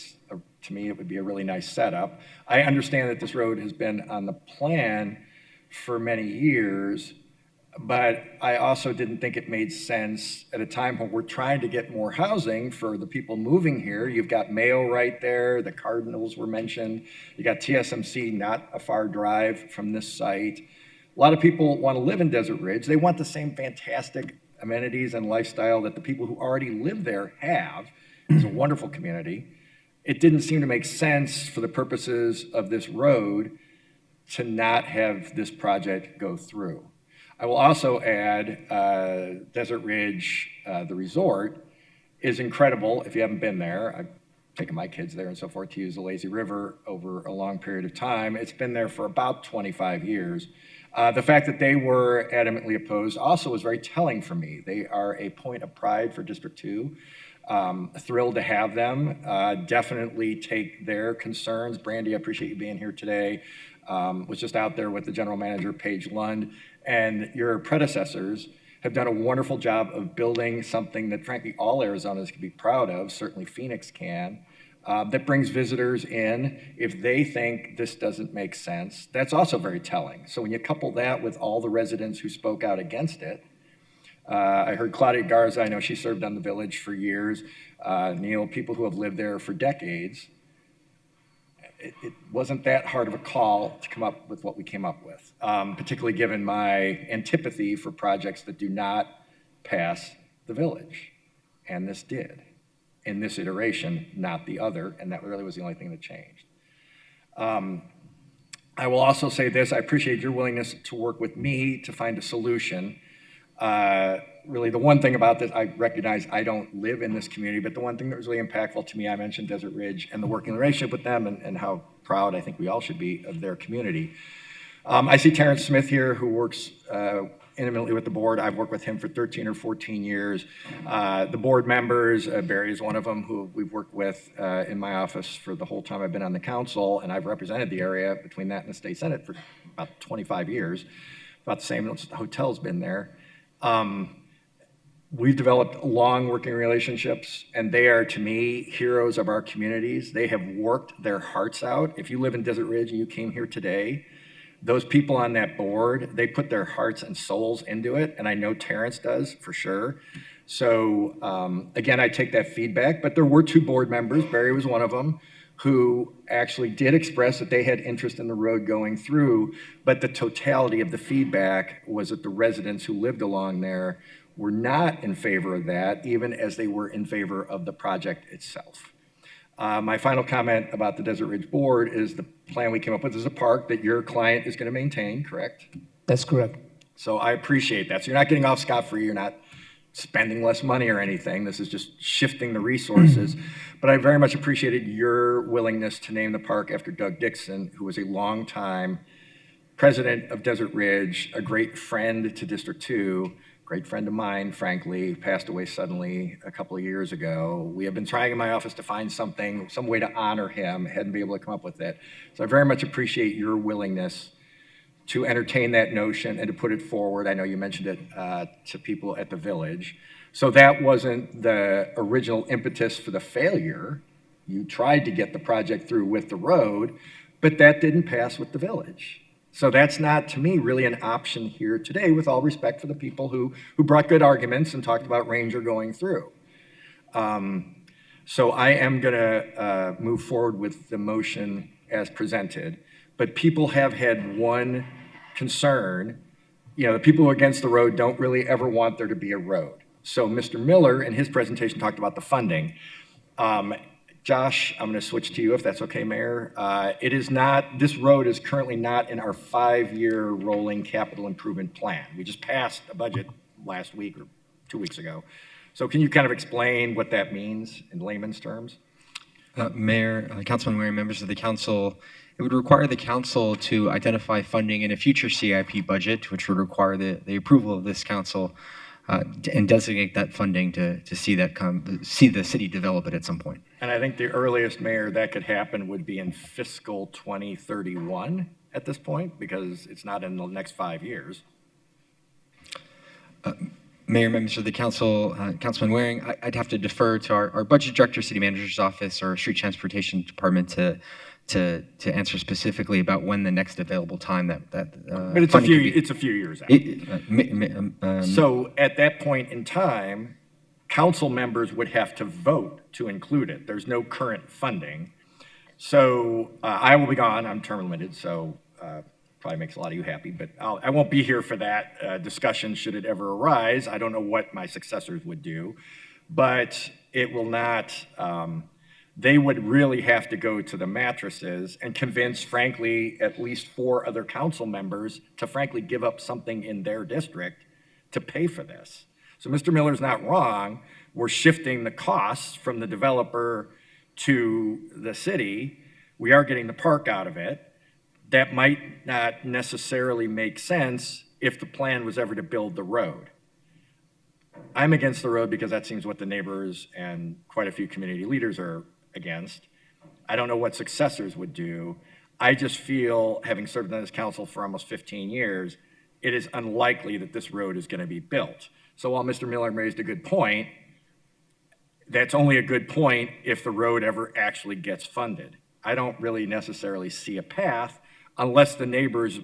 To me, it would be a really nice setup. I understand that this road has been on the plan for many years, but I also didn't think it made sense at a time when we're trying to get more housing for the people moving here. You've got Mayo right there, the Cardinals were mentioned. You got TSMC, not a far drive from this site. A lot of people want to live in Desert Ridge. They want the same fantastic amenities and lifestyle that the people who already live there have. It's a wonderful community. It didn't seem to make sense for the purposes of this road to not have this project go through. I will also add Desert Ridge, the resort, is incredible if you haven't been there. I've taken my kids there and so forth to use the lazy river over a long period of time. It's been there for about 25 years. The fact that they were adamantly opposed also was very telling for me. They are a point of pride for District 2. Thrilled to have them. Definitely take their concerns. Brandy, I appreciate you being here today. Was just out there with the general manager, Paige Lund, and your predecessors have done a wonderful job of building something that frankly all Arizonans can be proud of, certainly Phoenix can, that brings visitors in. If they think this doesn't make sense, that's also very telling. So when you couple that with all the residents who spoke out against it, I heard Claudia Garza, I know she served on the village for years, Neil, people who have lived there for decades. It wasn't that hard of a call to come up with what we came up with, particularly given my antipathy for projects that do not pass the village. And this did, in this iteration, not the other, and that really was the only thing that changed. I will also say this, I appreciate your willingness to work with me to find a solution. Really, the one thing about this, I recognize I don't live in this community, but the one thing that was really impactful to me, I mentioned Desert Ridge and the working relationship with them and how proud I think we all should be of their community. I see Terrence Smith here, who works intimately with the board. I've worked with him for 13 or 14 years. The board members, Barry is one of them, who we've worked with in my office for the whole time I've been on the council, and I've represented the area between that and the state senate for about 25 years. About the same as the hotel's been there. We've developed long working relationships, and they are, to me, heroes of our communities. They have worked their hearts out. If you live in Desert Ridge and you came here today, those people on that board, they put their hearts and souls into it, and I know Terrence does for sure. So again, I take that feedback, but there were 2 board members, Barry was one of them, who actually did express that they had interest in the road going through, but the totality of the feedback was that the residents who lived along there were not in favor of that, even as they were in favor of the project itself. My final comment about the Desert Ridge Board is the plan we came up with is a park that your client is going to maintain, correct? That's correct. So I appreciate that. So you're not getting off scot-free, you're not spending less money or anything. This is just shifting the resources. But I very much appreciated your willingness to name the park after Doug Dixon, who was a longtime president of Desert Ridge, a great friend to District 2, great friend of mine, frankly, passed away suddenly a couple of years ago. We have been trying in my office to find some way to honor him, hadn't been able to come up with it. So I very much appreciate your willingness to entertain that notion and to put it forward. I know you mentioned it to people at the village. So that wasn't the original impetus for the failure. You tried to get the project through with the road, but that didn't pass with the village. So that's not, to me, really an option here today, with all respect for the people who brought good arguments and talked about Ranger going through. So I am gonna move forward with the motion as presented, but people have had one concern. You know, the people who are against the road don't really ever want there to be a road. So Mr. Miller, in his presentation, talked about the funding. Josh, I'm going to switch to you if that's okay, Mayor. It is not, this road is currently not in our 5-year rolling capital improvement plan. We just passed a budget last week or 2 weeks ago. So can you kind of explain what that means in layman's terms? Mayor, Councilman Waring, members of the council, it would require the council to identify funding in a future CIP budget, which would require the approval of this council and designate that funding to see the city develop it at some point. And I think the earliest, Mayor, that could happen would be in fiscal 2031 at this point, because it's not in the next 5 years. Mayor, members of the council, Councilman Waring, I'd have to defer to our budget director, city manager's office, or street transportation department to answer specifically about when the next available time that but it's a few years out. So at that point in time, council members would have to vote to include it. There's no current funding. So I will be gone. I'm term limited, so probably makes a lot of you happy, but I won't be here for that discussion should it ever arise. I don't know what my successors would do, but it will not, they would really have to go to the mattresses and convince, frankly, at least 4 other council members to frankly give up something in their district to pay for this. So Mr. Miller's not wrong. We're shifting the costs from the developer to the city. We are getting the park out of it. That might not necessarily make sense if the plan was ever to build the road. I'm against the road because that seems what the neighbors and quite a few community leaders are against. I don't know what successors would do. I just feel, having served on this council for almost 15 years, it is unlikely that this road is going to be built. So while Mr. Miller raised a good point, that's only a good point if the road ever actually gets funded. I don't really necessarily see a path unless the neighbors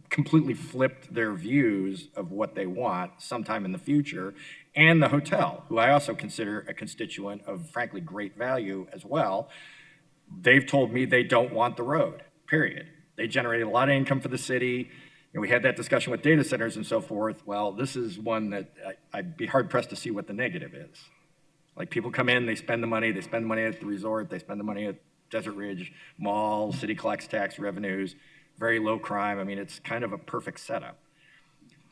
completely flipped their views of what they want sometime in the future, and the hotel, who I also consider a constituent of, frankly, great value as well. They've told me they don't want the road, period. They generated a lot of income for the city, and we had that discussion with data centers and so forth. Well, this is one that I'd be hard-pressed to see what the negative is. Like, people come in, they spend the money at the resort, they spend the money at Desert Ridge Mall, city collects tax revenues, very low crime. I mean, it's kind of a perfect setup.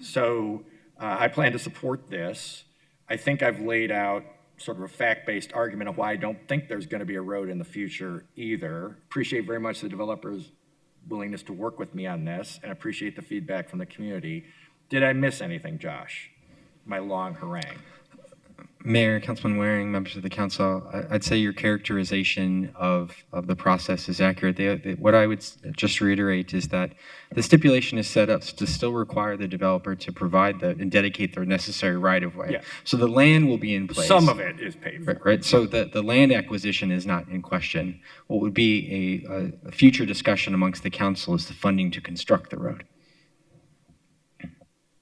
So I plan to support this. I think I've laid out sort of a fact-based argument of why I don't think there's going to be a road in the future either. Appreciate very much the developer's willingness to work with me on this, and appreciate the feedback from the community. Did I miss anything, Josh? My long harangue. Mayor, Councilman Waring, members of the council, I'd say your characterization of the process is accurate. What I would just reiterate is that the stipulation is set up to still require the developer to provide and dedicate their necessary right-of-way. Yeah. So the land will be in place. Some of it is paid for. Right. So the land acquisition is not in question. What would be a future discussion amongst the council is the funding to construct the road.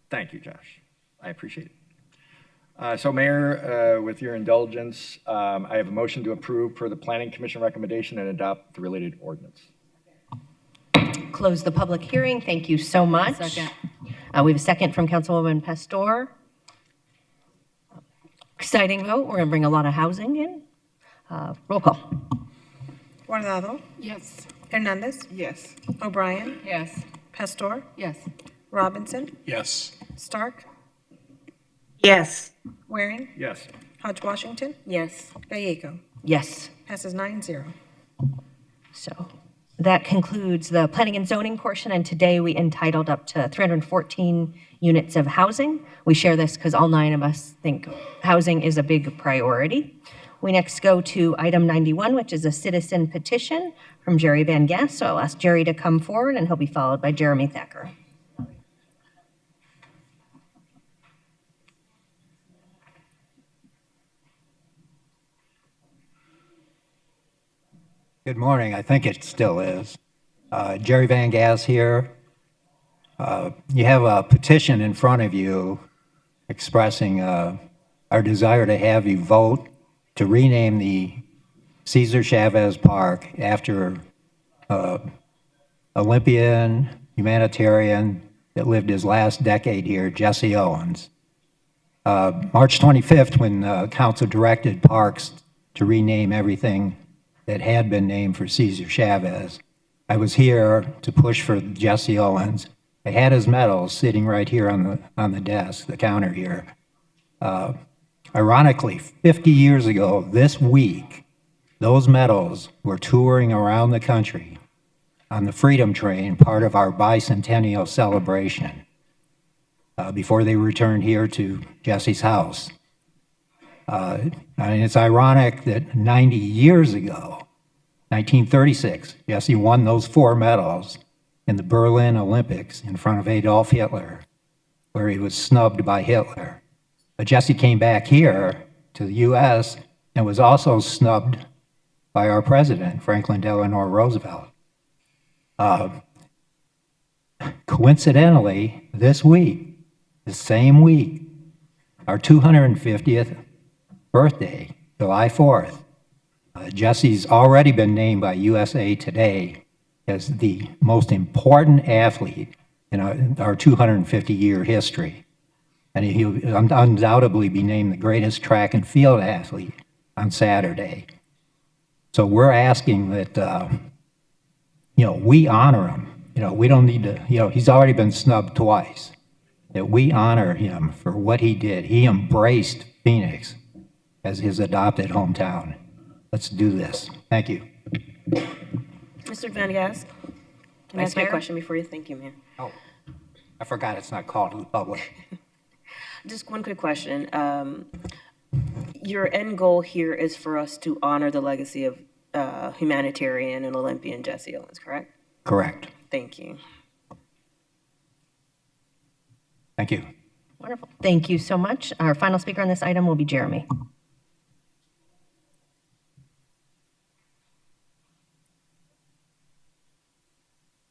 Thank you, Josh. I appreciate it. So Mayor, with your indulgence, I have a motion to approve per the Planning Commission recommendation and adopt the related ordinance. Close the public hearing. Thank you so much. Second. We have a second from Councilwoman Pastor. Exciting vote. We're going to bring a lot of housing in. Roll call. Guardado. Yes. Hernandez. Yes. O'Brien. Yes. Pastor. Yes. Robinson. Yes. Stark. Yes. Waring. Yes. Hodge Washington. Yes. Gallego. Yes. Passes 9-0. So that concludes the planning and zoning portion, and today we entitled up to 314 units of housing. We share this because all 9 of us think housing is a big priority. We next go to item 91, which is a citizen petition from Jerry Van Gass. So I'll ask Jerry to come forward, and he'll be followed by Jeremy Thacker. Good morning. I think it still is. Jerry Van Gass here. You have a petition in front of you expressing our desire to have you vote to rename the Cesar Chavez Park after Olympian humanitarian that lived his last decade here, Jesse Owens. March 25th, when Council directed Parks to rename everything that had been named for Cesar Chavez, I was here to push for Jesse Owens. I had his medals sitting right here on the desk, the counter here. Ironically, 50 years ago this week, those medals were touring around the country on the Freedom Train, part of our bicentennial celebration, before they returned here to Jesse's house. And it's ironic that 90 years ago, 1936, Jesse won those 4 medals in the Berlin Olympics in front of Adolf Hitler, where he was snubbed by Hitler. But Jesse came back here to the U.S. and was also snubbed by our president, Franklin Delano Roosevelt. Coincidentally, this week, the same week, our 250th birthday, July 4th, Jesse's already been named by USA Today as the most important athlete in our 250-year history. And he'll undoubtedly be named the greatest track and field athlete on Saturday. So we're asking that, we honor him. We don't need to, he's already been snubbed twice, that we honor him for what he did. He embraced Phoenix as his adopted hometown. Let's do this. Thank you. Mr. Van Gass, can I Vice ask my Mayor? question before you? Thank you, Mayor. Oh, I forgot it's not called to the public. Just one quick question. Your end goal here is for us to honor the legacy of humanitarian and Olympian Jesse Owens, correct? Correct. Thank you. Thank you. Wonderful. Thank you so much. Our final speaker on this item will be Jeremy.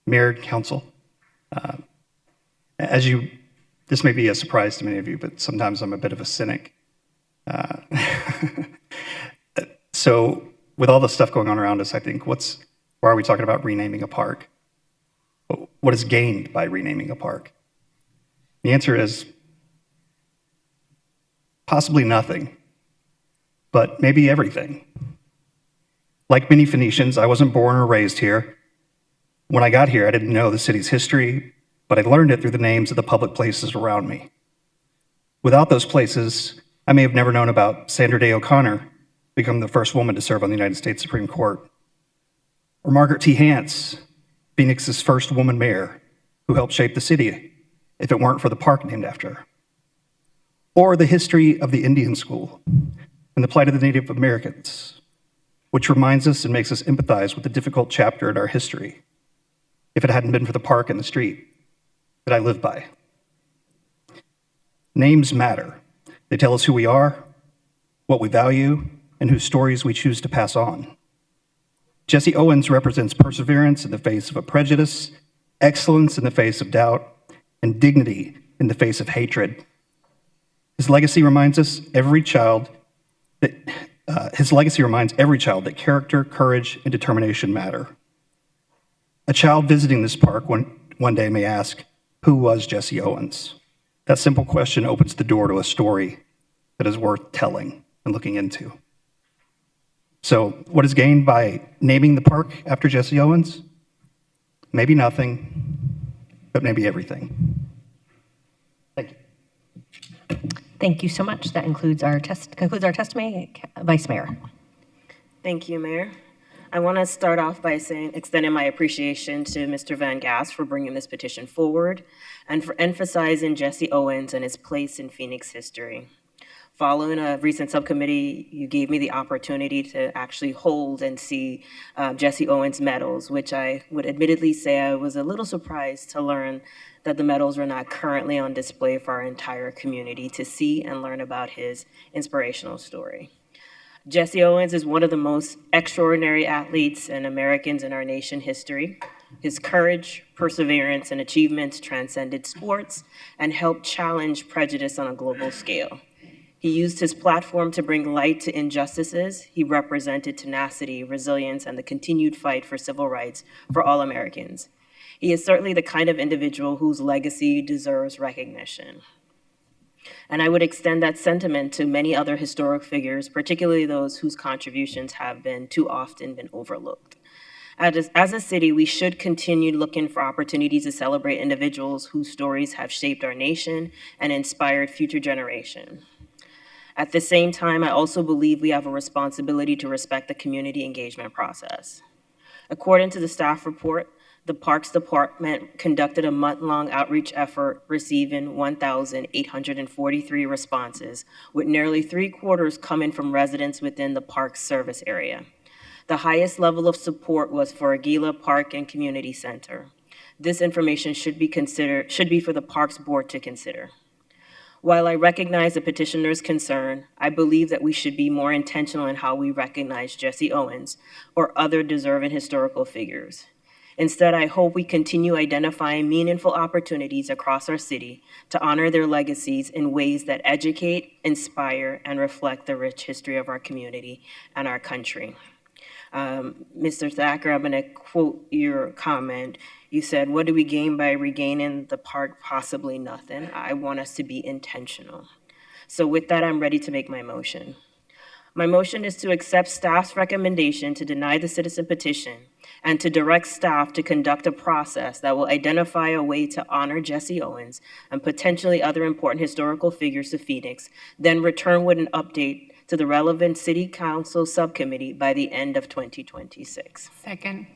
Mayor, Council, this may be a surprise to many of you, but sometimes I'm a bit of a cynic. So with all the stuff going on around us, I think why are we talking about renaming a park? What is gained by renaming a park? The answer is possibly nothing, but maybe everything. Like many Phoenicians, I wasn't born or raised here. When I got here, I didn't know the city's history, but I learned it through the names of the public places around me. Without those places, I may have never known about Sandra Day O'Connor, becoming the first woman to serve on the United States Supreme Court, or Margaret T. Hance, Phoenix's first woman mayor, who helped shape the city if it weren't for the park named after her, or the history of the Indian School and the plight of the Native Americans, which reminds us and makes us empathize with the difficult chapter in our history, if it hadn't been for the park and the street that I live by. Names matter. They tell us who we are, what we value, and whose stories we choose to pass on. Jesse Owens represents perseverance in the face of a prejudice, excellence in the face of doubt, and dignity in the face of hatred. His legacy reminds every child that character, courage, and determination matter. A child visiting this park one day may ask, who was Jesse Owens? That simple question opens the door to a story that is worth telling and looking into. So what is gained by naming the park after Jesse Owens? Maybe nothing, but maybe everything. Thank you. Thank you so much. That concludes our testimony. Vice Mayor. Thank you, Mayor. I want to start off by extending my appreciation to Mr. Van Gass for bringing this petition forward and for emphasizing Jesse Owens and his place in Phoenix history. Following a recent subcommittee, you gave me the opportunity to actually hold and see Jesse Owens medals, which I would admittedly say I was a little surprised to learn that the medals were not currently on display for our entire community to see and learn about his inspirational story. Jesse Owens is one of the most extraordinary athletes and Americans in our nation history. His courage, perseverance, and achievements transcended sports and helped challenge prejudice on a global scale. He used his platform to bring light to injustices. He represented tenacity, resilience, and the continued fight for civil rights for all Americans. He is certainly the kind of individual whose legacy deserves recognition. And I would extend that sentiment to many other historic figures, particularly those whose contributions have been too often been overlooked. As a city, we should continue looking for opportunities to celebrate individuals whose stories have shaped our nation and inspired future generations. At the same time, I also believe we have a responsibility to respect the community engagement process. According to the staff report, the Parks Department conducted a month-long outreach effort, receiving 1,843 responses, with nearly 3/4 coming from residents within the park service area. The highest level of support was for Aguila Park and Community Center. This information should be for the Parks Board to consider. While I recognize the petitioner's concern, I believe that we should be more intentional in how we recognize Jesse Owens or other deserving historical figures. Instead, I hope we continue identifying meaningful opportunities across our city to honor their legacies in ways that educate, inspire, and reflect the rich history of our community and our country. Mr. Thacker, I'm going to quote your comment. You said, what do we gain by regaining the park? Possibly nothing. I want us to be intentional. So with that, I'm ready to make my motion. My motion is to accept staff's recommendation to deny the citizen petition and to direct staff to conduct a process that will identify a way to honor Jesse Owens and potentially other important historical figures of Phoenix, then return with an update to the relevant City Council subcommittee by the end of 2026. Second.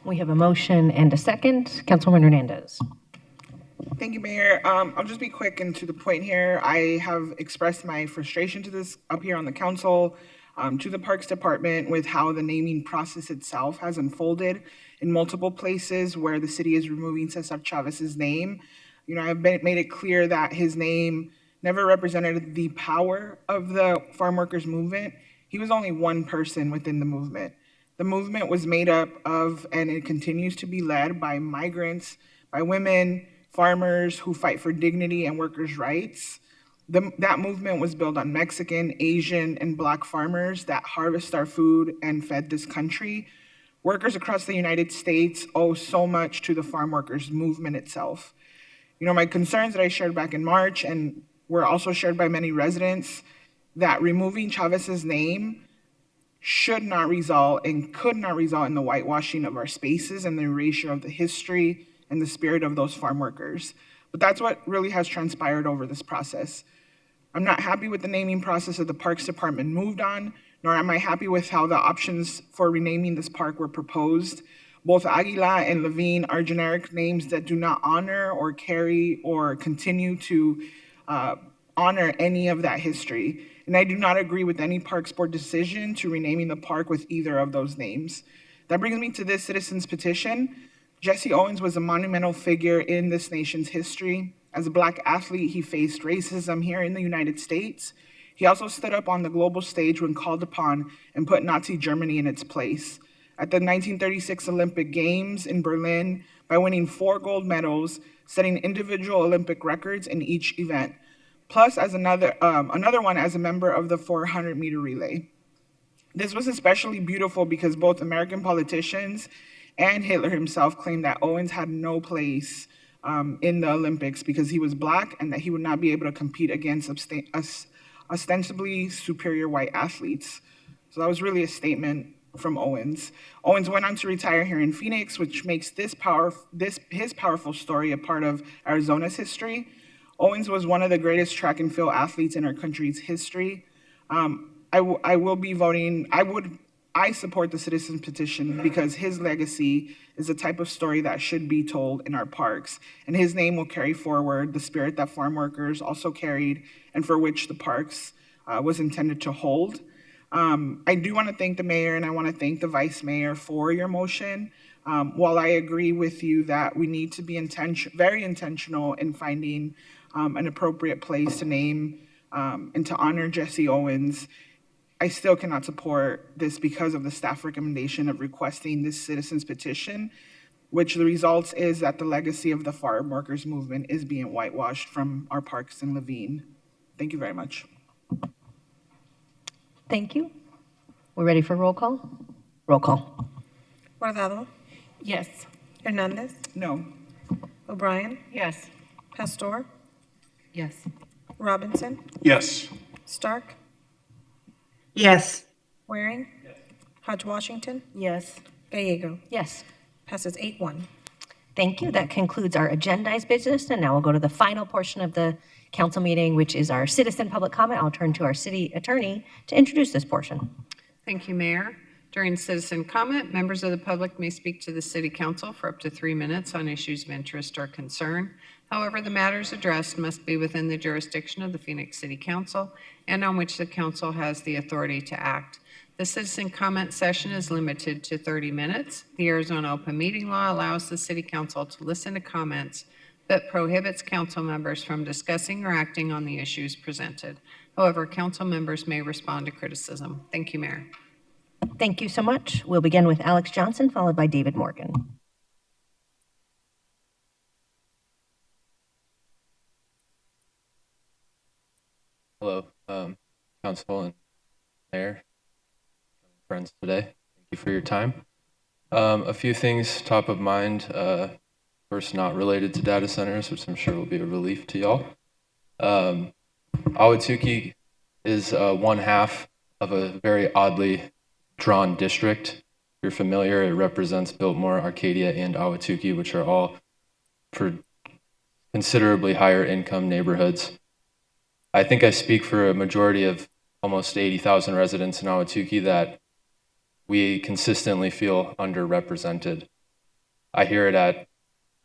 We have a motion and a second. Councilwoman Hernandez. Thank you, Mayor. I'll just be quick and to the point here. I have expressed my frustration to this up here on the council, to the Parks Department with how the naming process itself has unfolded in multiple places where the city is removing Cesar Chavez's name. You know, I've made it clear that his name never represented the power of the farm workers movement. He was only one person within the movement. The movement was made up of, and it continues to be led by migrants, by women, farmers who fight for dignity and workers' rights. That movement was built on Mexican, Asian, and Black farmers that harvest our food and fed this country. Workers across the United States owe so much to the farm workers movement itself. You know, my concerns that I shared back in March and were also shared by many residents, that removing Chavez's name should not result and could not result in the whitewashing of our spaces and the erasure of the history and the spirit of those farm workers. But that's what really has transpired over this process. I'm not happy with the naming process that the Parks Department moved on, nor am I happy with how the options for renaming this park were proposed. Both Aguila and Levine are generic names that do not honor or carry or continue to honor any of that history. And I do not agree with any Parks Board decision to renaming the park with either of those names. That brings me to this citizen's petition. Jesse Owens was a monumental figure in this nation's history. As a Black athlete, he faced racism here in the United States. He also stood up on the global stage when called upon and put Nazi Germany in its place. At the 1936 Olympic Games in Berlin, by winning 4 gold medals, setting individual Olympic records in each event. plus as another one as a member of the 400-meter relay. This was especially beautiful because both American politicians and Hitler himself claimed that Owens had no place in the Olympics because he was Black and that he would not be able to compete against ostensibly superior white athletes. So that was really a statement from Owens. Owens went on to retire here in Phoenix, which makes his powerful story a part of Arizona's history. Owens was one of the greatest track and field athletes in our country's history. I will be voting. I support the citizen petition because his legacy is the type of story that should be told in our parks, and his name will carry forward the spirit that farm workers also carried and for which the parks was intended to hold. I do want to thank the mayor and I want to thank the vice mayor for your motion. While I agree with you that we need to be very intentional in finding an appropriate place to name and to honor Jesse Owens, I still cannot support this because of the staff recommendation of requesting this citizens petition, which the results is that the legacy of the farm workers movement is being whitewashed from our parks in Levine. Thank you very much. Thank you. We're ready for roll call? Roll call. Guardado, Yes. Hernandez, No. O'Brien, Yes. Pastor, Yes. Robinson, Yes. Stark, Yes. Waring, Hodge Washington, Yes. Gallego. Yes. Passes 8-1. Thank you. That concludes our agendized business, and now we'll go to the final portion of the council meeting, which is our citizen public comment. I'll turn to our city attorney to introduce this portion. Thank you, Mayor. During citizen comment, members of the public may speak to the City Council for up to 3 minutes on issues of interest or concern. However, the matters addressed must be within the jurisdiction of the Phoenix City Council and on which the council has the authority to act. The citizen comment session is limited to 30 minutes. The Arizona Open Meeting Law allows the City Council to listen to comments but prohibits council members from discussing or acting on the issues presented. However, council members may respond to criticism. Thank you, Mayor. Thank you so much. We'll begin with Alex Johnson, followed by David Morgan. Hello, Council and Mayor, friends today. Thank you for your time. A few things top of mind. First, not related to data centers, which I'm sure will be a relief to y'all. Ahwatukee is one half of a very oddly drawn district. If you're familiar, it represents Biltmore, Arcadia, and Ahwatukee, which are all for considerably higher income neighborhoods. I think I speak for a majority of almost 80,000 residents in Ahwatukee that we consistently feel underrepresented. I hear it at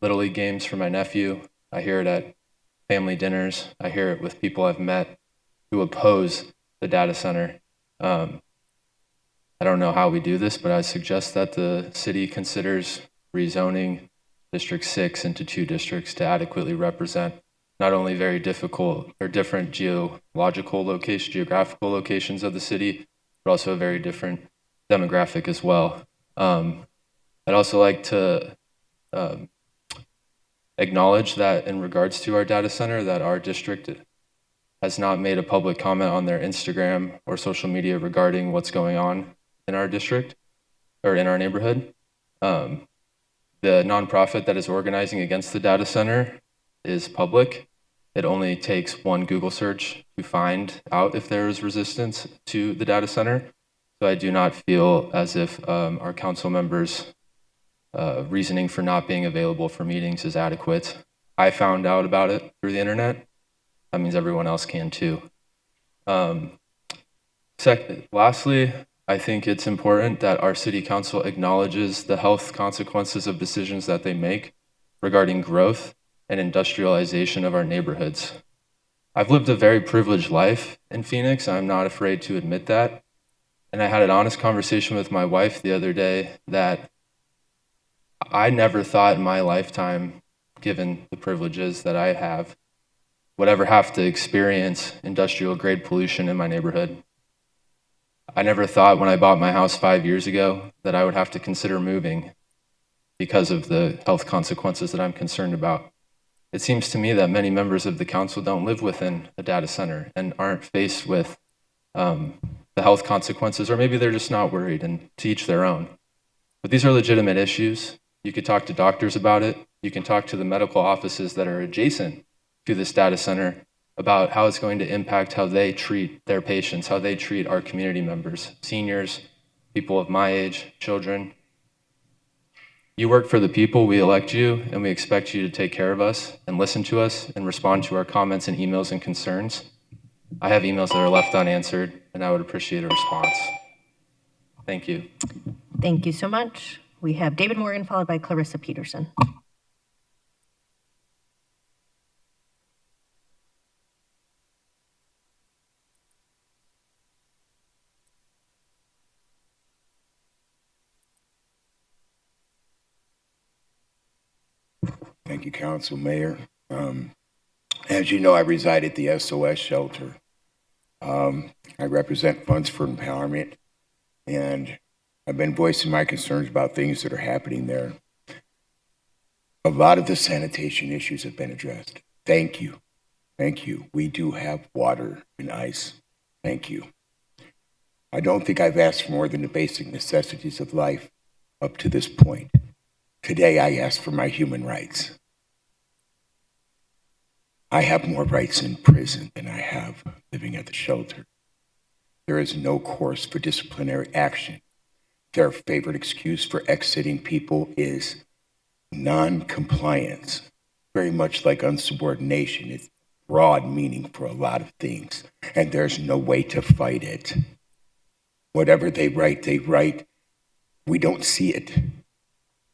Little League games for my nephew. I hear it at family dinners. I hear it with people I've met who oppose the data center. I don't know how we do this, but I suggest that the city considers rezoning District 6 into 2 districts to adequately represent not only very difficult or different geographical locations of the city, but also a very different demographic as well. I'd also like to acknowledge that in regards to our data center, that our district has not made a public comment on their Instagram or social media regarding what's going on in our district or in our neighborhood. The nonprofit that is organizing against the data center is public. It only takes one Google search to find out if there is resistance to the data center. So I do not feel as if our council members' reasoning for not being available for meetings is adequate. I found out about it through the internet. That means everyone else can too. Lastly, I think it's important that our city council acknowledges the health consequences of decisions that they make regarding growth and industrialization of our neighborhoods. I've lived a very privileged life in Phoenix. I'm not afraid to admit that. And I had an honest conversation with my wife the other day that I never thought in my lifetime, given the privileges that I have, would ever have to experience industrial grade pollution in my neighborhood. I never thought when I bought my house 5 years ago that I would have to consider moving because of the health consequences that I'm concerned about. It seems to me that many members of the council don't live within a data center and aren't faced with the health consequences, or maybe they're just not worried, and to each their own. But these are legitimate issues. You could talk to doctors about it. You can talk to the medical offices that are adjacent to this data center about how it's going to impact how they treat their patients, how they treat our community members, seniors, people of my age, children. You work for the people, we elect you, and we expect you to take care of us and listen to us and respond to our comments and emails and concerns. I have emails that are left unanswered, and I would appreciate a response. Thank you. Thank you so much. We have David Morgan followed by Clarissa Peterson. Thank you, Council Mayor. As you know, I reside at the SOS shelter. I represent Funds for Empowerment, and I've been voicing my concerns about things that are happening there. A lot of the sanitation issues have been addressed. Thank you. Thank you. We do have water and ice. Thank you. I don't think I've asked for more than the basic necessities of life up to this point. Today, I asked for my human rights. I have more rights in prison than I have living at the shelter. There is no course for disciplinary action. Their favorite excuse for exiting people is non-compliance, very much like unsubordination. It's broad meaning for a lot of things, and there's no way to fight it. Whatever they write, we don't see it.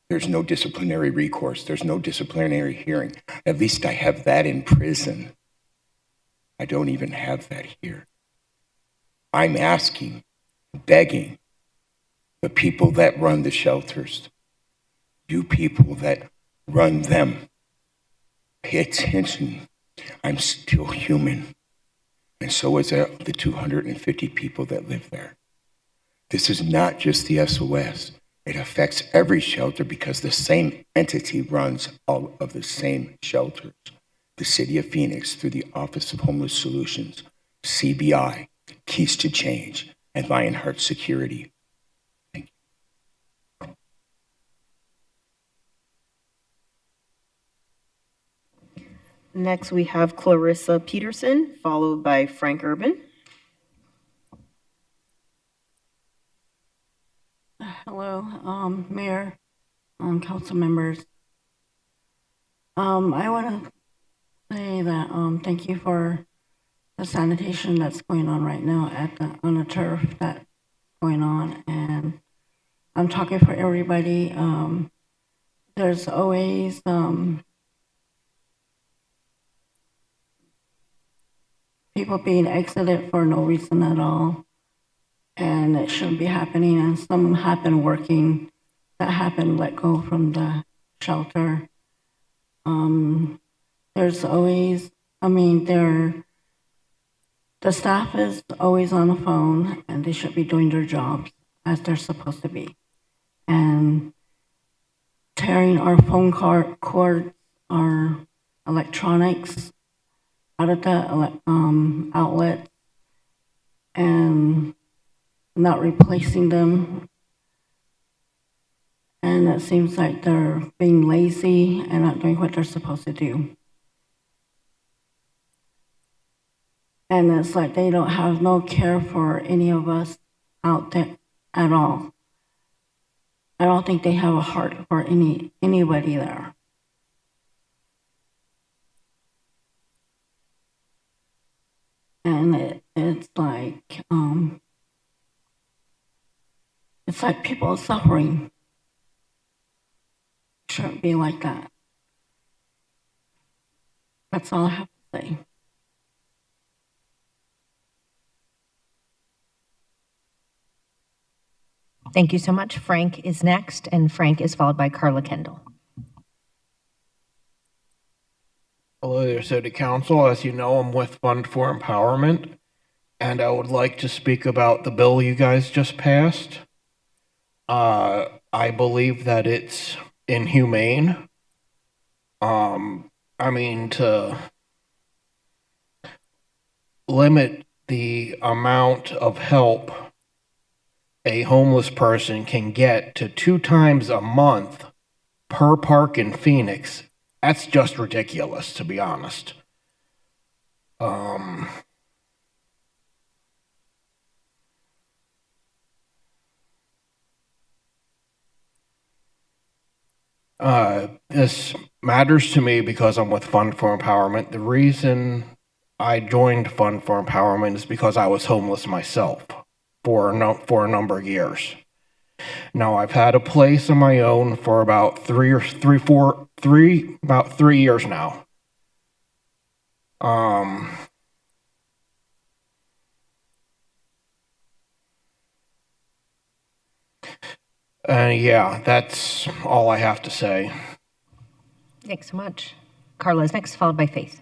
There's no disciplinary recourse. There's no disciplinary hearing. At least I have that in prison. I don't even have that here. I'm asking, begging the people that run the shelters, you people that run them, pay attention. I'm still human. And so is the 250 people that live there. This is not just the SOS. It affects every shelter because the same entity runs all of the same shelters. The City of Phoenix through the Office of Homeless Solutions, CBI, Keys to Change, and Lionheart Security. Thank you. Next, we have Clarissa Peterson, followed by Frank Urban. Hello, Mayor, council members. I want to say that thank you for the sanitation that's going on right now on the turf that's going on, and I'm talking for everybody. There's always people being exited for no reason at all. And it shouldn't be happening, and some have been working that have been let go from the shelter. There's always, the staff is always on the phone, and they should be doing their jobs as they're supposed to be. And tearing our phone cords, our electronics out of the outlet, and not replacing them. And it seems like they're being lazy and not doing what they're supposed to do. And it's like they don't have no care for any of us out there at all. I don't think they have a heart for anybody there. And it's like people are suffering. It shouldn't be like that. That's all I have to say. Thank you so much. Frank is next, and Frank is followed by Carla Kendall. Hello there, City Council. As you know, I'm with Fund for Empowerment, and I would like to speak about the bill you guys just passed. I believe that it's inhumane. I mean, to limit the amount of help a homeless person can get to 2 times a month per park in Phoenix, that's just ridiculous, to be honest. This matters to me because I'm with Fund for Empowerment. The reason I joined Fund for Empowerment is because I was homeless myself for a number of years. Now I've had a place of my own for about 3 years now. And yeah, that's all I have to say. Thanks so much. Carla is next, followed by Faith.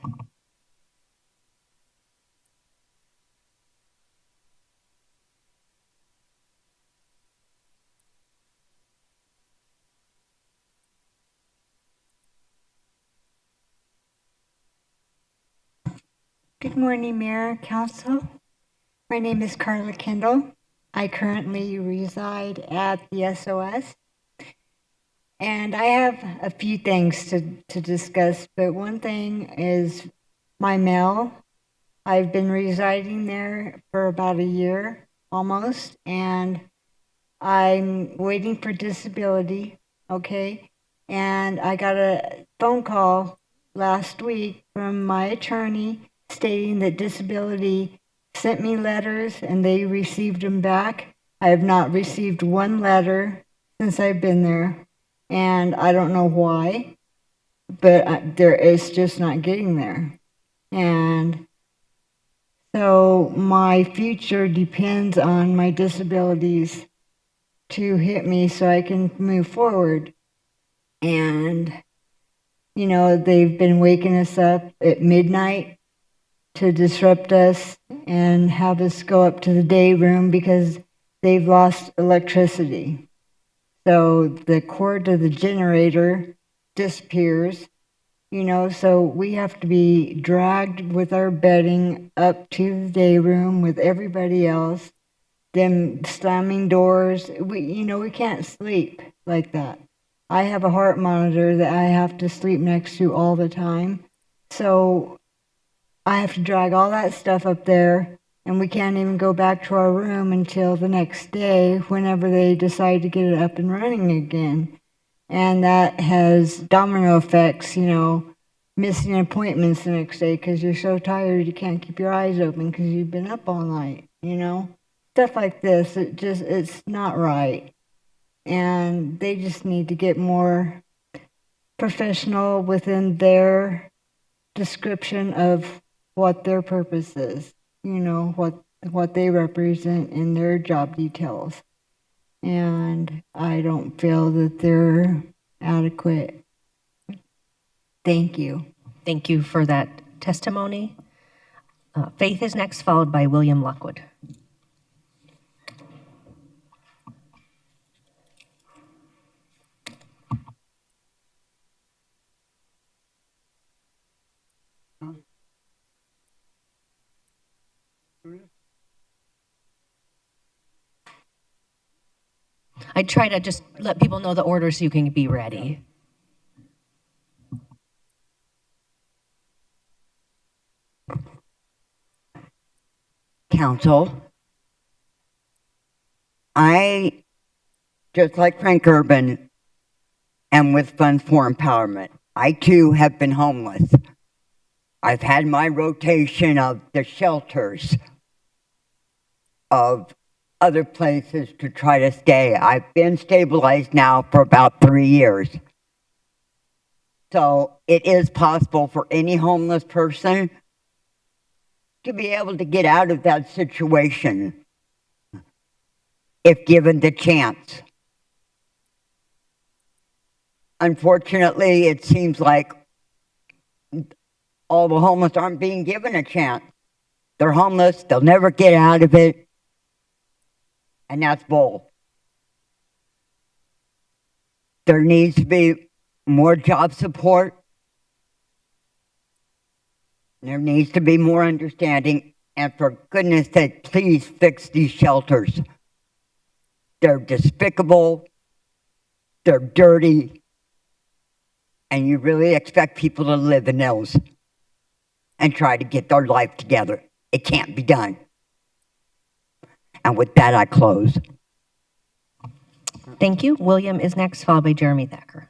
Good morning, Mayor, Council. My name is Carla Kendall. I currently reside at the SOS. And I have a few things to discuss, but one thing is my mail. I've been residing there for about a year almost, and I'm waiting for disability, okay? And I got a phone call last week from my attorney stating that disability sent me letters and they received them back. I have not received one letter since I've been there, and I don't know why, but it's just not getting there. And so my future depends on my disabilities to hit me so I can move forward. And, you know, they've been waking us up at midnight to disrupt us and have us go up to the day room because they've lost electricity. So the cord to the generator disappears, you know, so we have to be dragged with our bedding up to the day room with everybody else, them slamming doors. We can't sleep like that. I have a heart monitor that I have to sleep next to all the time. So I have to drag all that stuff up there, and we can't even go back to our room until the next day whenever they decide to get it up and running again. And that has domino effects, you know, missing appointments the next day because you're so tired you can't keep your eyes open because you've been up all night, you know? Stuff like this, it's not right. And they just need to get more professional within their description of what their purpose is, you know, what they represent in their job details. And I don't feel that they're adequate. Thank you. Thank you for that testimony. Faith is next, followed by William Lockwood. I try to just let people know the order so you can be ready. Council, I, just like Frank Urban, am with Funds for Empowerment. I too have been homeless. I've had my rotation of the shelters, of other places to try to stay. I've been stabilized now for about 3 years. So it is possible for any homeless person to be able to get out of that situation if given the chance. Unfortunately, it seems like all the homeless aren't being given a chance. They're homeless, they'll never get out of it, and that's bull. There needs to be more job support There needs to be more understanding, and for goodness sake, please fix these shelters. They're despicable, they're dirty, and you really expect people to live in those and try to get their life together. It can't be done. And with that, I close. Thank you. William is next, followed by Jeremy Thacker.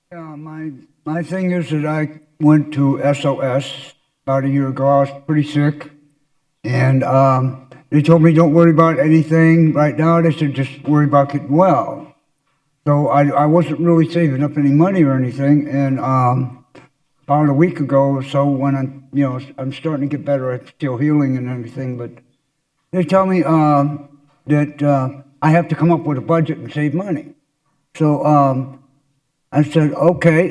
Yeah, my thing is that I went to SOS about a year ago. I was pretty sick, and they told me don't worry about anything right now. They said just worry about getting well. So I wasn't really saving up any money or anything, and about a week ago or so, when I'm starting to get better, I'm still healing and everything, but they tell me that I have to come up with a budget and save money. So I said, okay.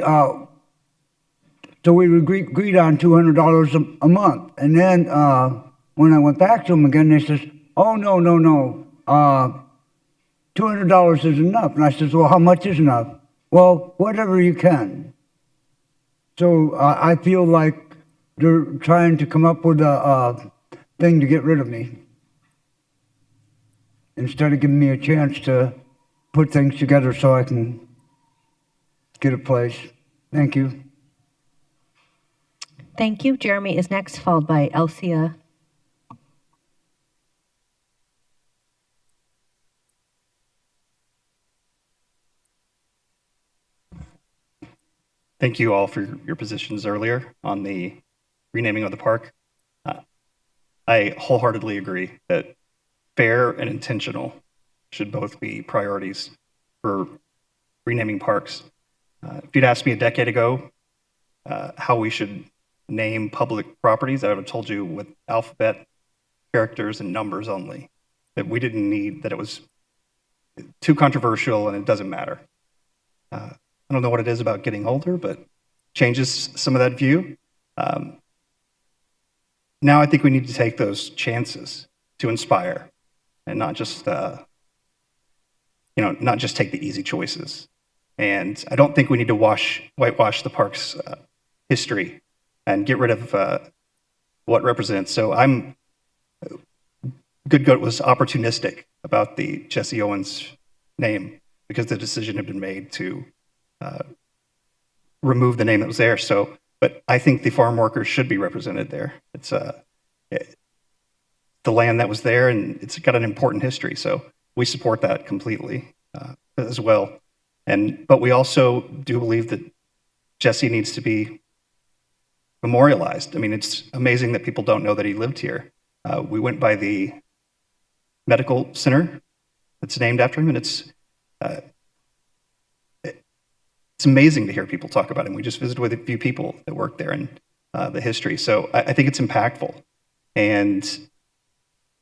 So we agreed on $200 a month. And then when I went back to them again, they says, oh, no. $200 is enough. And I says, well, how much is enough? Well, whatever you can. So I feel like they're trying to come up with a thing to get rid of me, instead of giving me a chance to put things together so I can get a place. Thank you. Thank you. Jeremy is next, followed by Elsia. Thank you all for your positions earlier on the renaming of the park. I wholeheartedly agree that fair and intentional should both be priorities for renaming parks. If you'd asked me a decade ago how we should name public properties, I would have told you with alphabet, characters, and numbers only, that we didn't need, that it was too controversial and it doesn't matter. I don't know what it is about getting older, but changes some of that view. Now I think we need to take those chances to inspire and not just take the easy choices. And I don't think we need to whitewash the park's history and get rid of what represents. So Good Goat was opportunistic about the Jesse Owens name because the decision had been made to remove the name that was there. But I think the farm workers should be represented there. It's the land that was there, and it's got an important history. So we support that completely as well. But we also do believe that Jesse needs to be memorialized. I mean, it's amazing that people don't know that he lived here. We went by the medical center that's named after him, and it's amazing to hear people talk about him. We just visited with a few people that worked there and the history. So I think it's impactful. And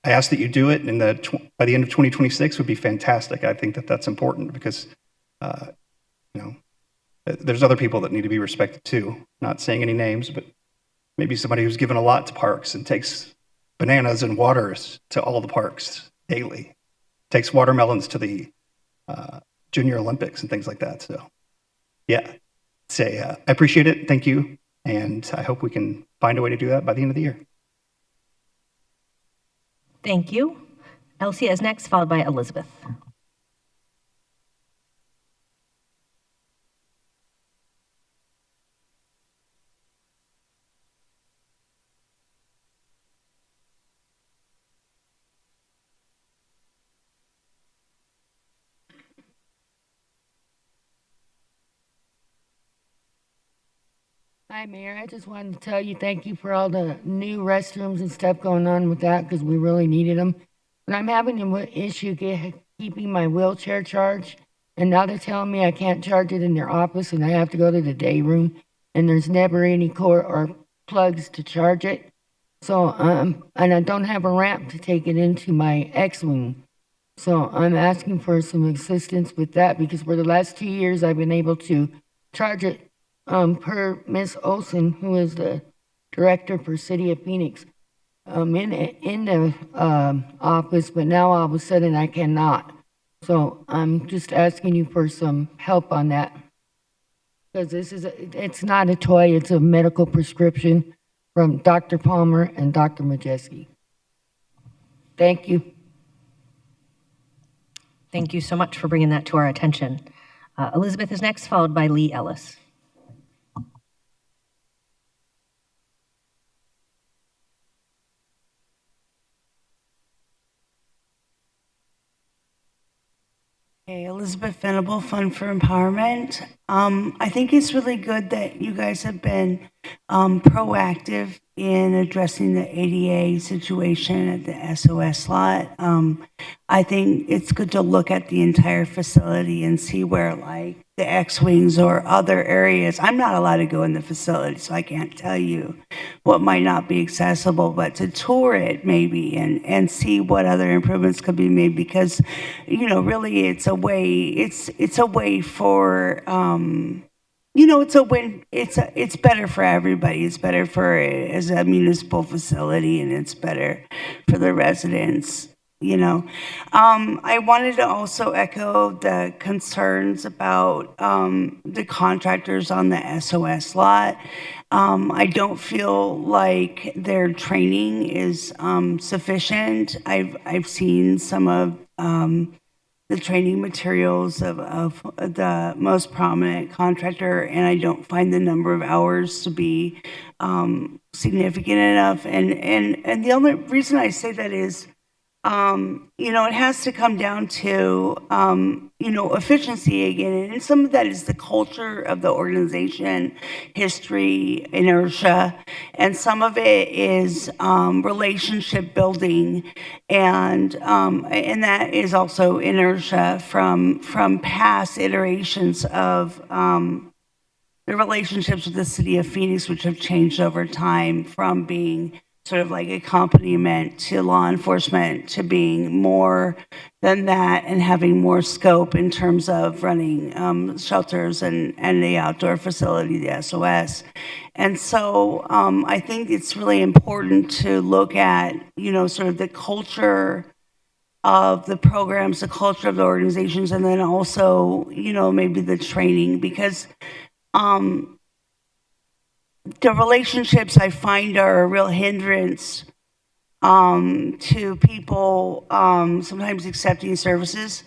I ask that you do it, and by the end of 2026 would be fantastic. I think that that's important because, there's other people that need to be respected too. Not saying any names, but maybe somebody who's given a lot to parks and takes bananas and waters to all the parks daily, takes watermelons to the Junior Olympics and things like that. So yeah, I appreciate it. Thank you. And I hope we can find a way to do that by the end of the year. Thank you. Elsia is next, followed by Elizabeth. Hi, Mayor. I just wanted to tell you thank you for all the new restrooms and stuff going on with that because we really needed them. But I'm having an issue keeping my wheelchair charged, and now they're telling me I can't charge it in their office and I have to go to the day room, and there's never any cord or plugs to charge it. So, and I don't have a ramp to take it into my X-Wing. So I'm asking for some assistance with that because for the last 2 years I've been able to charge it per Miss Olson, who is the director for City of Phoenix, in the office, but now all of a sudden I cannot. So I'm just asking you for some help on that. Because it's not a toy, it's a medical prescription from Dr. Palmer and Dr. Majeski. Thank you. Thank you so much for bringing that to our attention. Elizabeth is next, followed by Lee Ellis. Hey, Elizabeth Venable, Fund for Empowerment. I think it's really good that you guys have been proactive in addressing the ADA situation at the SOS lot. I think it's good to look at the entire facility and see where, like, the X-Wings or other areas. I'm not allowed to go in the facility, so I can't tell you what might not be accessible, but to tour it maybe and see what other improvements could be made, because, you know, really it's a way, it's a way for, you know, it's a win. It's better for everybody. It's better for as a municipal facility, and it's better for the residents. You know, I wanted to also echo the concerns about the contractors on the SOS lot. I don't feel like their training is sufficient. I've seen some of the training materials of the most prominent contractor, and I don't find the number of hours to be significant enough. And the only reason I say that is, you know, it has to come down to, you know, efficiency again. And some of that is the culture of the organization, history, inertia. And some of it is relationship building. And that is also inertia from past iterations of the relationships with the city of Phoenix, which have changed over time from being sort of like accompaniment to law enforcement to being more than that and having more scope in terms of running shelters and the outdoor facility, the SOS. And so I think it's really important to look at, you know, sort of the culture of the programs, the culture of the organizations, and then also, you know, maybe the training, because the relationships I find are a real hindrance to people sometimes accepting services.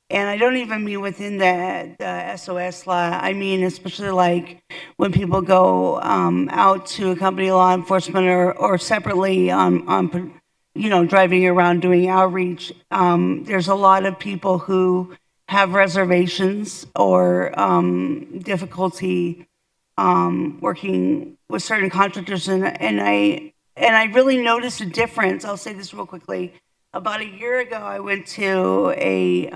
And I don't even mean within the SOS law. I mean, especially like when people go out to accompany law enforcement or separately on, you know, driving around doing outreach. There's a lot of people who have reservations or difficulty working with certain contractors, and I really noticed a difference. I'll say this real quickly. About a year ago, I went to a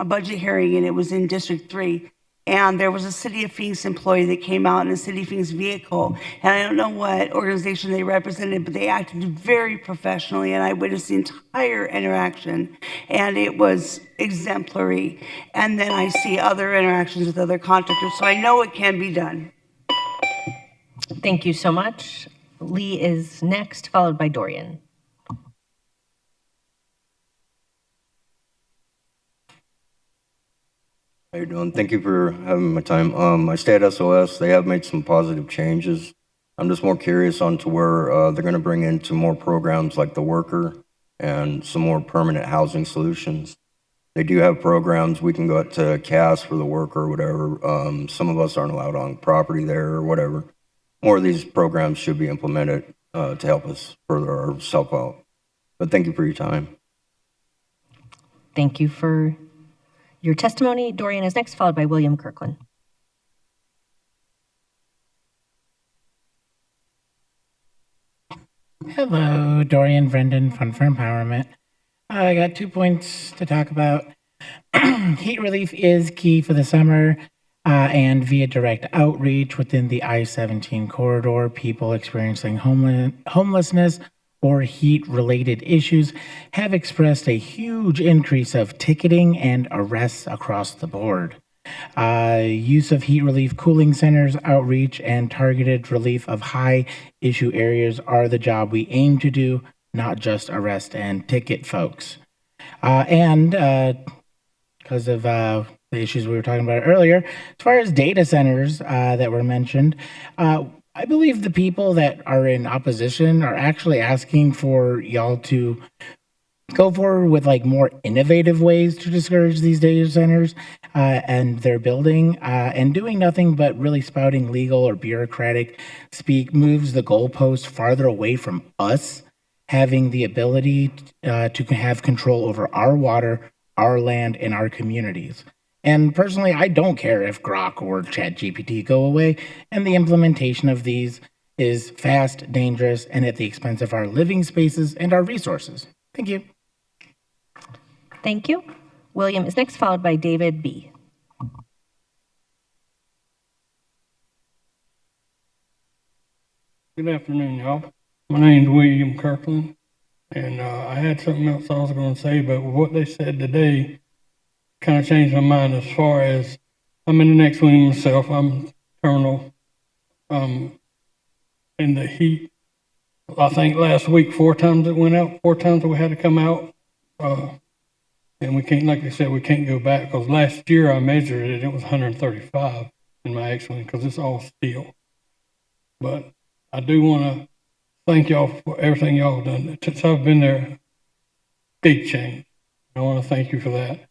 budget hearing, and it was in District 3. And there was a City of Phoenix employee that came out in a City of Phoenix vehicle. And I don't know what organization they represented, but they acted very professionally. And I witnessed the entire interaction. And it was exemplary. And then I see other interactions with other contractors. So I know it can be done. Thank you so much. Lee is next, followed by Dorian. How you doing? Thank you for having my time. I stay at SOS. They have made some positive changes. I'm just more curious on to where they're going to bring into more programs like the worker and some more permanent housing solutions. They do have programs. We can go out to CAS for the worker or whatever. Some of us aren't allowed on property there or whatever. More of these programs should be implemented to help us further ourselves out. But thank you for your time. Thank you for your testimony. Dorian is next, followed by William Kirkland. Hello, Dorian Brendan, Fund for Empowerment. I got 2 points to talk about. Heat relief is key for the summer, and via direct outreach within the I-17 corridor, people experiencing homelessness or heat-related issues have expressed a huge increase of ticketing and arrests across the board. Use of heat relief cooling centers, outreach, and targeted relief of high-issue areas are the job we aim to do, not just arrest and ticket folks. And because of the issues we were talking about earlier. As far as data centers that were mentioned, I believe the people that are in opposition are actually asking for y'all to go forward with like more innovative ways to discourage these data centers and their building, and doing nothing but really spouting legal or bureaucratic speak moves the goalpost farther away from us having the ability to have control over our water, our land, and our communities. And personally, I don't care if Grok or ChatGPT go away, and the implementation of these is fast, dangerous, and at the expense of our living spaces and our resources. Thank you. Thank you. William is next, followed by David B. Good afternoon, y'all. My name's William Kirkland, and I had something else I was going to say, but what they said today kind of changed my mind as far as I'm in the next wing myself. I'm terminal in the heat. I think last week 4 times it went out, 4 times we had to come out. And we can't, like I said, we can't go back because last year I measured it, it was 135 in my X-wing because it's all steel. But I do want to thank y'all for everything y'all have done. Since I've been there, big change. I want to thank you for that.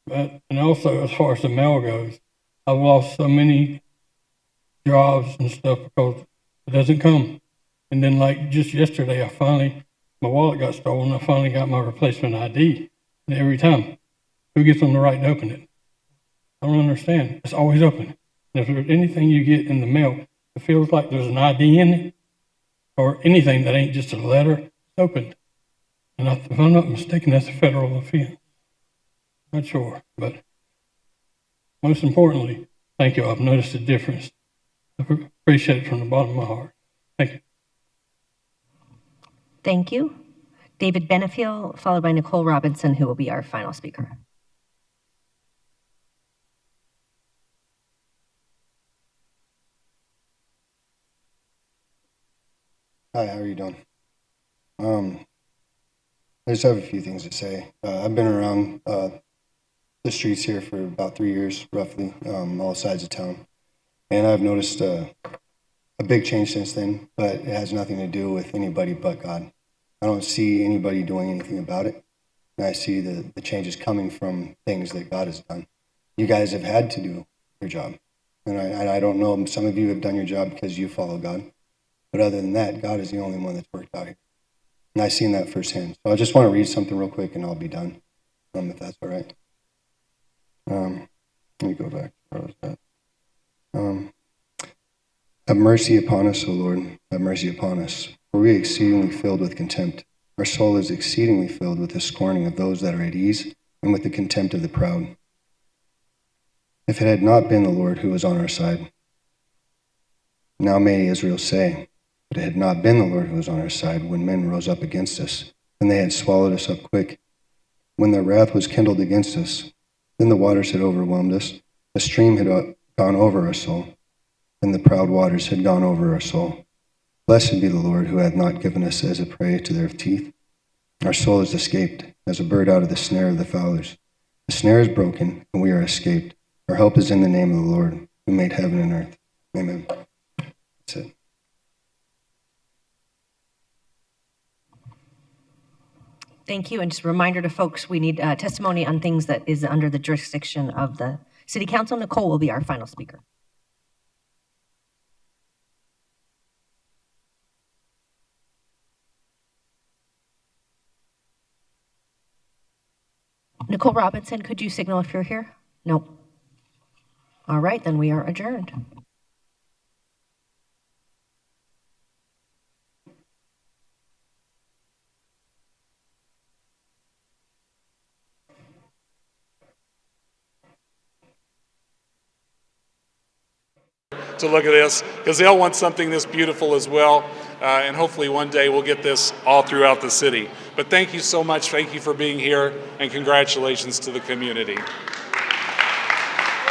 But, and also as far as the mail goes, I've lost so many jobs and stuff because it doesn't come. And then like just yesterday, my wallet got stolen. I finally got my replacement ID. And every time, who gets on the right to open it? I don't understand. It's always open. And if there's anything you get in the mail, it feels like there's an ID in it or anything that ain't just a letter, it's opened. And if I'm not mistaken, that's a federal offense. Not sure, but most importantly, thank you. I've noticed a difference. I appreciate it from the bottom of my heart. Thank you. Thank you. David Benefiel, followed by Nicole Robinson, who will be our final speaker. Hi, how are you doing? I just have a few things to say. I've been around the streets here for about 3 years, roughly, all sides of town. And I've noticed a big change since then, but it has nothing to do with anybody but God. I don't see anybody doing anything about it. And I see the changes coming from things that God has done. You guys have had to do your job. And I don't know, some of you have done your job because you follow God. But other than that, God is the only one that's worked out here. And I've seen that firsthand. So I just want to read something real quick and I'll be done, if that's all right. Let me go back. Where was that? Have mercy upon us, O Lord. Have mercy upon us. For we are exceedingly filled with contempt. Our soul is exceedingly filled with the scorning of those that are at ease and with the contempt of the proud. If it had not been the Lord who was on our side, now may Israel say, but it had not been the Lord who was on our side when men rose up against us, and they had swallowed us up quick. When their wrath was kindled against us, then the waters had overwhelmed us, a stream had gone over our soul, and the proud waters had gone over our soul. Blessed be the Lord who hath not given us as a prey to their teeth. Our soul is escaped as a bird out of the snare of the fowlers. The snare is broken, and we are escaped. Our help is in the name of the Lord, who made heaven and earth. Amen. That's it. Thank you. And just a reminder to folks, we need testimony on things that is under the jurisdiction of the City Council. Nicole will be our final speaker. Nicole Robinson, could you signal if you're here? Nope. All right, then we are adjourned. To look at this, because they'll want something this beautiful as well, and hopefully one day we'll get this all throughout the city. But thank you so much. Thank you for being here, and congratulations to the community.